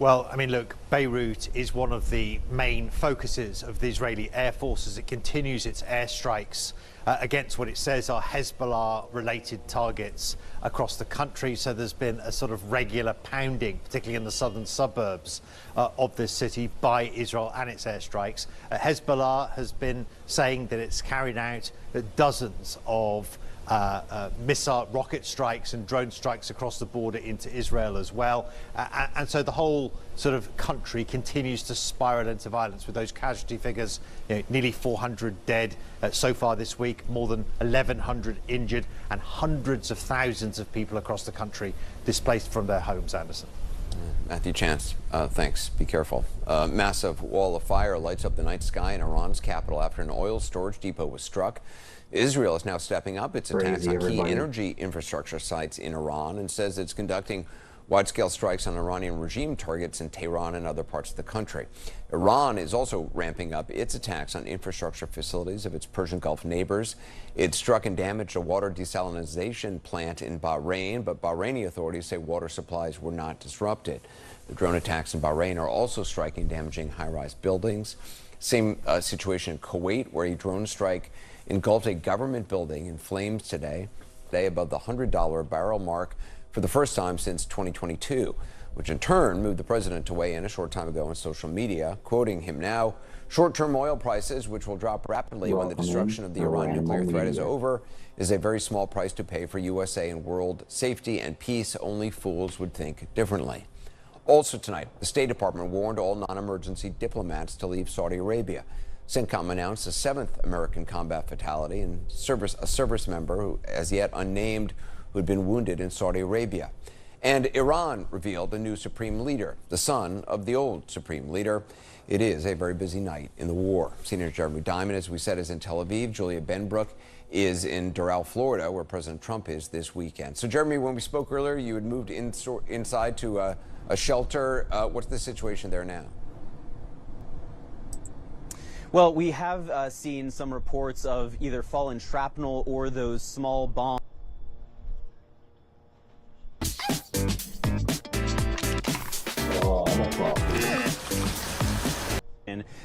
Well, I mean, look, Beirut is one of the main focuses of the Israeli Air Force as it continues its airstrikes against what it says are Hezbollah-related targets across the country. So there's been a sort of regular pounding, particularly in the southern suburbs of this city, by Israel and its airstrikes. Hezbollah has been saying that it's carried out dozens of missile rocket strikes and drone strikes across the border into Israel as well. And so the whole sort of country continues to spiral into violence with those casualty figures, nearly 400 dead so far this week, more than 1,100 injured, and hundreds of thousands of people across the country displaced from their homes, Anderson. Matthew Chance, thanks. Be careful. Massive wall of fire lights up the night sky in Iran's capital after an oil storage depot was struck. Israel is now stepping up its attacks on key energy infrastructure sites in Iran and says it's conducting wide-scale strikes on Iranian regime targets in Tehran and other parts of the country. Iran is also ramping up its attacks on infrastructure facilities of its Persian Gulf neighbors. It struck and damaged a water desalination plant in Bahrain, but Bahraini authorities say water supplies were not disrupted. The drone attacks in Bahrain are also striking and damaging high-rise buildings. Same situation in Kuwait, where a drone strike engulfed a government building in flames today above the $100 a barrel mark for the first time since 2022, which in turn moved the president to weigh in a short time ago on social media, quoting him now, "Short-term oil prices, which will drop rapidly when the destruction of the Iran nuclear threat is over, is a very small price to pay for USA and world safety and peace. Only fools would think differently." Also tonight, the State Department warned all non-emergency diplomats to leave Saudi Arabia. CENTCOM announced a 7th American combat fatality and a service member, who, as yet unnamed, who had been wounded in Saudi Arabia. And Iran revealed a new supreme leader, the son of the old supreme leader. It is a very busy night in the war. Senior Jeremy Diamond, as we said, is in Tel Aviv. Julia Benbrook is in Doral, Florida, where President Trump is this weekend. So, Jeremy, when we spoke earlier, you had moved inside to a shelter. What's the situation there now? Well, we have seen some reports of either fallen shrapnel or those small bombs.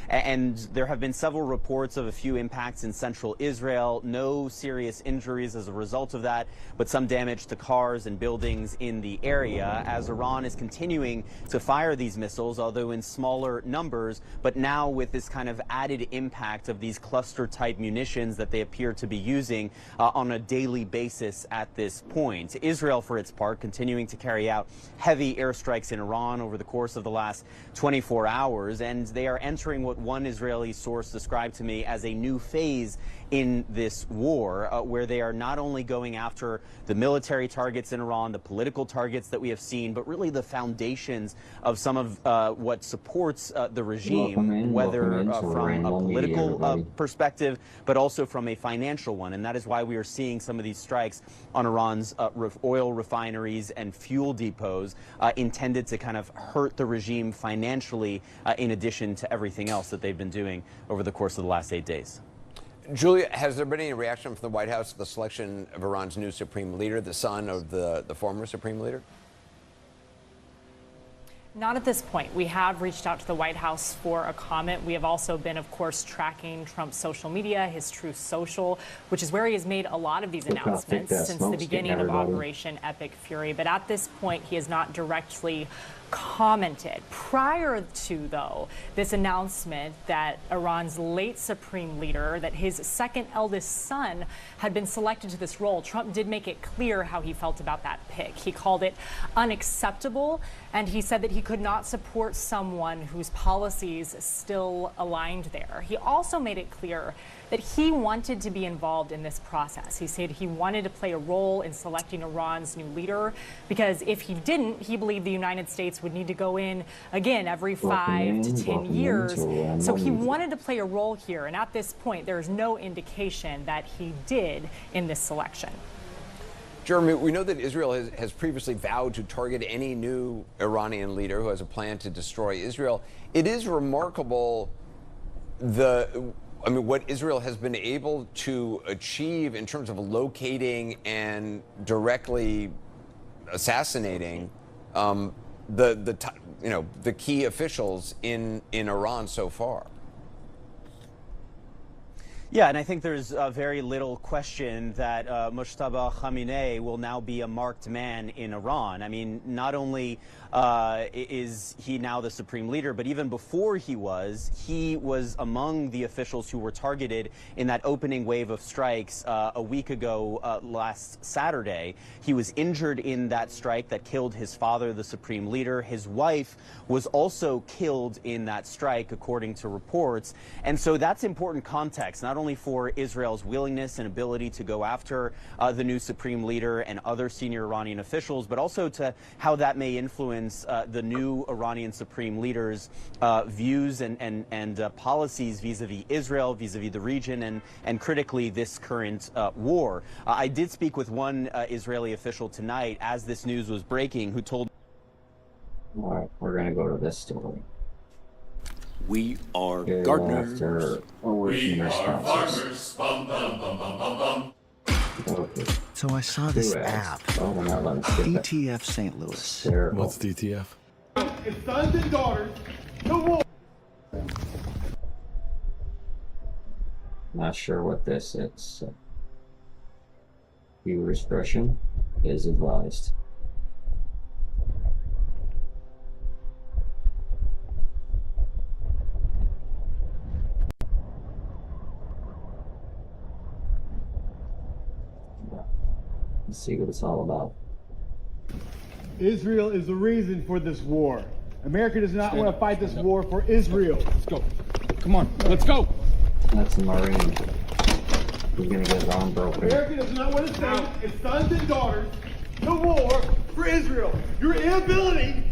And there have been several reports of a few impacts in central Israel. No serious injuries as a result of that, but some damage to cars and buildings in the area as Iran is continuing to fire these missiles, although in smaller numbers, but now with this kind of added impact of these cluster-type munitions that they appear to be using on a daily basis at this point. Israel, for its part, continuing to carry out heavy airstrikes in Iran over the course of the last 24 hours, and they are entering what one Israeli source described to me as a new phase in this war, where they are not only going after the military targets in Iran, the political targets that we have seen, but really the foundations of some of what supports the regime, whether from a political perspective, but also from a financial one. And that is why we are seeing some of these strikes on Iran's oil refineries and fuel depots intended to kind of hurt the regime financially, in addition to everything else that they've been doing over the course of the last 8 days. Julia, has there been any reaction from the White House to the selection of Iran's new supreme leader, the son of the former supreme leader? Not at this point. We have reached out to the White House for a comment. We have also been, of course, tracking Trump's social media, his Truth Social, which is where he has made a lot of these announcements since the beginning of Operation Epic Fury. But at this point, he has not directly commented. Prior to, though, this announcement that Iran's late supreme leader, that his second eldest son had been selected to this role, Trump did make it clear how he felt about that pick. He called it unacceptable, and he said that he could not support someone whose policies still aligned there. He also made it clear that he wanted to be involved in this process. He said he wanted to play a role in selecting Iran's new leader, because if he didn't, he believed the United States would need to go in again every 5 to 10 years. So he wanted to play a role here, and at this point, there is no indication that he did in this selection. Jeremy, we know that Israel has previously vowed to target any new Iranian leader who has a plan to destroy Israel. It is remarkable what Israel has been able to achieve in terms of locating and directly assassinating the key officials in Iran so far. Yeah, and I think there's very little question that Mojtaba Khamenei will now be a marked man in Iran. I mean, not only is he now the supreme leader, but even before he was among the officials who were targeted in that opening wave of strikes a week ago last Saturday. He was injured in that strike that killed his father, the supreme leader. His wife was also killed in that strike, according to reports. And so that's important context, not only for Israel's willingness and ability to go after the new supreme leader and other senior Iranian officials, but also to how that may influence the new Iranian supreme leader's views and policies vis-a-vis Israel, vis-a-vis the region, and critically this current war. I did speak with one Israeli official tonight as this news was breaking, who told. All right, we're going to go to this story. We are gardeners. We are farmers. Bum, bum, bum, bum, bum, bum. Okay. So I saw this app, DTF St. Louis. What's DTF? It's sons and daughters to war. Not sure what this is. Viewer discretion is advised. Let's see what it's all about. Israel is the reason for this war. America does not want to fight this war for Israel. Let's go. Come on, let's go. That's a Marine. He's gonna get his arm broken. America does not want to send its sons and daughters to war for Israel. Your inability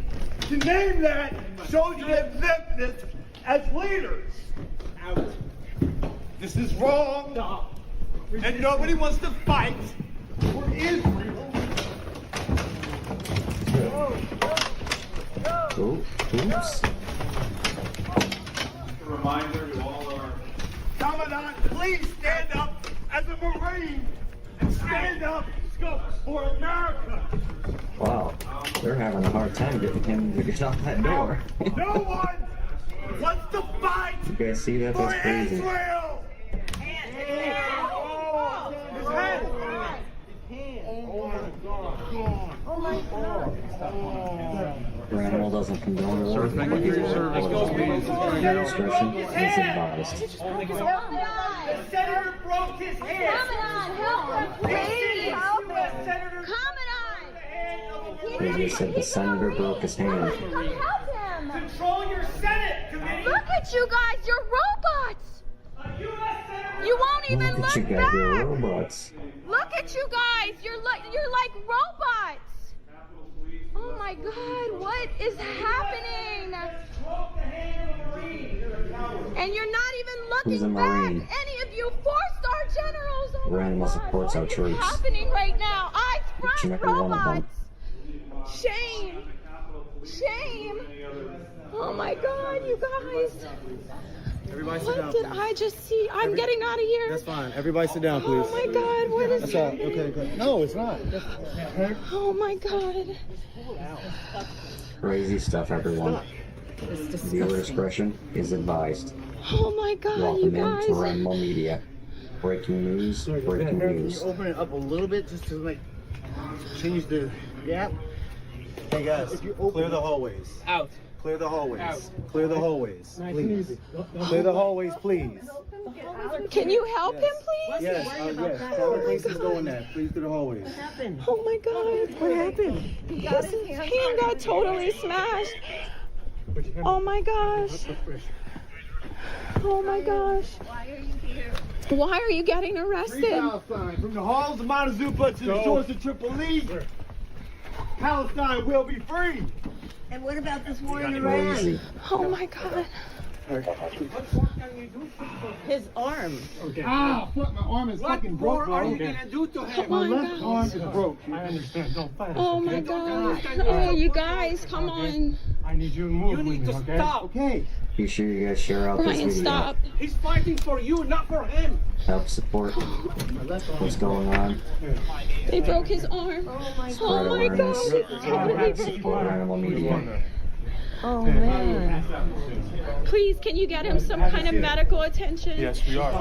to name that shows your ineptness as leaders. This is wrong. And nobody wants to fight for Israel. Oops. A reminder to all our Commandant, please stand up as a Marine and stand up for America. Wow, they're having a hard time getting him to get out that door. No one wants to fight. You guys see that? That's crazy. Israel. Ranimal doesn't condone it. Sir, thank you for your service. Viewer discretion is advised. The senator broke his hand. Help him, please. Help him. They just said the senator broke his hand. Help him. Control your Senate committee. Look at you guys. You're robots. You won't even Look at you look guys, you're back. robots. Look at you guys. You're like robots. Oh my God, what is happening? And you're not even Who's a looking back. Marine? Any of you four-star generals. Oh my Ranimal God, supports our what is troops. happening right now? Eyes Each and front every one of them. robots. Shame. Shame. Oh my God, you guys. Everybody sit down, What did please. I just see? I'm getting out of here. That's fine. Everybody sit down, please. Oh my God, what is That's all. happening? Okay, good. No, it's not. Oh my God. Crazy stuff, everyone. Viewer discretion is advised. Oh my God, you Welcome guys. into Ranimal Media. Breaking news, breaking Can news. you open it up a little bit just to like change the gap? Hey guys, clear the hallways. Out. Clear the hallways. Out. Clear the hallways, please. Clear the hallways, please. Can you help him, please? Yes, yes. Tell the places going there. Please through the hallways. Oh my God. What happened? His hand got totally smashed. Oh my gosh. Oh my gosh. Why are you getting arrested? From the halls of Montezuma to the shores of Tripoli, Palestine will be free. And what about this war in Iran? Oh my God. His arm. Okay. Ah, fuck, my arm is fucking broke. What are you gonna do to him? My left arm is broke. I understand. Don't fight. Oh my God. Oh, you guys, come on. I need you to move with me, okay? Stop. Okay. Be sure you guys share out this Brian, video. stop. He's fighting for you, not for him. Help support what's going on. They broke his arm. Spread Oh my God. awareness. It's totally Support Ranimal Media. Oh man. Please, can you get him some kind of medical attention? Yes, we are.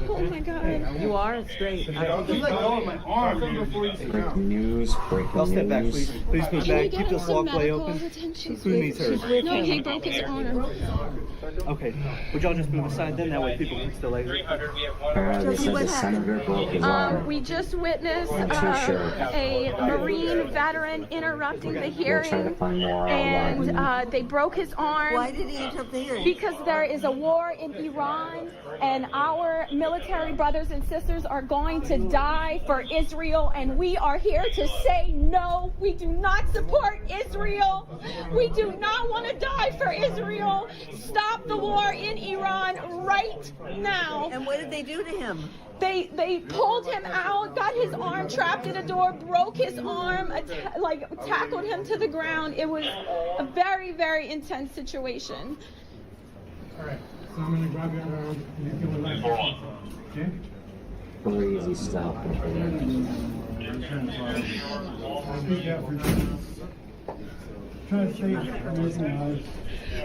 Oh my God. You are? It's great. I'll just let go of my arm before you sit down. Breaking news. I'll step back, please. Please move Can we back. get Keep him this some walkway medical open. attention? Who needs her? No, he broke his arm. Okay. Would y'all just move aside then? That way people can still exit. They said the senator broke his arm. We just witnessed Sure. a Marine veteran interrupting the We'll try to hearing, find more online. and they broke his arm. Why did he interrupt the hearing? Because there is a war in Iran, and our military brothers and sisters are going to die for Israel, and we are here to say no. We do not support Israel. We do not want to die for Israel. Stop the war in Iran right now. And what did they do to him? They pulled him out, got his arm trapped in a door, broke his arm, tackled him to the ground. It was a very, very intense situation. All right, so I'm gonna grab your arm and you give a light. Okay? Crazy stuff. Try to save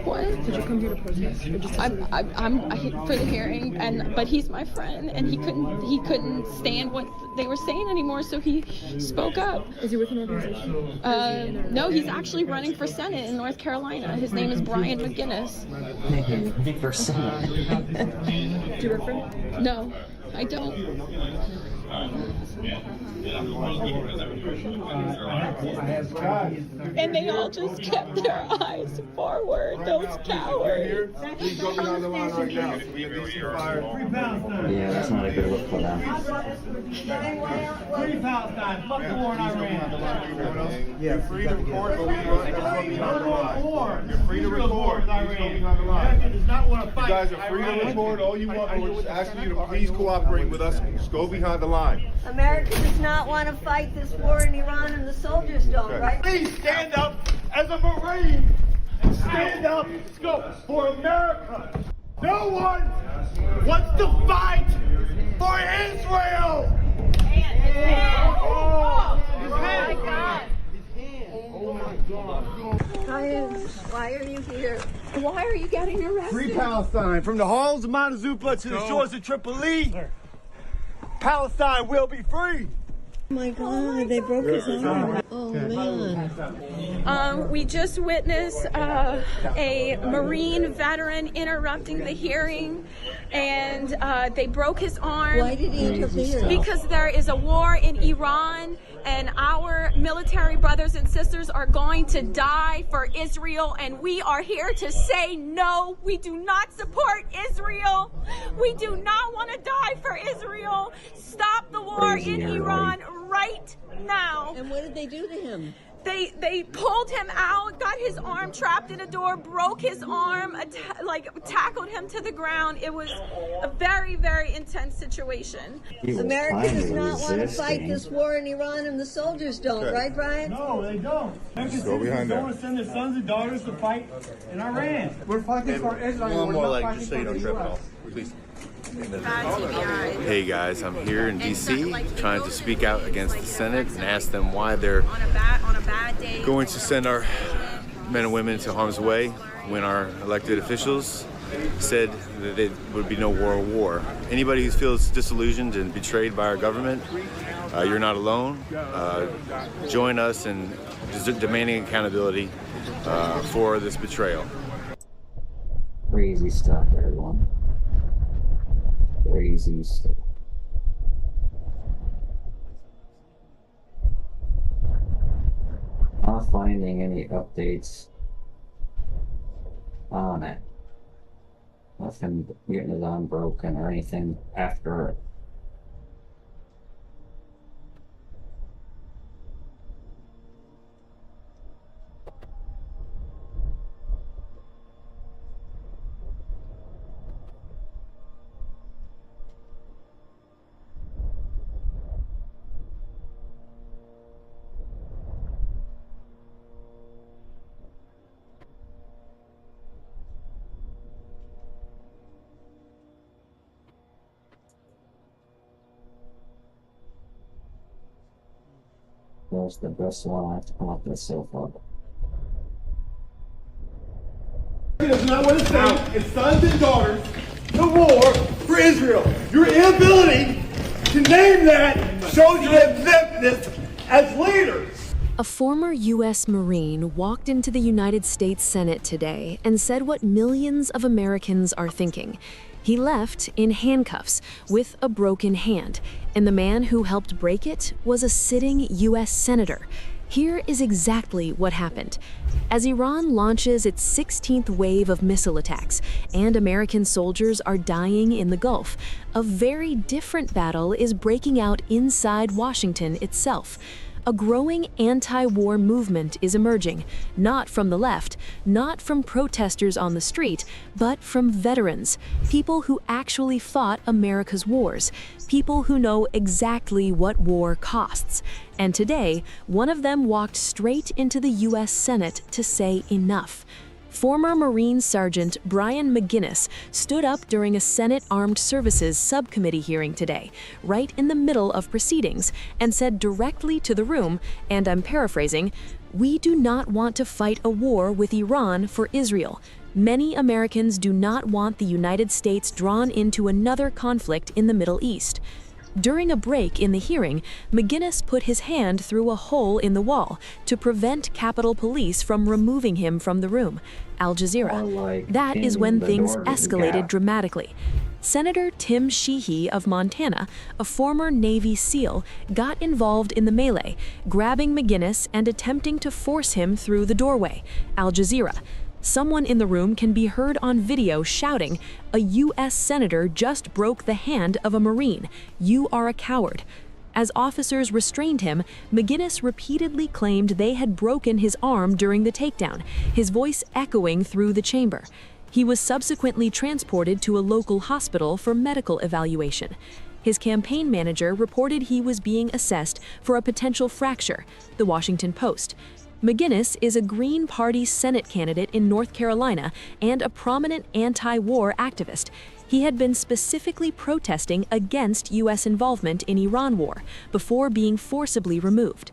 What? Did you come here to protest? I'm for the hearing, but he's my friend, and he couldn't stand what they were saying anymore, so he spoke up. Is he with an organization? No, he's actually running for Senate in North Carolina. His name is Brian McGinnis. For Senate. Do you work for him? No, I don't. And they all just kept their eyes forward, those cowards. Please go behind the line right now. Yeah, that's not a good look for them. Free Palestine. Fuck the war in Iran. You're free to record, but we want You're free to record. America does not want to fight. You guys are free to record all you want, but we're just asking you to please cooperate with us. Just go behind the line. America does not want to fight this war in Iran, and the soldiers don't, right? Please stand up as a Marine and stand up for America. No one wants to fight for Israel. Brian, why are you here? Why are you getting arrested? Free Palestine, from the halls of Montezuma to the shores of Tripoli. Palestine will be free. Oh my God, they broke his arm. Oh man. We just witnessed a Marine veteran interrupting the hearing, and they broke his arm. Why did he interrupt the hearing? Because there is a war in Iran, and our military brothers and sisters are going to die for Israel, and we are here to say no. We do not support Israel. We do not want to die for Israel. Stop the war in Iran right now. And what did they do to him? They pulled him out, got his arm trapped in a door, broke his arm, tackled him to the ground. It was a very, very intense situation. America does not want to fight this war in Iran, and the soldiers don't, right, Brian? No, they don't. American citizens don't want to send their sons and daughters to fight in Iran. We're fighting for Israel. One more leg, just so you don't trip it off, please. Hey guys, I'm here in DC trying to speak out against the Senate and ask them why they're going to send our men and women to harm's way when our elected officials said that there would be no war. Anybody who feels disillusioned and betrayed by our government, you're not alone. Join us in demanding accountability for this betrayal. Crazy stuff, everyone. Crazy stuff. Not finding any updates on it. Nothing getting his arm broken or anything after it. That's the best one I've come up with so far. That's not what it's saying. It's sons and daughters to war for Israel. Your inability to name that shows your exemptness as leaders. A former U.S. Marine walked into the United States Senate today and said what millions of Americans are thinking. He left in handcuffs with a broken hand, and the man who helped break it was a sitting U.S. Senator. Here is exactly what happened. As Iran launches its 16th wave of missile attacks and American soldiers are dying in the Gulf, a very different battle is breaking out inside Washington itself. A growing anti-war movement is emerging, not from the left, not from protesters on the street, but from veterans, people who actually fought America's wars, people who know exactly what war costs. And today, one of them walked straight into the U.S. Senate to say enough. Former Marine Sergeant Brian McGinnis stood up during a Senate Armed Services Subcommittee hearing today, right in the middle of proceedings, and said directly to the room, and I'm paraphrasing, "We do not want to fight a war with Iran for Israel. Many Americans do not want the United States drawn into another conflict in the Middle East." During a break in the hearing, McGinnis put his hand through a hole in the wall to prevent Capitol Police from removing him from the room. Al Jazeera. That is when things escalated dramatically. Senator Tim Sheehy of Montana, a former Navy SEAL, got involved in the melee, grabbing McGinnis and attempting to force him through the doorway. Al Jazeera. Someone in the room can be heard on video shouting, "A U.S. Senator just broke the hand of a Marine. You are a coward." As officers restrained him, McGinnis repeatedly claimed they had broken his arm during the takedown, his voice echoing through the chamber. He was subsequently transported to a local hospital for medical evaluation. His campaign manager reported he was being assessed for a potential fracture, The Washington Post. McGinnis is a Green Party Senate candidate in North Carolina and a prominent anti-war activist. He had been specifically protesting against U.S. involvement in Iran war before being forcibly removed.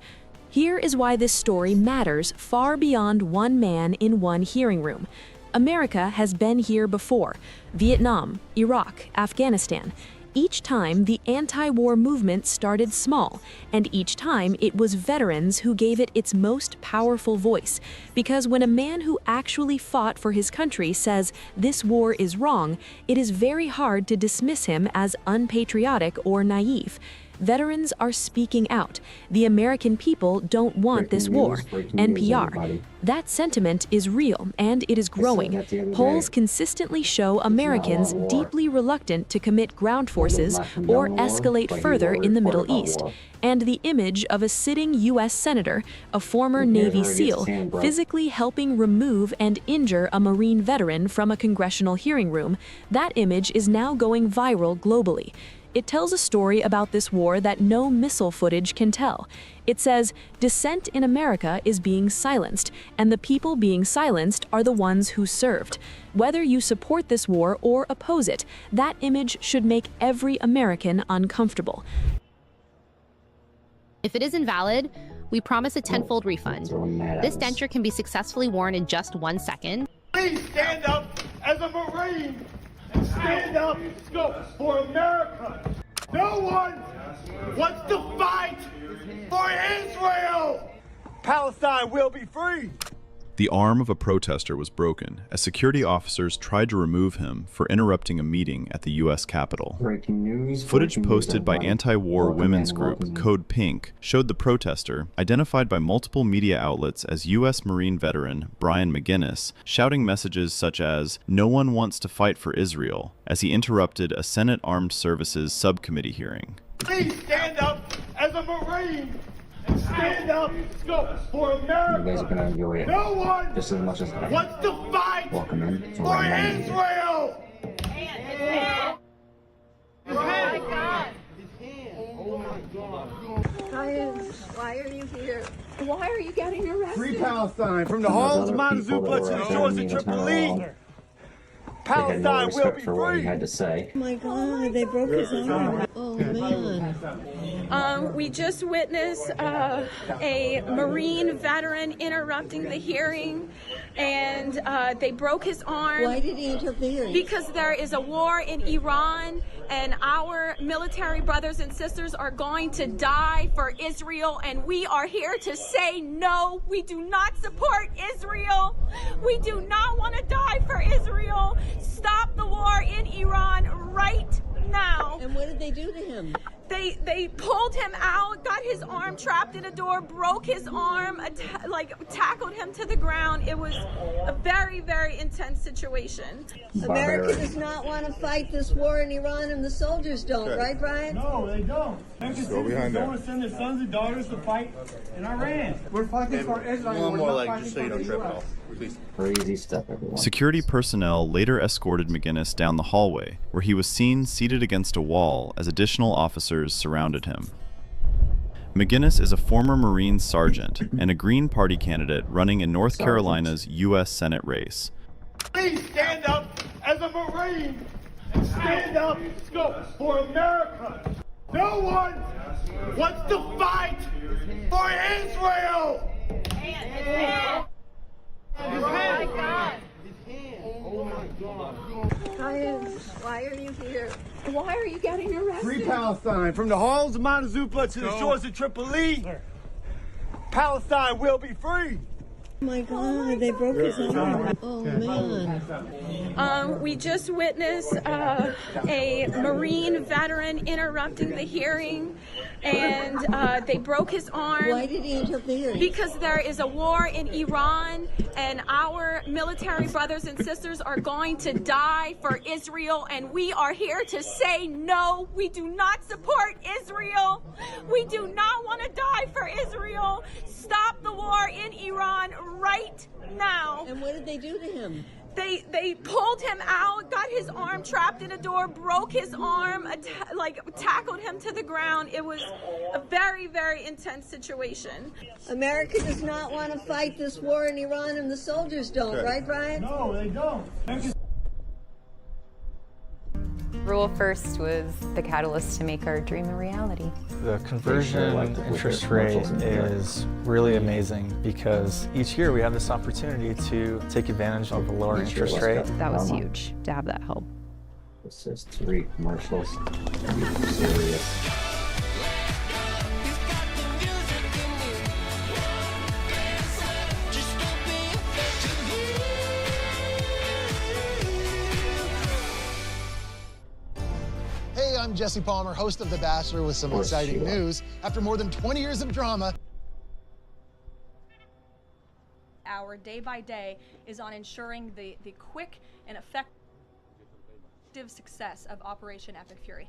Here is why this story matters far beyond one man in one hearing room. America has been here before: Vietnam, Iraq, Afghanistan. Each time, the anti-war movement started small, and each time it was veterans who gave it its most powerful voice. Because when a man who actually fought for his country says, "This war is wrong," it is very hard to dismiss him as unpatriotic or naive. Veterans are speaking out. The American people don't want this war. NPR. That sentiment is real, and it is growing. Polls consistently show Americans deeply reluctant to commit ground forces or escalate further in the Middle East. And the image of a sitting U.S. Senator, a former Navy SEAL, physically helping remove and injure a Marine veteran from a congressional hearing room, that image is now going viral globally. It tells a story about this war that no missile footage can tell. It says, dissent in America is being silenced, and the people being silenced are the ones who served. Whether you support this war or oppose it, that image should make every American uncomfortable. If it is invalid, we promise a tenfold refund. This denture can be successfully worn in just 1 second. Please stand up as a Marine and stand up for America. No one wants to fight for Israel. Palestine will be free. The arm of a protester was broken as security officers tried to remove him for interrupting a meeting at the U.S. Capitol. Footage posted by anti-war women's group Code Pink showed the protester, identified by multiple media outlets as U.S. Marine veteran Brian McGinnis, shouting messages such as, "No one wants to fight for Israel," as he interrupted a Senate Armed Services Subcommittee hearing. Please stand up as a Marine. Stand up for America. You guys are gonna enjoy it no one just as much as I wants to fight welcome in to for Ranimal Media. Israel. Oh my God. Oh my God. Guys, why are you here? Why are you getting arrested? Free Palestine from the halls of Montezuma to the shores of Tripoli. Palestine will be free. What he had to say. Oh my God, they broke his arm. Oh man. We just witnessed a Marine veteran interrupting the hearing, and they broke his arm. Why did he interfere? Because there is a war in Iran, and our military brothers and sisters are going to die for Israel, and we are here to say no. We do not support Israel. We do not want to die for Israel. Stop the war in Iran right now. And what did they do to him? They pulled him out, got his arm trapped in a door, broke his arm, tackled him to the ground. It was a very, very intense situation. America does not want to fight this war in Iran, and the soldiers don't, right, Brian? No, they don't. American citizens don't want to send their sons and daughters to fight in Iran. We're fighting for Islam. One more leg, just so you don't trip off. Please. Crazy stuff, everyone. Security personnel later escorted McGinnis down the hallway, where he was seen seated against a wall as additional officers surrounded him. McGinnis is a former Marine sergeant and a Green Party candidate running in North Carolina's U.S. Senate race. Please stand up as a Marine and stand up for America. No one wants to fight for Israel. Oh my God. Brian, why are you here? Why are you getting arrested? Free Palestine, from the halls of Montezuma to the shores of Tripoli. Palestine will be free. Oh my God, they broke his arm. Oh man. We just witnessed a Marine veteran interrupting the hearing, and they broke his arm. Why did he interfere? Because there is a war in Iran, and our military brothers and sisters are going to die for Israel, and we are here to say no. We do not support Israel. We do not want to die for Israel. Stop the war in Iran right now. And what did they do to him? They pulled him out, got his arm trapped in a door, broke his arm, tackled him to the ground. It was a very, very intense situation. America does not want to fight this war in Iran, and the soldiers don't, right, Brian? No, they don't. Rule First was the catalyst to make our dream a reality. The conversion interest rate is really amazing because each year we have this opportunity to take advantage of a lower interest rate. That was huge to have that help. This is 3 commercials. Serious. Hey, I'm Jesse Palmer, host of The Bachelor, with some exciting news. After more than 20 years of drama, our day by day is on ensuring the quick and effective success of Operation Epic Fury.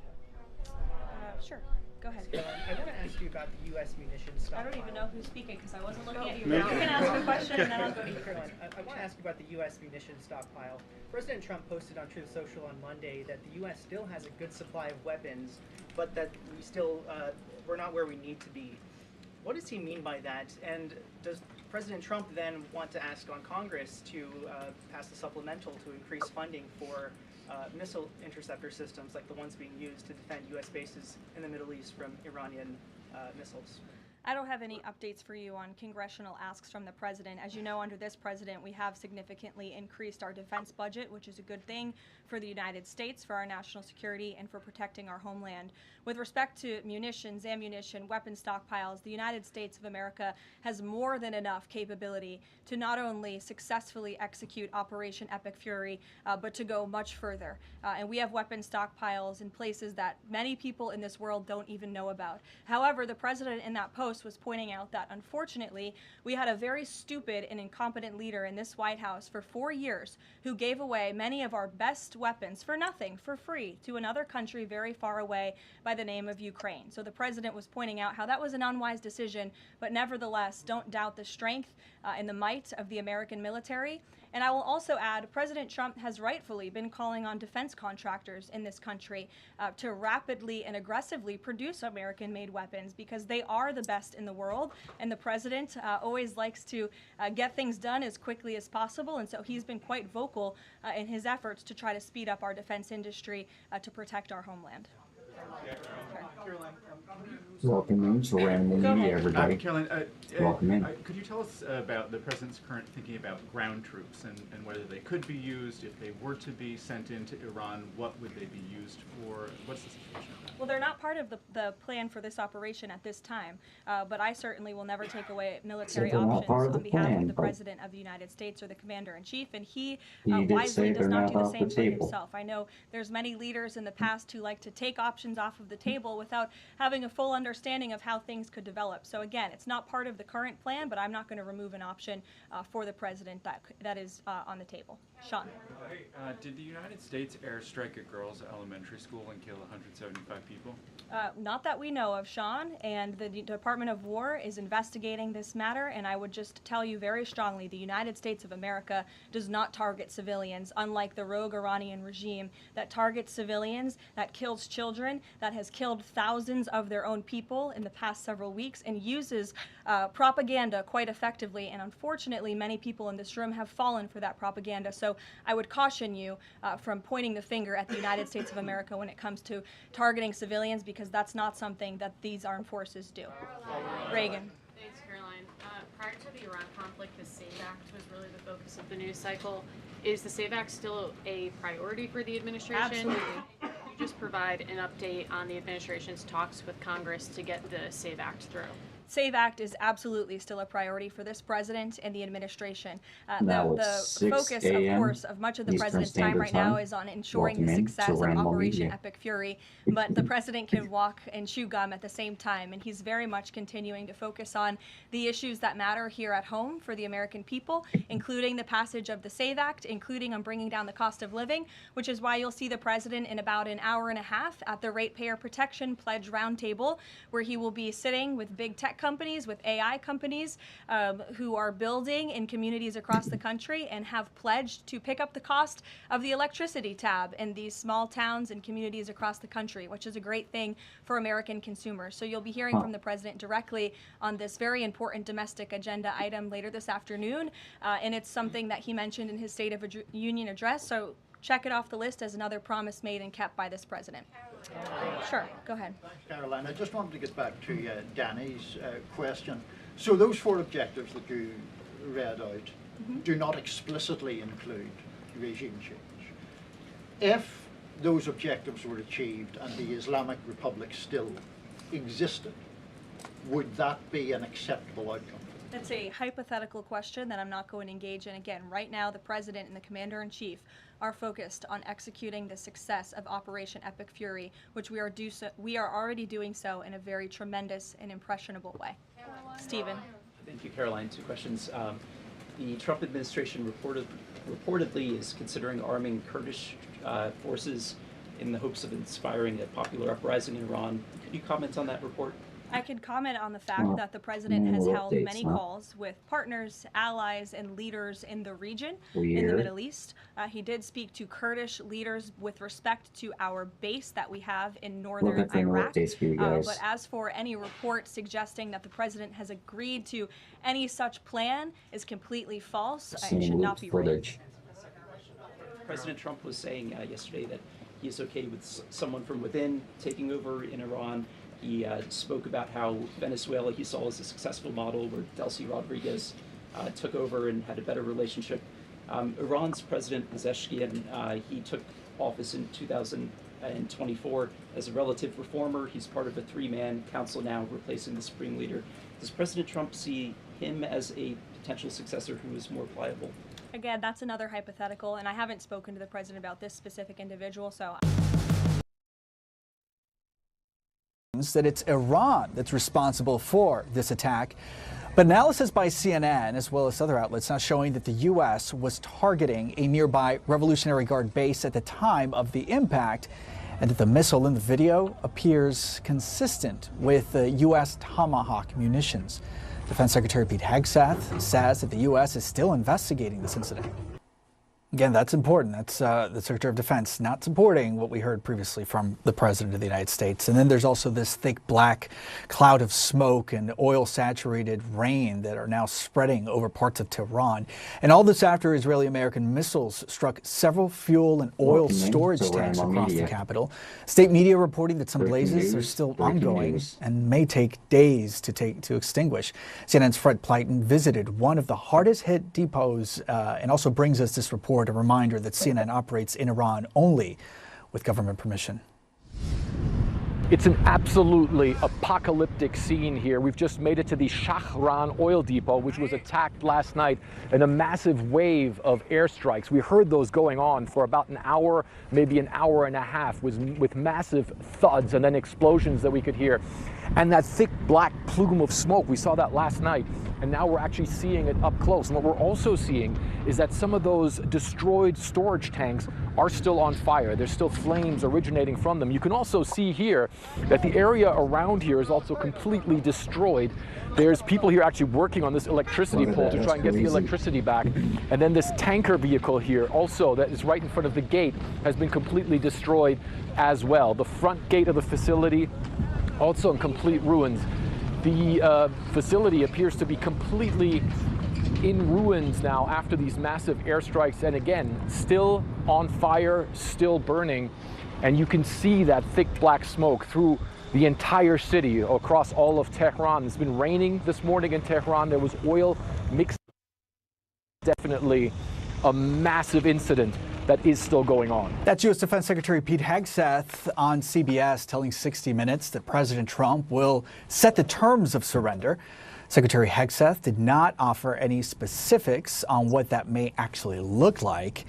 Sure, go ahead. I want to ask you about the U.S. munitions stockpile. I don't even know who's speaking because I wasn't looking at you. You can ask a question and then I'll go to you. I want to ask you about the U.S. munitions stockpile. President Trump posted on Truth Social on Monday that the U.S. still has a good supply of weapons, but that we're not where we need to be. What does he mean by that? And does President Trump then want to ask on Congress to pass a supplemental to increase funding for missile interceptor systems like the ones being used to defend U.S. bases in the Middle East from Iranian missiles? I don't have any updates for you on congressional asks from the president. As you know, under this president, we have significantly increased our defense budget, which is a good thing for the United States, for our national security, and for protecting our homeland. With respect to munitions, ammunition, weapon stockpiles, the United States of America has more than enough capability to not only successfully execute Operation Epic Fury, but to go much further. And we have weapon stockpiles in places that many people in this world don't even know about. However, the president in that post was pointing out that, unfortunately, we had a very stupid and incompetent leader in this White House for 4 years who gave away many of our best weapons for nothing, for free, to another country very far away by the name of Ukraine. So the president was pointing out how that was an unwise decision, but nevertheless, don't doubt the strength and the might of the American military. And I will also add, President Trump has rightfully been calling on defense contractors in this country to rapidly and aggressively produce American-made weapons because they are the best in the world, and the president always likes to get things done as quickly as possible, and so he's been quite vocal in his efforts to try to speed up our defense industry to protect our homeland. Welcome into Ranimal Media, everybody. Caroline, Welcome in. Could you tell us about the president's current thinking about ground troops and whether they could be used, if they were to be sent into Iran, what would they be used for? What's the situation of that? Well, they're not part of the plan for this operation at this time, but I certainly will never take away military options on behalf of the President of the United States or the Commander-in-Chief, and he wisely does not do the same for himself. I know there's many leaders in the past who like to take options off of the table without having a full understanding of how things could develop. So again, it's not part of the current plan, but I'm not going to remove an option for the President that is on the table. Sean. Did the United States airstrike a girls' elementary school and kill 175 people? Not that we know of, Sean, and the Department of War is investigating this matter, and I would just tell you very strongly, the United States of America does not target civilians, unlike the rogue Iranian regime that targets civilians, that kills children, that has killed thousands of their own people in the past several weeks, and uses propaganda quite effectively, and unfortunately many people in this room have fallen for that propaganda. So I would caution you from pointing the finger at the United States of America when it comes to targeting civilians, because that's not something that these armed forces do. Reagan. Thanks, Caroline. Prior to the Iran conflict, the SAVE Act was really the focus of the news cycle. Is the SAVE Act still a priority for the administration? Absolutely. Could you just provide an update on the administration's talks with Congress to get the SAVE Act through? SAVE Act is absolutely still a priority for this president and the administration. The focus, of course, of much of the president's time right now is on ensuring the success of Operation Epic Fury, but the president can walk and chew gum at the same time, and he's very much continuing to focus on the issues that matter here at home for the American people, including the passage of the SAVE Act, including on bringing down the cost of living, which is why you'll see the president in about an hour and a half at the Ratepayer Protection Pledge Roundtable, where he will be sitting with big tech companies, with AI companies who are building in communities across the country and have pledged to pick up the cost of the electricity tab in these small towns and communities across the country, which is a great thing for American consumers. So you'll be hearing from the president directly on this very important domestic agenda item later this afternoon, and it's something that he mentioned in his State of Union address. So check it off the list as another promise made and kept by this president. Sure, go ahead. Thanks, Caroline. I just wanted to get back to Danny's question. So those 4 objectives that you read out do not explicitly include regime change. If those objectives were achieved and the Islamic Republic still existed, would that be an acceptable outcome? That's a hypothetical question that I'm not going to engage in. Again, right now the president and the commander-in-chief are focused on executing the success of Operation Epic Fury, which we are already doing so in a very tremendous and impressionable way. Stephen. Thank you, Caroline. 2 questions. The Trump administration reportedly is considering arming Kurdish forces in the hopes of inspiring a popular uprising in Iran. Could you comment on that report? I can comment on the fact that the president has held many calls with partners, allies, and leaders in the region, in the Middle East. He did speak to Kurdish leaders with respect to our base that we have in northern Iraq. But as for any report suggesting that the president has agreed to any such plan is completely false. It should not be right. President Trump was saying yesterday that he is okay with someone from within taking over in Iran. He spoke about how Venezuela he saw as a successful model where Delcy Rodriguez took over and had a better relationship. Iran's President Pezeshkian, he took office in 2024 as a relative reformer. He's part of a 3-man council now replacing the supreme leader. Does President Trump see him as a potential successor who is more pliable? Again, that's another hypothetical, and I haven't spoken to the president about this specific individual, so... that it's Iran that's responsible for this attack. But analysis by CNN, as well as other outlets, now showing that the U.S. was targeting a nearby Revolutionary Guard base at the time of the impact, and that the missile in the video appears consistent with the U.S. Tomahawk munitions. Defense Secretary Pete Hegseth says that the U.S. is still investigating this incident. Again, that's important. That's the Secretary of Defense not supporting what we heard previously from the President of the United States. And then there's also this thick black cloud of smoke and oil-saturated rain that are now spreading over parts of Tehran. And all this after Israeli-American missiles struck several fuel and oil storage tanks across the capital. State media reporting that some blazes are still ongoing and may take days to extinguish. CNN's Fred Plyton visited one of the hardest-hit depots and also brings us this report, a reminder that CNN operates in Iran only with government permission. It's an absolutely apocalyptic scene here. We've just made it to the Shahran oil depot, which was attacked last night in a massive wave of airstrikes. We heard those going on for about an hour, maybe an hour and a half, with massive thuds and then explosions that we could hear. And that thick black plume of smoke, we saw that last night, and now we're actually seeing it up close. And what we're also seeing is that some of those destroyed storage tanks are still on fire. There's still flames originating from them. You can also see here that the area around here is also completely destroyed. There's people here actually working on this electricity pole to try and get the electricity back. And then this tanker vehicle here also that is right in front of the gate has been completely destroyed as well. The front gate of the facility also in complete ruins. The facility appears to be completely in ruins now after these massive airstrikes, and again, still on fire, still burning. And you can see that thick black smoke through the entire city across all of Tehran. It's been raining this morning in Tehran. There was oil mixed. Definitely a massive incident that is still going on. That's U.S. Defense Secretary Pete Hegseth on CBS telling 60 Minutes that President Trump will set the terms of surrender. Secretary Hegseth did not offer any specifics on what that may actually look like.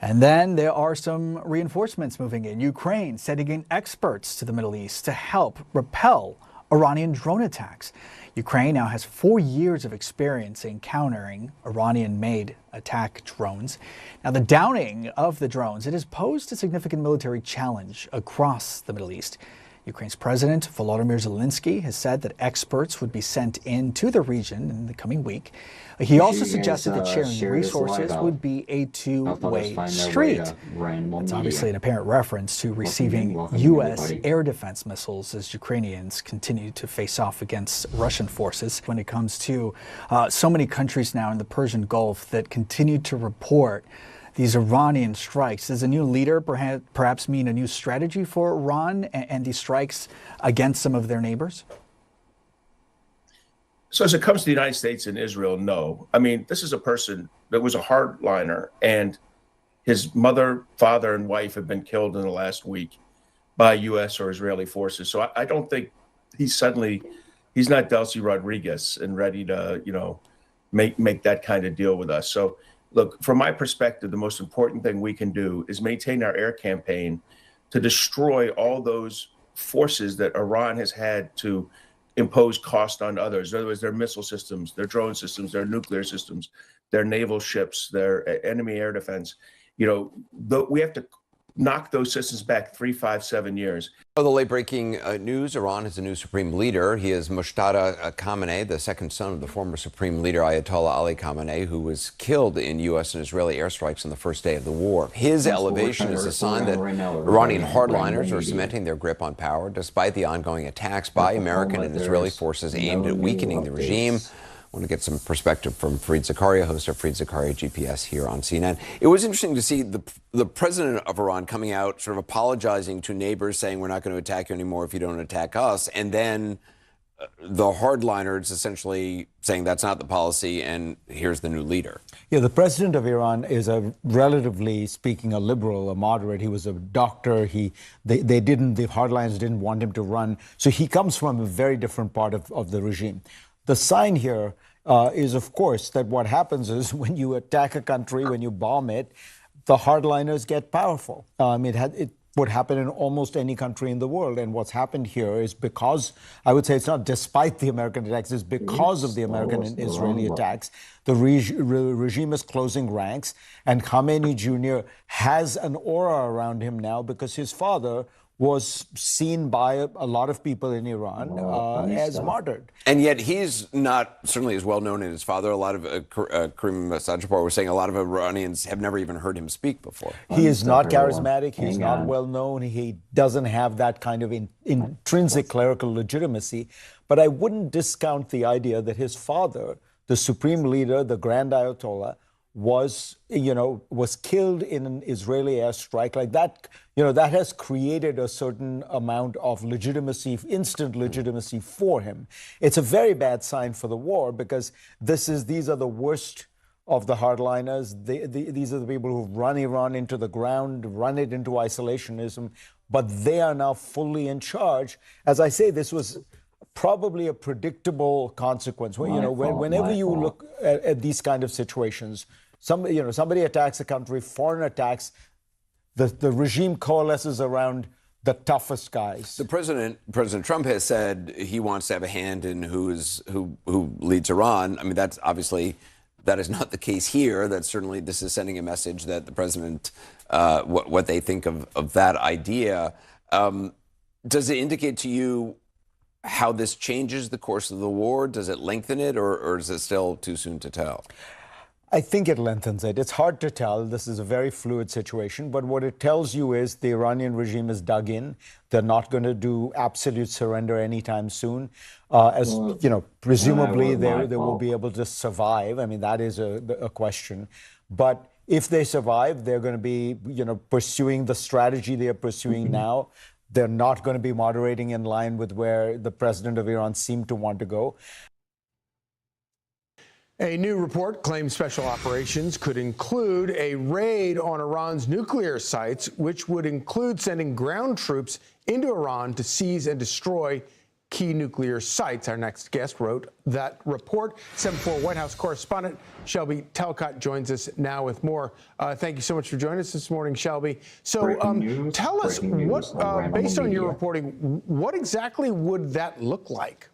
And then there are some reinforcements moving in. Ukraine sending in experts to the Middle East to help repel Iranian drone attacks. Ukraine now has 4 years of experience in countering Iranian-made attack drones. Now, the downing of the drones, it has posed a significant military challenge across the Middle East. Ukraine's President Volodymyr Zelensky has said that experts would be sent into the region in the coming week. He also suggested that sharing resources would be a two-way street. It's obviously an apparent reference to receiving U.S. air defense missiles as Ukrainians continue to face off against Russian forces. When it comes to so many countries now in the Persian Gulf that continue to report these Iranian strikes, does a new leader perhaps mean a new strategy for Iran and these strikes against some of their neighbors? So as it comes to the United States and Israel, no. I mean, this is a person that was a hardliner, and his mother, father, and wife have been killed in the last week by U.S. or Israeli forces. So I don't think he's not Delcy Rodriguez and ready to, make that kind of deal with us. So look, from my perspective, the most important thing we can do is maintain our air campaign to destroy all those forces that Iran has had to impose cost on others. In other words, their missile systems, their drone systems, their nuclear systems, their naval ships, their enemy air defense. We have to knock those systems back 3, 5, 7 years. Oh, the late-breaking news, Iran has a new supreme leader. He is Mojtaba Khamenei, the second son of the former supreme leader Ayatollah Ali Khamenei, who was killed in U.S. and Israeli airstrikes on the first day of the war. His elevation is a sign that Iranian hardliners are cementing their grip on power, despite the ongoing attacks by American and Israeli forces aimed at weakening the regime. I want to get some perspective from Fareed Zakaria, host of Fareed Zakaria GPS here on CNN. It was interesting to see the president of Iran coming out sort of apologizing to neighbors, saying we're not going to attack you anymore if you don't attack us. And then the hardliners essentially saying that's not the policy and here's the new leader. Yeah, the president of Iran is a relatively speaking a liberal, a moderate. He was a doctor. The hardliners didn't want him to run. So he comes from a very different part of the regime. The sign here is, of course, that what happens is when you attack a country, when you bomb it, the hardliners get powerful. It would happen in almost any country in the world. And what's happened here is because, I would say it's not despite the American attacks, it's because of the American and Israeli attacks. The regime is closing ranks, and Khamenei Jr. has an aura around him now because his father was seen by a lot of people in Iran as martyred. And yet he's not certainly as well known as his father. A lot of Karim Sajapur was saying a lot of Iranians have never even heard him speak before. He is not charismatic. He's not well known. He doesn't have that kind of intrinsic clerical legitimacy. But I wouldn't discount the idea that his father, the supreme leader, the Grand Ayatollah, was killed in an Israeli airstrike like that. That has created a certain amount of legitimacy, instant legitimacy for him. It's a very bad sign for the war because these are the worst of the hardliners. These are the people who've run Iran into the ground, run it into isolationism, but they are now fully in charge. As I say, this was probably a predictable consequence. Whenever you look at these kind of situations, somebody attacks a country, foreign attacks, the regime coalesces around the toughest guys. The President Trump has said he wants to have a hand in who leads Iran. I mean, that's obviously, that is not the case here. That's certainly, this is sending a message that the president, what they think of that idea. Does it indicate to you how this changes the course of the war? Does it lengthen it, or is it still too soon to tell? I think it lengthens it. It's hard to tell. This is a very fluid situation. But what it tells you is the Iranian regime is dug in. They're not going to do absolute surrender anytime soon. Presumably they will be able to survive. I mean, that is a question. But if they survive, they're going to be, pursuing the strategy they are pursuing now. They're not going to be moderating in line with where the president of Iran seemed to want to go. A new report claims special operations could include a raid on Iran's nuclear sites, which would include sending ground troops into Iran to seize and destroy key nuclear sites. Our next guest wrote that report. 7-4 White House correspondent Shelby Talcott joins us now with more. Thank you so much for joining us this morning, Shelby. So tell us, what, based on your reporting, what exactly would that look like?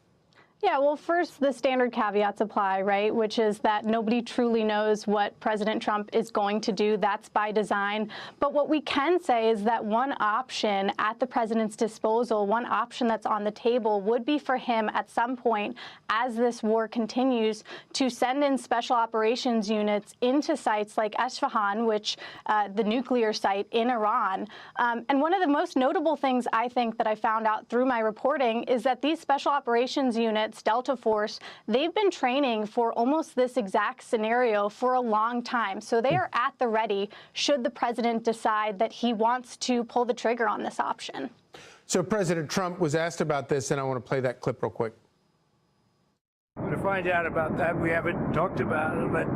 Yeah, well, first, the standard caveats apply, right, which is that nobody truly knows what President Trump is going to do. That's by design. But what we can say is that one option at the president's disposal, one option that's on the table, would be for him at some point, as this war continues, to send in special operations units into sites like Esfahan, which the nuclear site in Iran. And one of the most notable things I think that I found out through my reporting is that these special operations units, Delta Force, they've been training for almost this exact scenario for a long time. So they are at the ready should the president decide that he wants to pull the trigger on this option. So President Trump was asked about this, and I want to play that clip real quick. To find out about that, we haven't talked about it, but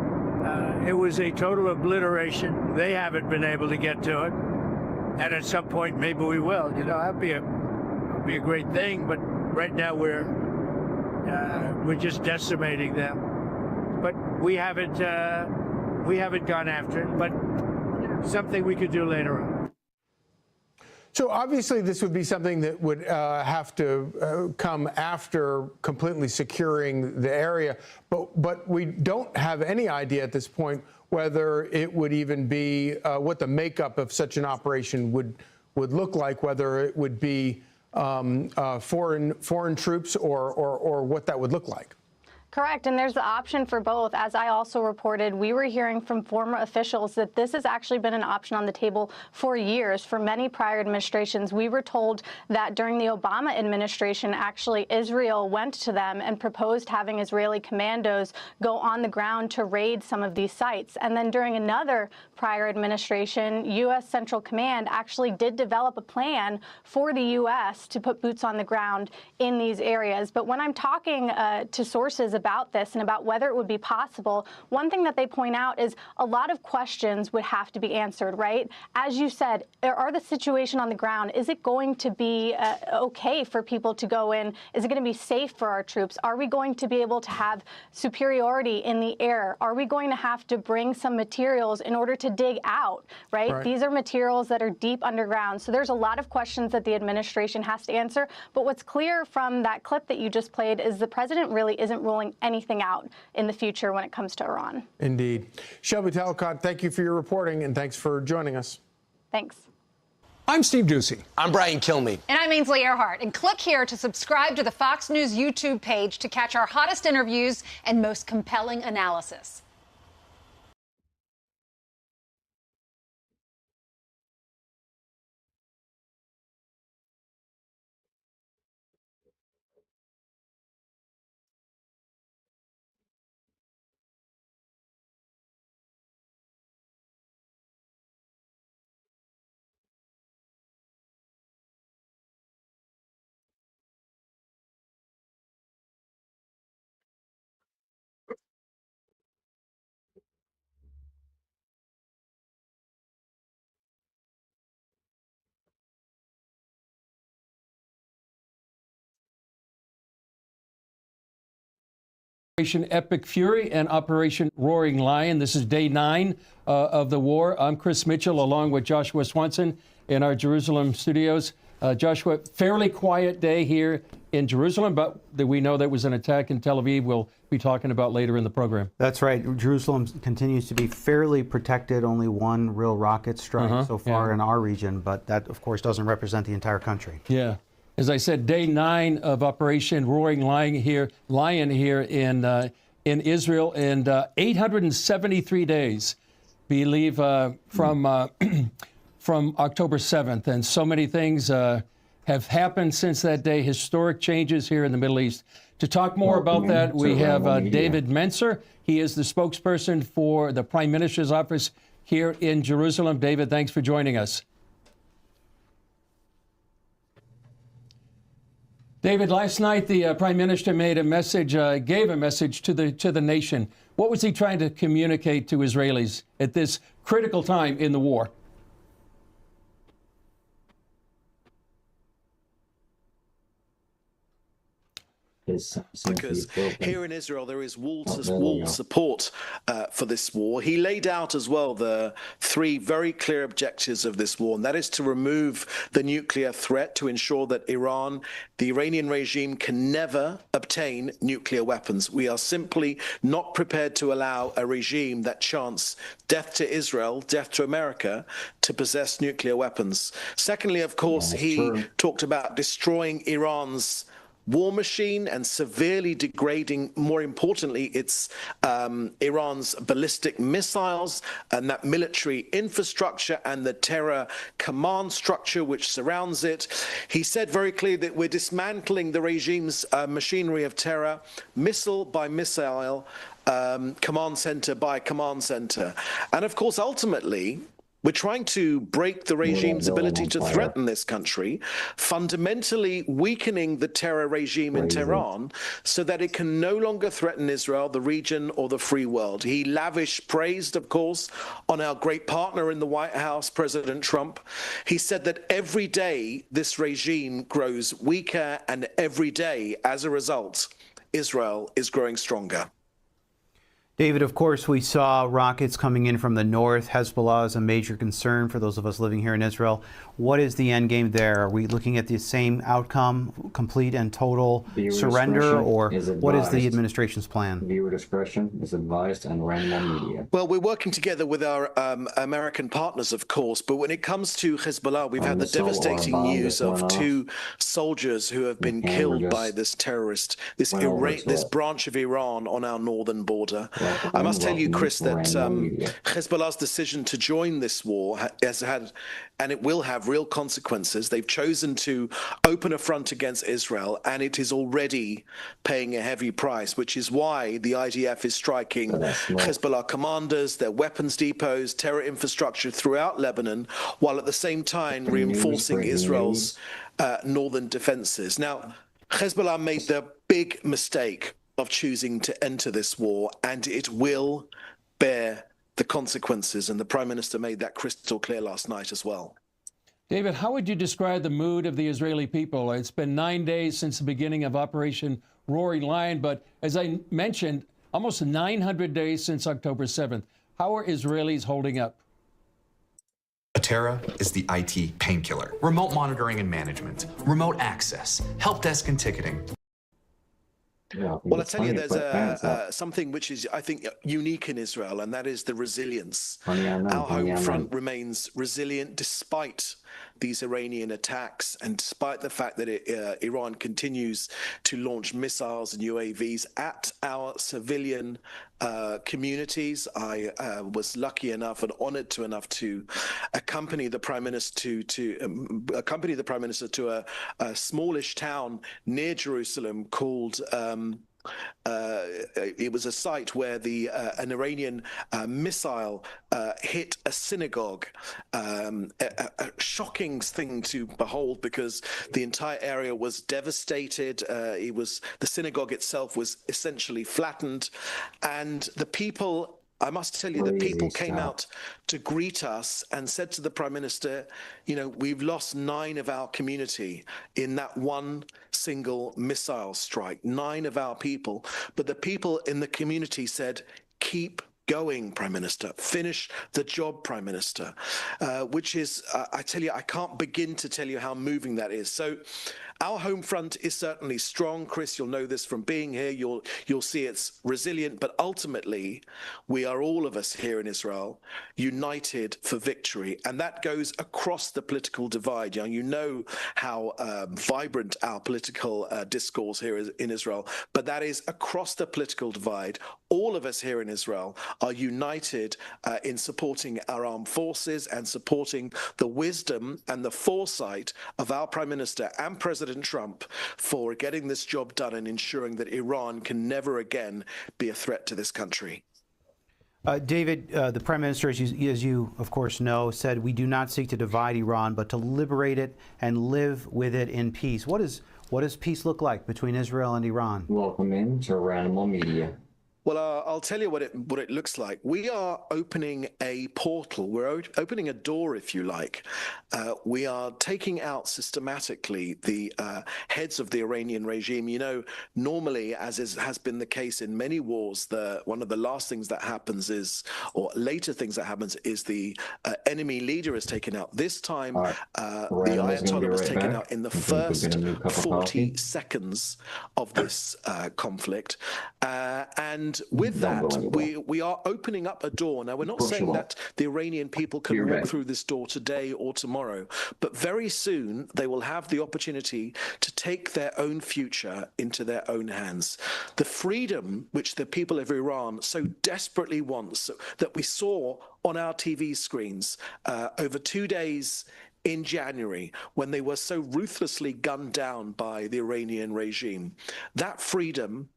it was a total obliteration. They haven't been able to get to it. And at some point, maybe we will. That'd be a great thing, but right now we're just decimating them. But we haven't gone after it, but something we could do later on. So obviously this would be something that would have to come after completely securing the area, but we don't have any idea at this point whether it would even be what the makeup of such an operation would look like, whether it would be foreign troops or what that would look like. Correct, and there's the option for both. As I also reported, we were hearing from former officials that this has actually been an option on the table for years, for many prior administrations. We were told that during the Obama administration, actually, Israel went to them and proposed having Israeli commandos go on the ground to raid some of these sites. And then during another prior administration, U.S. Central Command actually did develop a plan for the U.S. to put boots on the ground in these areas. But when I'm talking to sources about this and about whether it would be possible, one thing that they point out is a lot of questions would have to be answered, right? As you said, are the situation on the ground, is it going to be okay for people to go in? Is it going to be safe for our troops? Are we going to be able to have superiority in the air? Are we going to have to bring some materials in order to dig out, right? These are materials that are deep underground. So there's a lot of questions that the administration has to answer. But what's clear from that clip that you just played is the president really isn't ruling anything out in the future when it comes to Iran. Indeed. Shelby Talcott, thank you for your reporting, and thanks for joining us. Thanks. I'm Steve Ducey. I'm Brian Kilmeade. And I'm Ainsley Earhart. And click here to subscribe to the Fox News YouTube page to catch our hottest interviews and most compelling analysis. Operation Epic Fury and Operation Roaring Lion. This is day 9 of the war. I'm Chris Mitchell, along with Joshua Swanson in our Jerusalem studios. Joshua, fairly quiet day here in Jerusalem, but we know there was an attack in Tel Aviv we'll be talking about later in the program. That's right. Jerusalem continues to be fairly protected. Only one real rocket strike so far in our region, but that, of course, doesn't represent the entire country. Yeah. As I said, day 9 of Operation Roaring Lion here in Israel, and 873 days, believe, from October 7th. And so many things have happened since that day, historic changes here in the Middle East. To talk more about that, we have David Menser. He is the spokesperson for the Prime Minister's office here in Jerusalem. David, thanks for joining us. David, last night the Prime Minister made a message, gave a message to the nation. What was he trying to communicate to Israelis at this critical time in the war? Because here in Israel there is wall-to-wall support for this war. He laid out as well the 3 very clear objectives of this war, and that is to remove the nuclear threat, to ensure that Iran, the Iranian regime, can never obtain nuclear weapons. We are simply not prepared to allow a regime that chants death to Israel, death to America, to possess nuclear weapons. Secondly, of course, he talked about destroying Iran's war machine and severely degrading, more importantly, its Iran's ballistic missiles and that military infrastructure and the terror command structure which surrounds it. He said very clearly that we're dismantling the regime's machinery of terror, missile by missile, command center by command center. And of course, ultimately, we're trying to break the regime's ability to threaten this country, fundamentally weakening the terror regime in Tehran so that it can no longer threaten Israel, the region, or the free world. He lavished praise, of course, on our great partner in the White House, President Trump. He said that every day this regime grows weaker, and every day, as a result, Israel is growing stronger. David, of course, we saw rockets coming in from the north. Hezbollah is a major concern for those of us living here in Israel. What is the end game there? Are we looking at the same outcome, complete and total surrender, or what is the administration's plan? Viewer discretion is advised on Ranimal Media. Well, we're working together with our American partners, of course, but when it comes to Hezbollah, we've had the devastating news of 2 soldiers who have been killed by this terrorist, this branch of Iran on our northern border. I must tell you, Chris, that Hezbollah's decision to join this war has had, and it will have, real consequences. They've chosen to open a front against Israel, and it is already paying a heavy price, which is why the IDF is striking Hezbollah commanders, their weapons depots, terror infrastructure throughout Lebanon, while at the same time reinforcing Israel's northern defenses. Now, Hezbollah made the big mistake of choosing to enter this war, and it will bear the consequences, and the Prime Minister made that crystal clear last night as well. David, how would you describe the mood of the Israeli people? It's been 9 days since the beginning of Operation Roaring Lion, but as I mentioned, almost 900 days since October 7th. How are Israelis holding up? Atera is the IT painkiller. Remote monitoring and management, remote access, help desk and ticketing. Yeah, Well, I tell you, there's something which is, I think, unique in Israel, and that is the resilience. Our home front remains resilient despite these Iranian attacks, and despite the fact that Iran continues to launch missiles and UAVs at our civilian communities. I was lucky enough and honored enough to accompany the Prime Minister to a smallish town near Jerusalem called. It was a site where an Iranian missile hit a synagogue. A shocking thing to behold, because the entire area was devastated. The synagogue itself was essentially flattened, and the people. I must tell you, the people came out to greet us and said to the Prime Minister, you know, we've lost 9 of our community in that one single missile strike, 9 of our people. But the people in the community said, keep going, Prime Minister. Finish the job, Prime Minister. Which is, I tell you, I can't begin to tell you how moving that is. So our home front is certainly strong. Chris, you'll know this from being here. You'll see it's resilient, but ultimately we are, all of us here in Israel, united for victory. And that goes across the political divide. You know how vibrant our political discourse here is in Israel, but that is across the political divide. All of us here in Israel are united in supporting our armed forces and supporting the wisdom and the foresight of our Prime Minister and President Trump for getting this job done and ensuring that Iran can never again be a threat to this country. David, the Prime Minister, as you of course know, said we do not seek to divide Iran, but to liberate it and live with it in peace. What does peace look like between Israel and Iran? Welcome in to Ranimal Media. Well, I'll tell you what it looks like. We are opening a portal. We're opening a door, if you like. We are taking out systematically the heads of the Iranian regime. You know, normally, as has been the case in many wars, one of the last things that happens is, or later things that happens, is the enemy leader is taken out. This time, the Ayatollah was taken out in the first 40 seconds of this conflict. And with that, we are opening up a door. Now, we're not saying that the Iranian people can walk through this door today or tomorrow, but very soon they will have the opportunity to take their own future into their own hands. The freedom which the people of Iran so desperately wants, that we saw on our TV screens over 2 days in January, when they were so ruthlessly gunned down by the Iranian regime, that freedom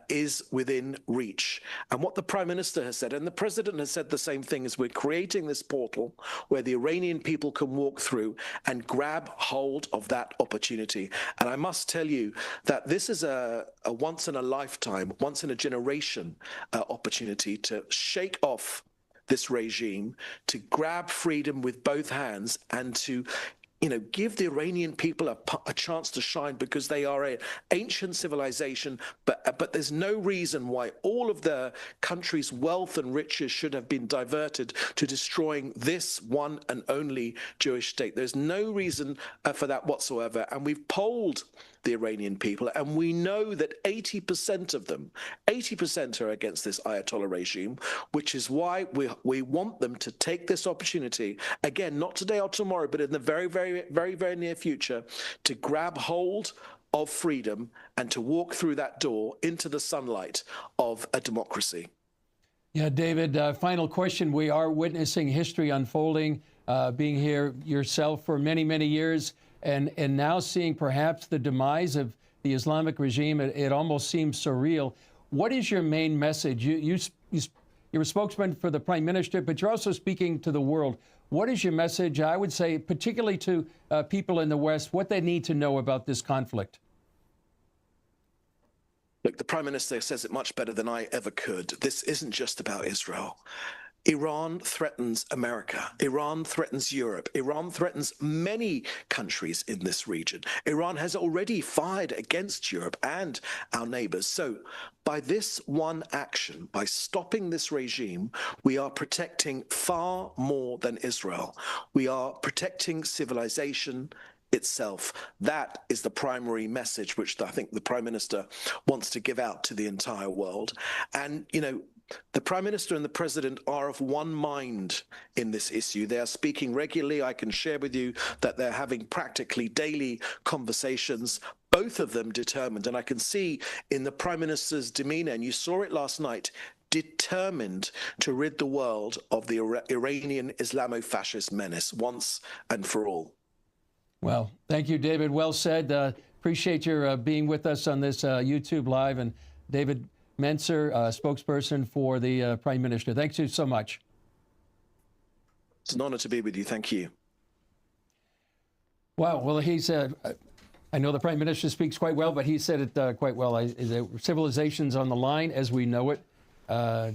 is within reach. And what the Prime Minister has said, and the President has said the same thing, is we're creating this portal where the Iranian people can walk through and grab hold of that opportunity. And I must tell you that this is a once in a lifetime, once in a generation opportunity to shake off this regime, to grab freedom with both hands, and to give the Iranian people a chance to shine, because they are an ancient civilization, but there's no reason why all of the country's wealth and riches should have been diverted to destroying this one and only Jewish state. There's no reason for that whatsoever. And we've polled the Iranian people, and we know that 80% of them, 80% are against this Ayatollah regime, which is why we want them to take this opportunity, again, not today or tomorrow, but in the very, very, very, very near future, to grab hold of freedom and to walk through that door into the sunlight of a democracy. Yeah, David, final question. We are witnessing history unfolding, being here yourself for many, many years, and now seeing perhaps the demise of the Islamic regime. It almost seems surreal. What is your main message? You're a spokesman for the Prime Minister, but you're also speaking to the world. What is your message, I would say, particularly to people in the West, what they need to know about this conflict? Look, the Prime Minister says it much better than I ever could. This isn't just about Israel. Iran threatens America. Iran threatens Europe. Iran threatens many countries in this region. Iran has already fired against Europe and our neighbors. So by this one action, by stopping this regime, we are protecting far more than Israel. We are protecting civilization, itself. That is the primary message which I think the Prime Minister wants to give out to the entire world. And, you know, the Prime Minister and the President are of one mind in this issue. They are speaking regularly. I can share with you that they're having practically daily conversations, both of them determined. And I can see in the Prime Minister's demeanor, and you saw it last night, determined to rid the world of the Iranian Islamo-fascist menace once and for all. Well, thank you, David. Well said. Appreciate your being with us on this YouTube Live. And David Menser, spokesperson for the Prime Minister. Thanks you so much. It's an honor to be with you. Thank you. Wow. Well, he said, I know the Prime Minister speaks quite well, but he said it quite well. Civilization's on the line as we know it.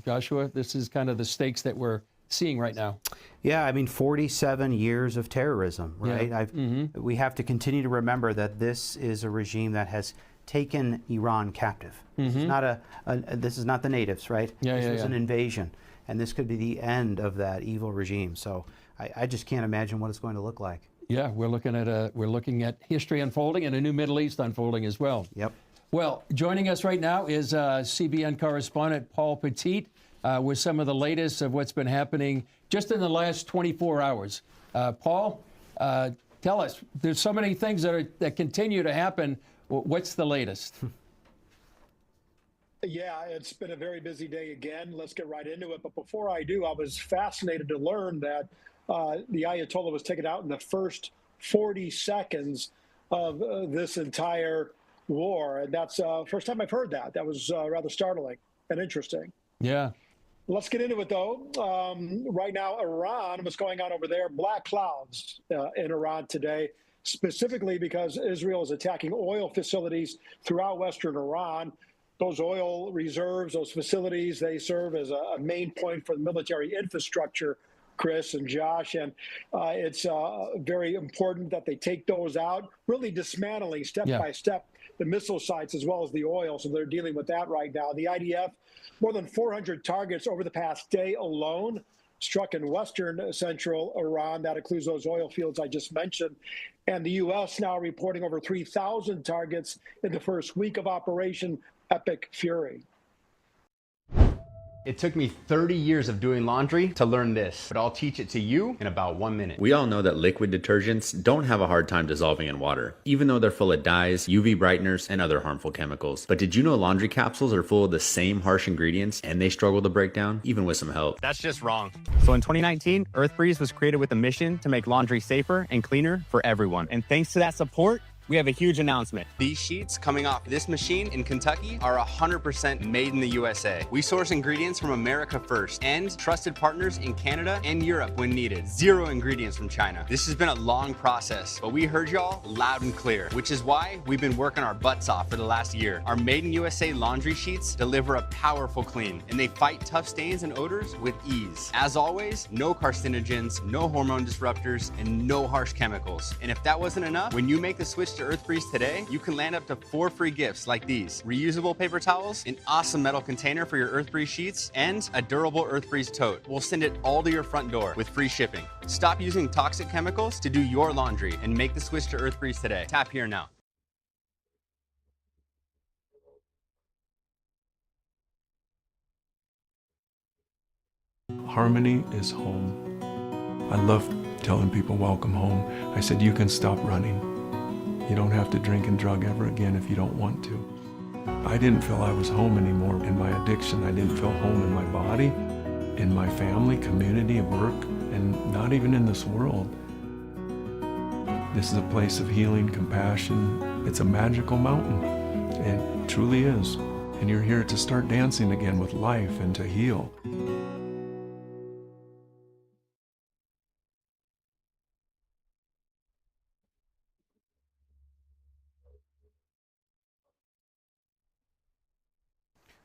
Joshua, this is kind of the stakes that we're seeing right now. Yeah, I mean, 47 years of terrorism, right? Yeah. We have to continue to remember that this is a regime that has taken Iran captive. This is not this is not the natives, right? This was an invasion, and this could be the end of that evil regime. So I just can't imagine what it's going to look like. Yeah, we're looking at history unfolding and a new Middle East unfolding as well. Yep. Well, joining us right now is CBN correspondent Paul Petit with some of the latest of what's been happening just in the last 24 hours. Paul, tell us, there's so many things that continue to happen. What's the latest? Yeah, it's been a very busy day again. Let's get right into it. But before I do, I was fascinated to learn that the Ayatollah was taken out in the first 40 seconds of this entire war. And that's the first time I've heard that. That was rather startling and interesting. Yeah. Let's get into it, though. Right now, Iran, what's going on over there? Black clouds in Iran today, specifically because Israel is attacking oil facilities throughout western Iran. Those oil reserves, those facilities, they serve as a main point for the military infrastructure, Chris and Josh, and it's very important that they take those out, really dismantling step by step the missile sites as well as the oil. So they're dealing with that right now. The IDF, more than 400 targets over the past day alone, struck in western central Iran. That includes those oil fields I just mentioned. And the U.S. now reporting over 3,000 targets in the first week of Operation Epic Fury. It took me 30 years of doing laundry to learn this, but I'll teach it to you in about 1 minute. We all know that liquid detergents don't have a hard time dissolving in water, even though they're full of dyes, UV brighteners, and other harmful chemicals. But did you know laundry capsules are full of the same harsh ingredients and they struggle to break down, even with some help? That's just wrong. So in 2019, EarthBreeze was created with a mission to make laundry safer and cleaner for everyone. And thanks to that support, we have a huge announcement. These sheets coming off this machine in Kentucky are 100% made in the USA. We source ingredients from America first and trusted partners in Canada and Europe when needed. Zero ingredients from China. This has been a long process, but we heard y'all loud and clear, which is why we've been working our butts off for the last year. Our made in USA laundry sheets deliver a powerful clean, and they fight tough stains and odors with ease. As always, no carcinogens, no hormone disruptors, and no harsh chemicals. And if that wasn't enough, when you make the switch to EarthBreeze today, you can land up to 4 free gifts like these: reusable paper towels, an awesome metal container for your EarthBreeze sheets, and a durable EarthBreeze tote. We'll send it all to your front door with free shipping. Stop using toxic chemicals to do your laundry and make the switch to EarthBreeze today. Tap here now. Harmony is home. I love telling people welcome home. I said, you can stop running. You don't have to drink and drug ever again if you don't want to. I didn't feel I was home anymore in my addiction. I didn't feel home in my body, in my family, community, work, and not even in this world. This is a place of healing, compassion. It's a magical mountain. It truly is. And you're here to start dancing again with life and to heal.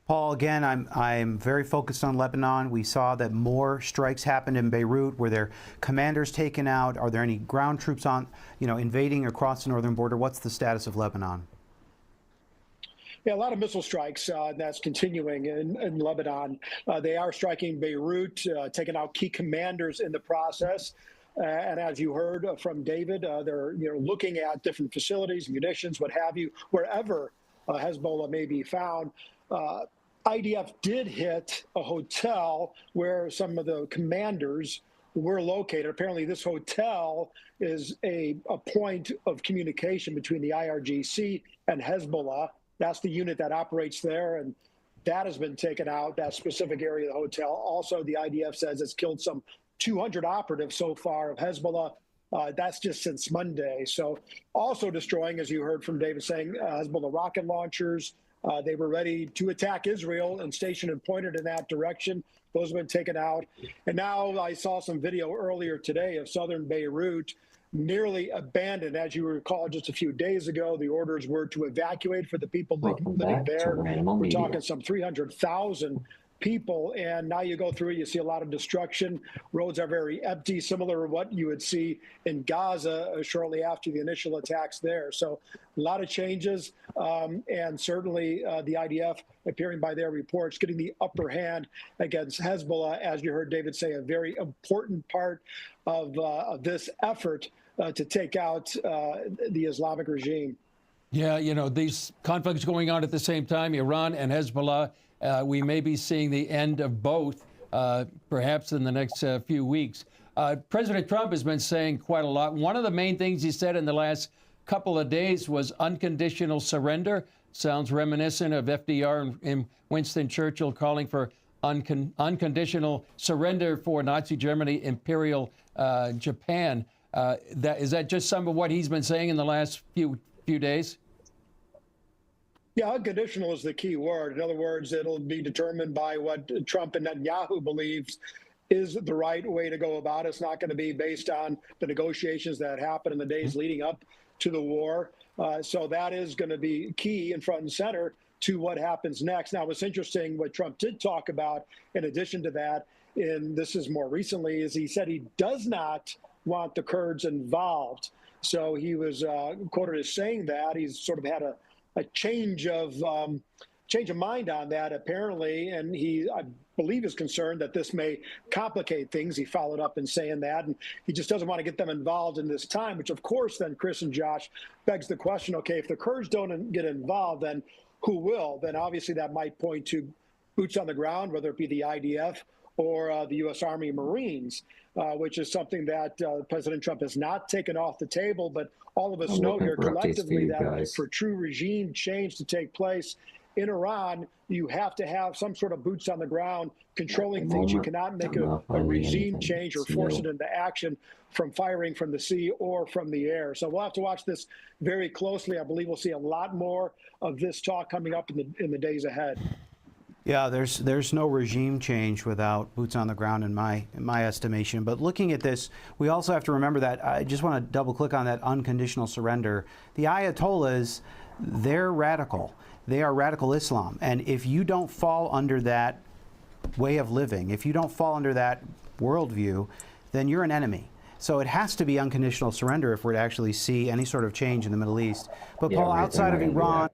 Paul, again, I'm very focused on Lebanon. We saw that more strikes happened in Beirut. Were there commanders taken out? Are there any ground troops on, invading across the northern border? What's the status of Lebanon? Yeah, a lot of missile strikes, that's continuing in Lebanon. They are striking Beirut, taking out key commanders in the process. And as you heard from David, they're looking at different facilities, munitions, what have you, wherever Hezbollah may be found. IDF did hit a hotel where some of the commanders were located. Apparently, this hotel is a point of communication between the IRGC and Hezbollah. That's the unit that operates there, and that has been taken out, that specific area of the hotel. Also, the IDF says it's killed some 200 operatives so far of Hezbollah. That's just since Monday. So also destroying, as you heard from David saying, Hezbollah rocket launchers. They were ready to attack Israel and stationed and pointed in that direction. Those have been taken out. And now I saw some video earlier today of southern Beirut nearly abandoned. As you recall, just a few days ago, the orders were to evacuate for the people living there. We're talking some 300,000 people, and now you go through it, you see a lot of destruction. Roads are very empty, similar to what you would see in Gaza shortly after the initial attacks there. So a lot of changes, and certainly the IDF, appearing by their reports, getting the upper hand against Hezbollah, as you heard David say, a very important part of this effort to take out the Islamic regime. Yeah, these conflicts going on at the same time, Iran and Hezbollah. We may be seeing the end of both, perhaps in the next few weeks. President Trump has been saying quite a lot. One of the main things he said in the last couple of days was unconditional surrender. Sounds reminiscent of FDR and Winston Churchill calling for unconditional surrender for Nazi Germany, Imperial Japan. Is that just some of what he's been saying in the last few days? Yeah, unconditional is the key word. In other words, it'll be determined by what Trump and Netanyahu believes is the right way to go about it. It's not going to be based on the negotiations that happened in the days leading up to the war. So that is going to be key and front and center to what happens next. Now, what's interesting, what Trump did talk about in addition to that, and this is more recently, is he said he does not want the Kurds involved. So he was quoted as saying that. He's sort of had a change of mind on that, apparently, and he, I believe, is concerned that this may complicate things. He followed up in saying that, and he just doesn't want to get them involved in this time, which, of course, then, Chris and Josh, begs the question, okay, if the Kurds don't get involved, then who will? Then obviously that might point to boots on the ground, whether it be the IDF or the U.S. Army Marines, which is something that President Trump has not taken off the table. But all of us know here collectively that for true regime change to take place in Iran, you have to have some sort of boots on the ground controlling things. You cannot make a regime change or force it into action from firing from the sea or from the air. So we'll have to watch this very closely. I believe we'll see a lot more of this talk coming up in the days ahead. Yeah, there's no regime change without boots on the ground in my estimation. But looking at this, we also have to remember that, I just want to double click on that unconditional surrender. The Ayatollahs, they're radical. They are radical Islam. And if you don't fall under that way of living, if you don't fall under that worldview, then you're an enemy. So it has to be unconditional surrender if we're to actually see any sort of change in the Middle East. But Paul, outside of Iran,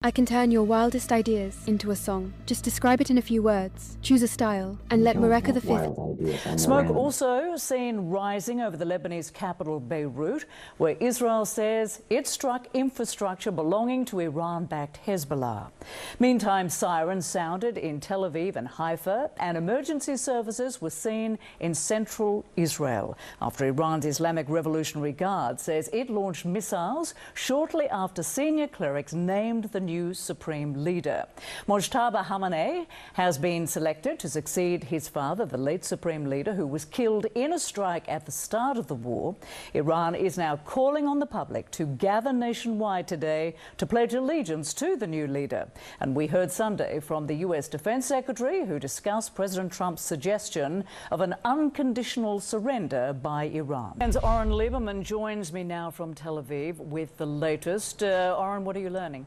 I can turn your wildest ideas into a song. Just describe it in a few words, choose a style, and let Mareka V. Smoke also seen rising over the Lebanese capital Beirut, where Israel says it struck infrastructure belonging to Iran-backed Hezbollah. Meantime, sirens sounded in Tel Aviv and Haifa, and emergency services were seen in central Israel after Iran's Islamic Revolutionary Guard says it launched missiles shortly after senior clerics named the new supreme leader. Mojtaba Khamenei has been selected to succeed his father, the late supreme leader, who was killed in a strike at the start of the war. Iran is now calling on the public to gather nationwide today to pledge allegiance to the new leader. And we heard Sunday from the U.S. Defense Secretary, who discussed President Trump's suggestion of an unconditional surrender by Iran. And Oren Lieberman joins me now from Tel Aviv with the latest. Oren, what are you learning?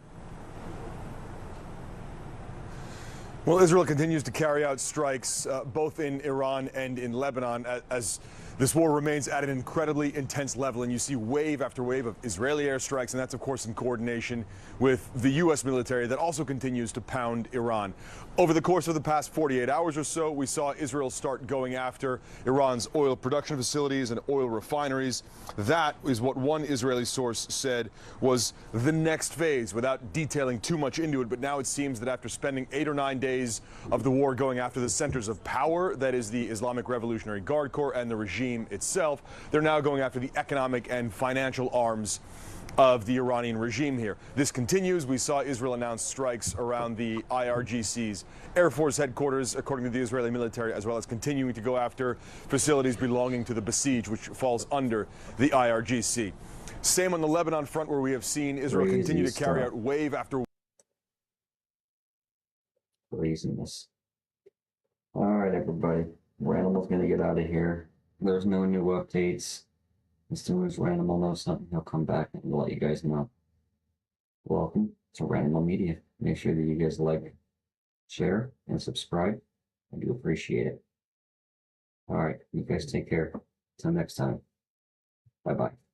Well, Israel continues to carry out strikes both in Iran and in Lebanon as This war remains at an incredibly intense level, and you see wave after wave of Israeli airstrikes, and that's, of course, in coordination with the U.S. military that also continues to pound Iran. Over the course of the past 48 hours or so, we saw Israel start going after Iran's oil production facilities and oil refineries. That is what one Israeli source said was the next phase, without detailing too much into it. But now it seems that after spending 8 or 9 days of the war going after the centers of power, that is the Islamic Revolutionary Guard Corps and the regime itself, they're now going after the economic and financial arms of the Iranian regime here. This continues. We saw Israel announce strikes around the IRGC's Air Force headquarters, according to the Israeli military, as well as continuing to go after facilities belonging to the Besieged, which falls under the IRGC. Same on the Lebanon front, where we have seen Israel continue to carry out wave after craziness. All right, everybody. Ranimal's going to get out of here. There's no new updates. As soon as Ranimal knows something, he'll come back and let you guys know. Welcome to Ranimal Media. Make sure that you guys like, share, and subscribe. I do appreciate it. All right, you guys take care. Till next time. Bye-bye.